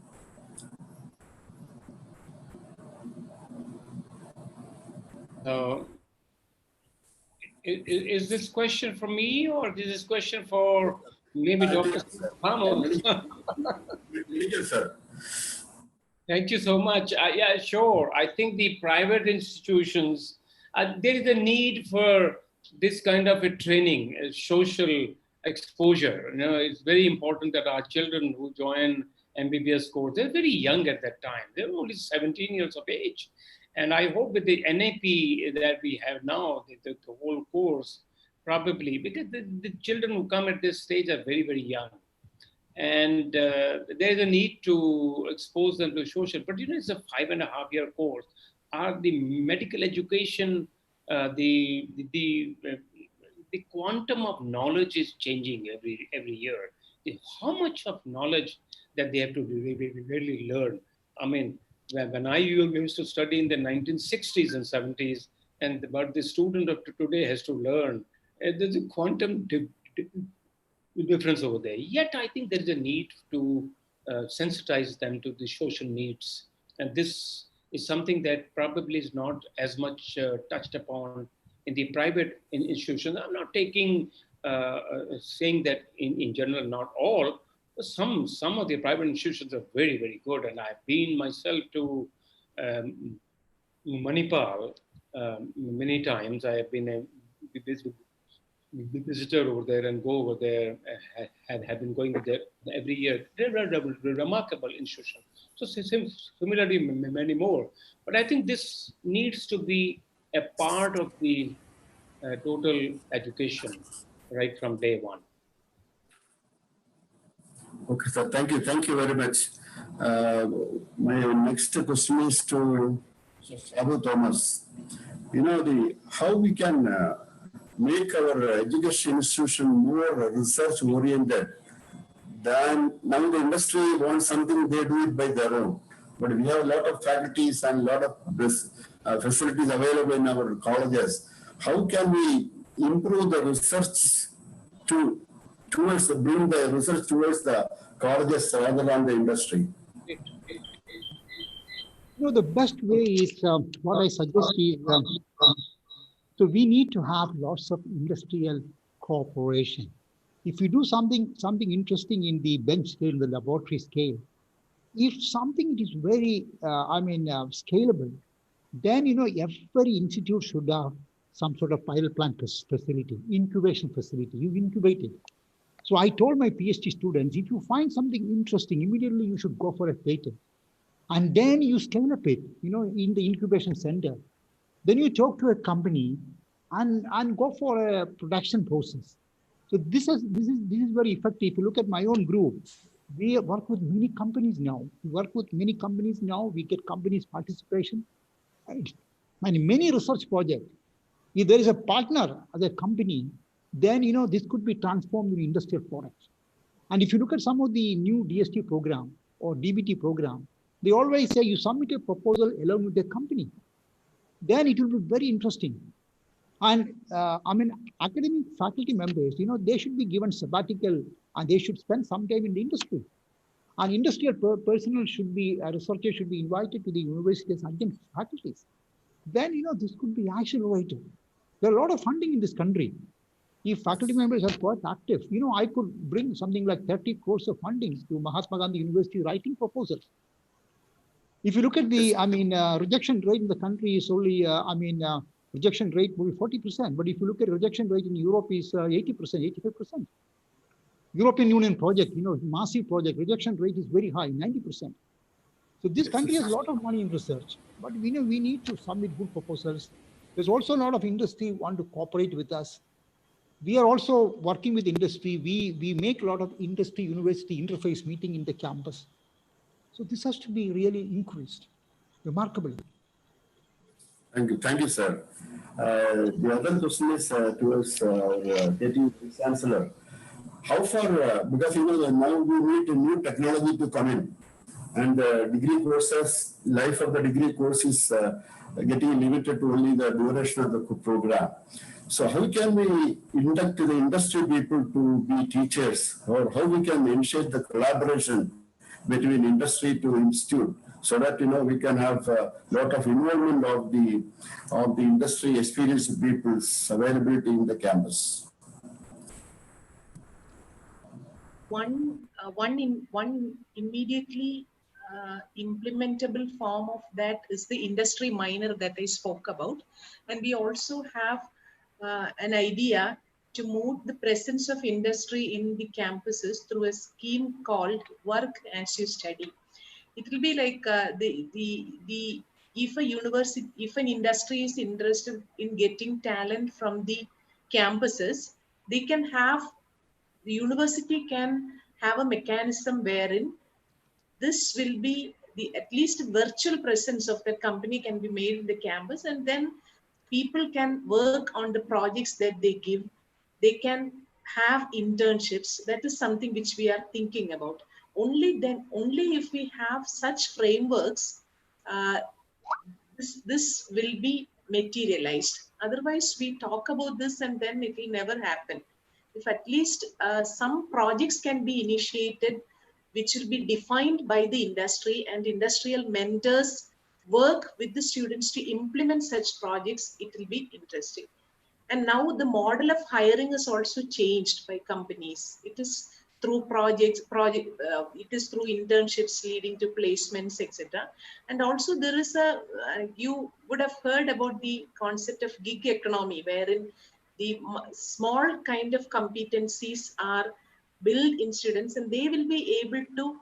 Is this question for me, or is this question for maybe Dr. Ramos? Sir. Thank you so much. Yeah, sure. I think the private institutions, there is a need for this kind of a training, social exposure. It's very important that our children who join MBBS course, they're very young at that time. They're only 17 years of age. And I hope with the NAP that we have now, the whole course, probably, because the children who come at this stage are very, very young. And there's a need to expose them to social, but it's a 5.5-year course. The medical education, the quantum of knowledge is changing every year. How much of knowledge that they have to really learn. I mean, when I used to study in the 1960s and 70s, but the student of today has to learn, there's a quantum difference over there. Yet I think there is a need to sensitize them to the social needs. And this is something that probably is not as much touched upon in the private institutions. I'm not saying that in general, not all. Some of the private institutions are very, very good. And I've been myself to Manipal many times. I have been a visitor over there and go over there, have been going there every year. They're a remarkable institution. So similarly, many more. But I think this needs to be a part of the total education right from day one. Okay, sir. Thank you. Thank you very much. My next question is to Abu Thomas. How we can make our education institution more research oriented than now the industry wants something, they do it by their own. But we have a lot of faculties and a lot of facilities available in our colleges. How can we improve the research bring the research towards the colleges rather than the industry? The best way is what I suggest is, so we need to have lots of industrial cooperation. If you do something interesting in the bench scale, the laboratory scale, if something is very, scalable, then, every institute should have some sort of pilot plant facility, incubation facility. You incubate it. So I told my PhD students, if you find something interesting, immediately you should go for a patent. And then you scale up it, in the incubation center. Then you talk to a company and go for a production process. So this is very effective. If you look at my own group, we work with many companies now. We get companies' participation. And many research projects. If there is a partner as a company, then this could be transformed into industrial products. And if you look at some of the new DST program or DBT program, they always say you submit a proposal along with the company. Then it will be very interesting. And I mean, academic faculty members, they should be given sabbatical and they should spend some time in the industry. And industrial personnel should be, researchers should be invited to the universities and faculties. Then, this could be accelerated. There are a lot of funding in this country. If faculty members are quite active, I could bring something like 30 crores of funding to Mahatma Gandhi University writing proposals. If you look at the, rejection rate in the country is only, rejection rate will be 40%. But if you look at rejection rate in Europe is 80%, 85%. European Union project, massive project, rejection rate is very high, 90%. So this country has a lot of money in research, but we need to submit good proposals. There's also a lot of industry want to cooperate with us. We are also working with industry. We make a lot of industry university interface meeting in the campus. So this has to be really increased remarkably. Thank you, sir. The other question is towards getting Chancellor. How far, because now we need a new technology to come in, and degree courses, life of the degree course is getting limited to only the duration of the program. So how can we induct the industry people to be teachers, or how we can ensure the collaboration between industry to institute, so that we can have a lot of involvement of the industry experienced people's availability in the campus. One immediately implementable form of that is the industry minor that I spoke about, and we also have an idea to move the presence of industry in the campuses through a scheme called Work as You Study. It will be like if an industry is interested in getting talent from the campuses, the university can have a mechanism wherein this will be at least virtual presence of the company can be made in the campus, and then people can work on the projects that they give. They can have internships. That is something which we are thinking about. Only if we have such frameworks, this will be materialized. Otherwise, we talk about this and then it will never happen. If at least some projects can be initiated, which will be defined by the industry, and industrial mentors work with the students to implement such projects, it will be interesting. And now the model of hiring is also changed by companies. It is through it is through internships leading to placements, etc. And also there is you would have heard about the concept of gig economy, wherein the small kind of competencies are built in students, and they will be able to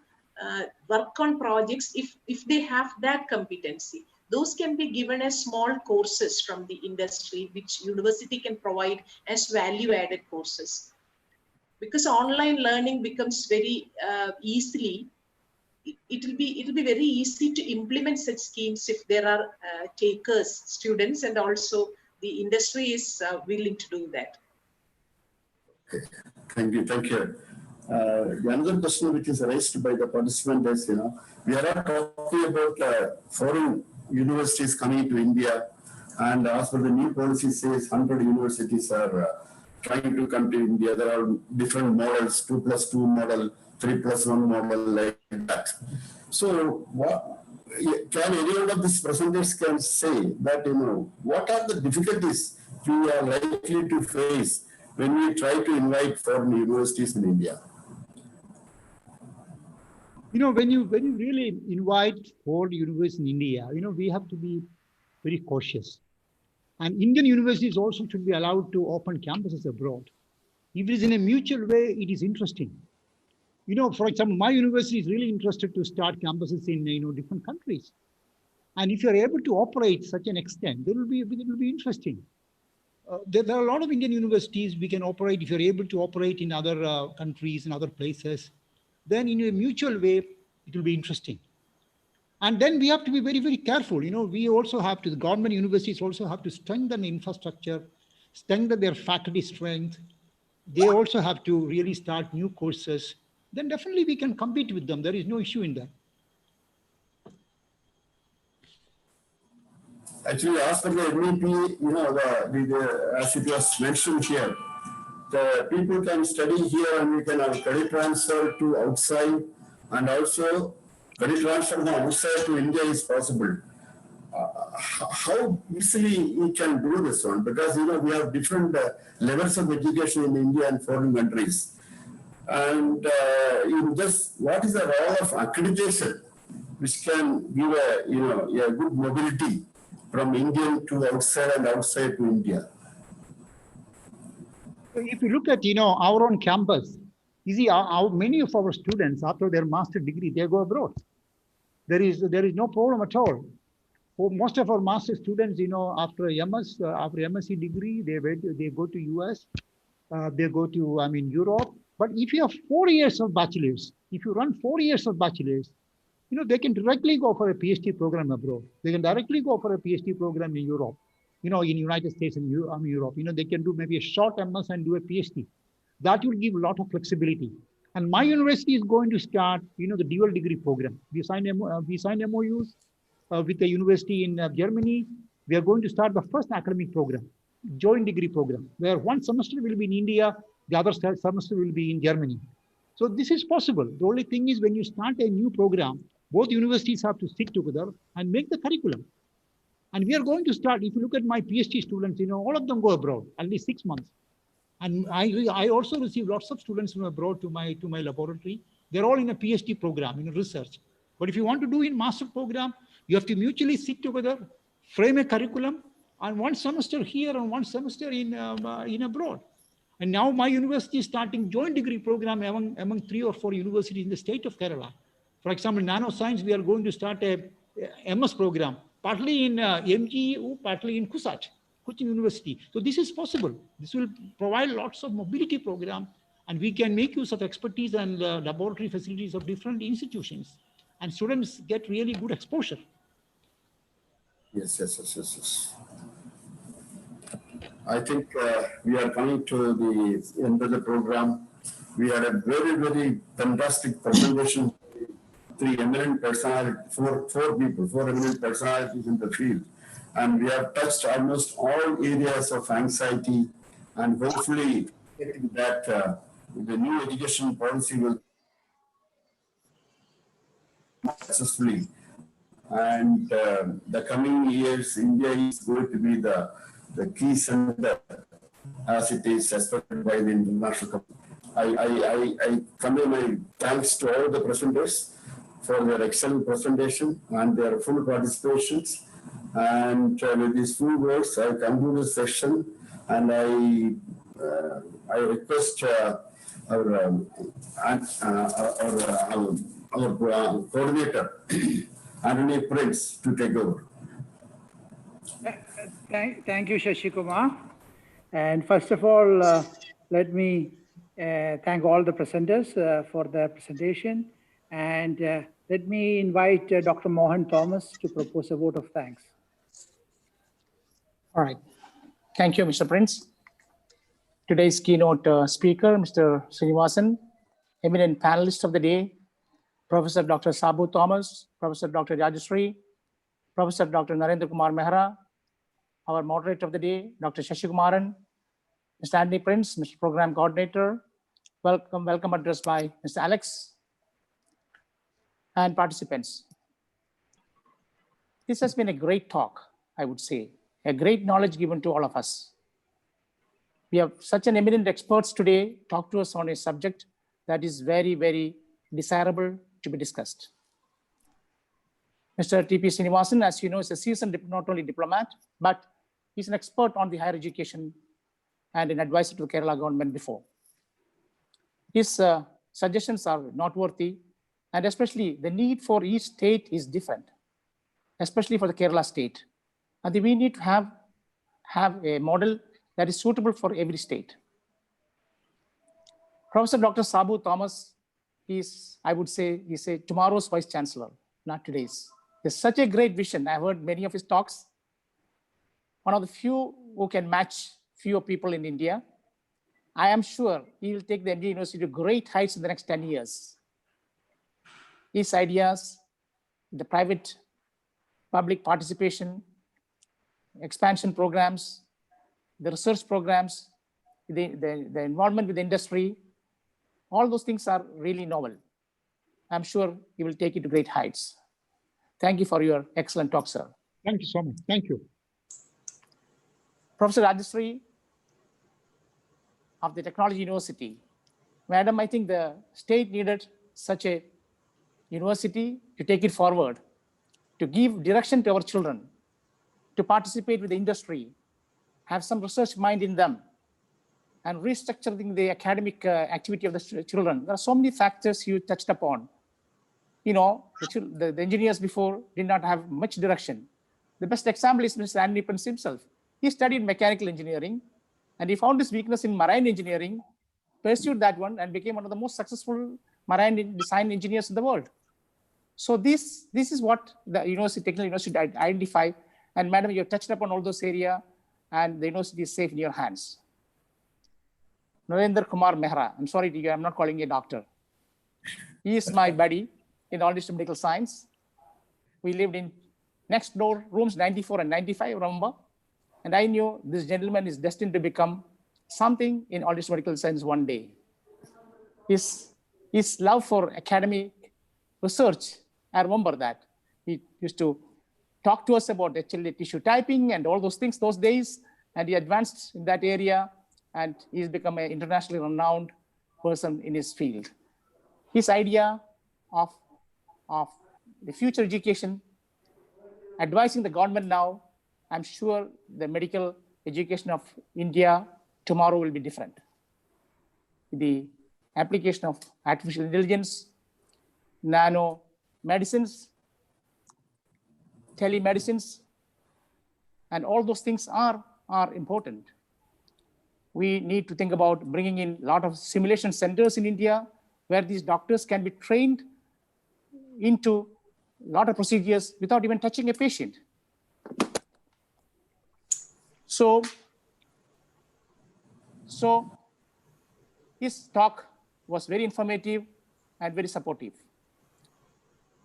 work on projects if they have that competency. Those can be given as small courses from the industry, which university can provide as value-added courses. Because online learning becomes very easily, it will be very easy to implement such schemes if there are takers, students, and also the industry is willing to do that. Okay. Thank you. The another question which is raised by the participant is, we are not talking about foreign universities coming to India, and as per the new policy says 100 universities are trying to come to India. There are different models, 2+2 model, 3+1 model, like that. So can any one of these presenters can say that, what are the difficulties we are likely to face when we try to invite foreign universities in India? When you really invite foreign universities in India, we have to be very cautious. And Indian universities also should be allowed to open campuses abroad. If it is in a mutual way, it is interesting. For example, my university is really interested to start campuses in different countries. And if you are able to operate such an extent, it will be interesting. There are a lot of Indian universities we can operate. If you're able to operate in other countries and other places, then in a mutual way, it will be interesting. And then we have to be very, very careful. We also have to, the government universities also have to strengthen the infrastructure, strengthen their faculty strength. They also have to really start new courses. Then definitely we can compete with them. There is no issue in that. Actually, as per the MEP, as it was mentioned here, the people can study here and we can have credit transfer to outside, and also credit transfer from outside to India is possible. How easily we can do this one? Because we have different levels of education in India and foreign countries. And in this, what is the role of accreditation, which can give a good mobility from Indian to outside and outside to India? If you look at our own campus, you see how many of our students after their master degree they go abroad. There is no problem at all. For most of our master students, after MSc degree, they go to US, they go to Europe. But if you have 4 years of bachelor's, if you run 4 years of bachelor's, they can directly go for a PhD program abroad. They can directly go for a PhD program in Europe, in United States and Europe. They can do maybe a short MS and do a PhD. That will give a lot of flexibility. And my university is going to start, the dual degree program. We signed MOUs with the university in Germany. We are going to start the first academic program, joint degree program, where one semester will be in India, the other semester will be in Germany. So this is possible. The only thing is when you start a new program, both universities have to sit together and make the curriculum. And we are going to start, if you look at my PhD students, all of them go abroad, at least 6 months. And I also receive lots of students from abroad to my laboratory. They're all in a PhD program, research. But if you want to do in master program, you have to mutually sit together, frame a curriculum, and one semester here and one semester in abroad. And now my university is starting joint degree program among 3 or 4 universities in the state of Kerala. For example, nanoscience, we are going to start a MS program, partly in MGU, partly in Kusat, Cochin University. So this is possible. This will provide lots of mobility program, and we can make use of expertise and laboratory facilities of different institutions. And students get really good exposure. Yes. I think we are coming to the end of the program. We had a very, very fantastic presentation. 3 eminent personalities, 4 people, 4 eminent personalities in the field. And we have touched almost all areas of anxiety, and hopefully that the new education policy will successfully. And the coming years, India is going to be the key center as it is expected by the international community. I convey my thanks to all the presenters for their excellent presentation and their full participations. And with these few words, I conclude the session, and I request our coordinator, Anthony Prince, to take over. Thank you, Shashi Kumar. And first of all, let me thank all the presenters for their presentation. And let me invite Dr. Mohan Thomas to propose a vote of thanks. All right. Thank you, Mr. Prince. Today's keynote speaker, Mr. Srinivasan, eminent panelist of the day, Professor Dr. Sabu Thomas, Professor Dr. Rajashree, Professor Dr. Narendra Kumar Mehra, our moderator of the day, Dr. Shashi Kumaran, Mr. Anthony Prince, Mr. Program Coordinator, welcome address by Mr. Alex, and participants. This has been a great talk, I would say, a great knowledge given to all of us. We have such an eminent experts today talk to us on a subject that is very, very desirable to be discussed. Mr. T.P. Srinivasan, as you know, is a seasoned not only diplomat, but he's an expert on the higher education and an advisor to the Kerala government before. His suggestions are noteworthy, and especially the need for each state is different, especially for the Kerala state. And we need to have a model that is suitable for every state. Professor Dr. Sabu Thomas is, I would say, he's a tomorrow's Vice Chancellor, not today's. There's such a great vision. I've heard many of his talks. One of the few who can match fewer people in India. I am sure he will take the MD University to great heights in the next 10 years. His ideas, the private public participation, expansion programs, the research programs, the involvement with the industry, all those things are really novel. I'm sure you will take it to great heights. Thank you for your excellent talk, sir. Thank you so much. Thank you. Professor Rajashree of the Technology University. Madam, I think the state needed such a university to take it forward, to give direction to our children, to participate with the industry, have some research mind in them, and restructuring the academic activity of the children. There are so many factors you touched upon. You know, the engineers before did not have much direction. The best example is Mr. Anthony Prince himself. He studied mechanical engineering, and he found his weakness in marine engineering, pursued that one, and became one of the most successful marine design engineers in the world. So this is what the technical university identify. And madam, you touched upon all those areas, and the university is safe in your hands. Narendra Kumar Mehra, I'm sorry to you, I'm not calling you a doctor. He is my buddy in all this medical science. We lived in next door rooms 94 and 95, remember? And I knew this gentleman is destined to become something in all this medical science one day. His love for academic research, I remember that. He used to talk to us about HLA tissue typing and all those things those days, and he advanced in that area, and he's become an internationally renowned person in his field. His idea of the future education, advising the government now, I'm sure the medical education of India tomorrow will be different. The application of artificial intelligence, nano medicines, telemedicines, and all those things are important. We need to think about bringing in a lot of simulation centers in India where these doctors can be trained into a lot of procedures without even touching a patient. So his talk was very informative and very supportive.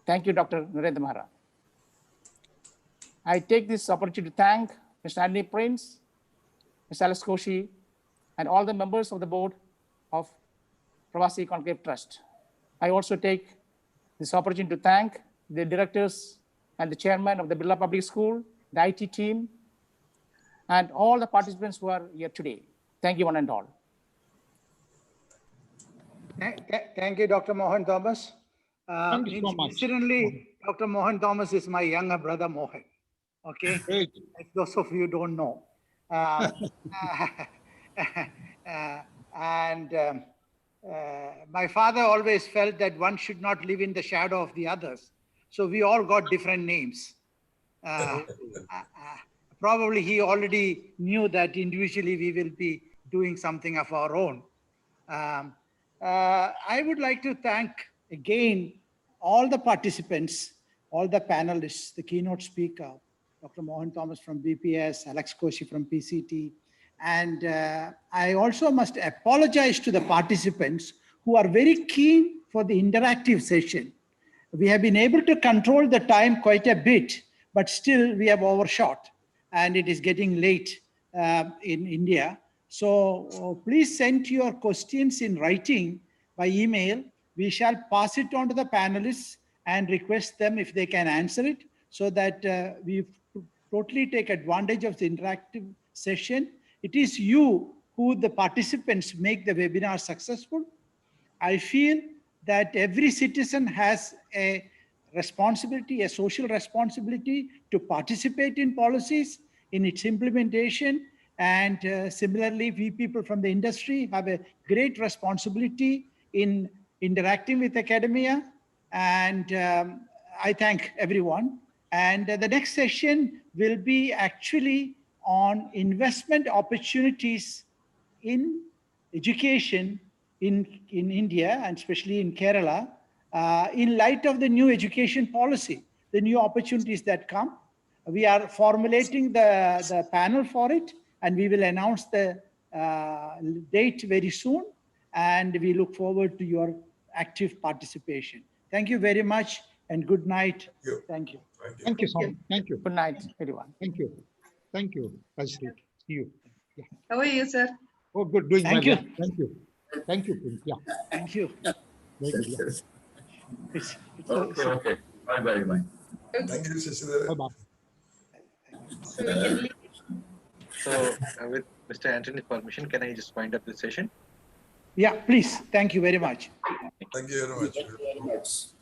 Thank you, Dr. Narendra Mehra. I take this opportunity to thank Mr. Anthony Prince, Mr. Alex Koshi, and all the members of the board of Pravasi Conclave Trust. I also take this opportunity to thank the directors and the chairman of the Birla Public School, the IT team, and all the participants who are here today. Thank you one and all. Thank you, Dr. Mohan Thomas. Thank you so much. Incidentally, Dr. Mohan Thomas is my younger brother, Mohan. Okay, as those of you don't know. My father always felt that one should not live in the shadow of the others. So we all got different names. Probably he already knew that individually we will be doing something of our own. I would like to thank again all the participants, all the panelists, the keynote speaker, Dr. Mohan Thomas from BPS, Alex Koshi from PCT. And I also must apologize to the participants who are very keen for the interactive session. We have been able to control the time quite a bit, but still we have overshot and it is getting late in India. So please send your questions in writing by email. We shall pass it on to the panelists and request them if they can answer it so that we totally take advantage of the interactive session. It is you who the participants make the webinar successful. I feel that every citizen has a responsibility, a social responsibility to participate in policies, in its implementation. And similarly, we people from the industry have a great responsibility in interacting with academia. And I thank everyone. And the next session will be actually on investment opportunities in education in India, and especially in Kerala, in light of the new education policy, the new opportunities that come. We are formulating the panel for it, and we will announce the date very soon. And we look forward to your active participation. Thank you very much, and good night. Thank you. Thank you. Thank you so much. Thank you. Good night, everyone. Thank you. Thank you, Rajshri. See you. Yeah. How are you, sir? Oh, good. Doing Thank well. you. Yeah. Thank you. Thank you, Prince. Yeah. Thank you. Very good. Yeah. It's Okay, okay. Bye, bye, bye. Thank you, Shashidhar. Bye-bye. So we can leave. So with Mr. Anthony's permission, can I just wind up the session? Yeah, please. Thank you very much. Thank you very much. Very much.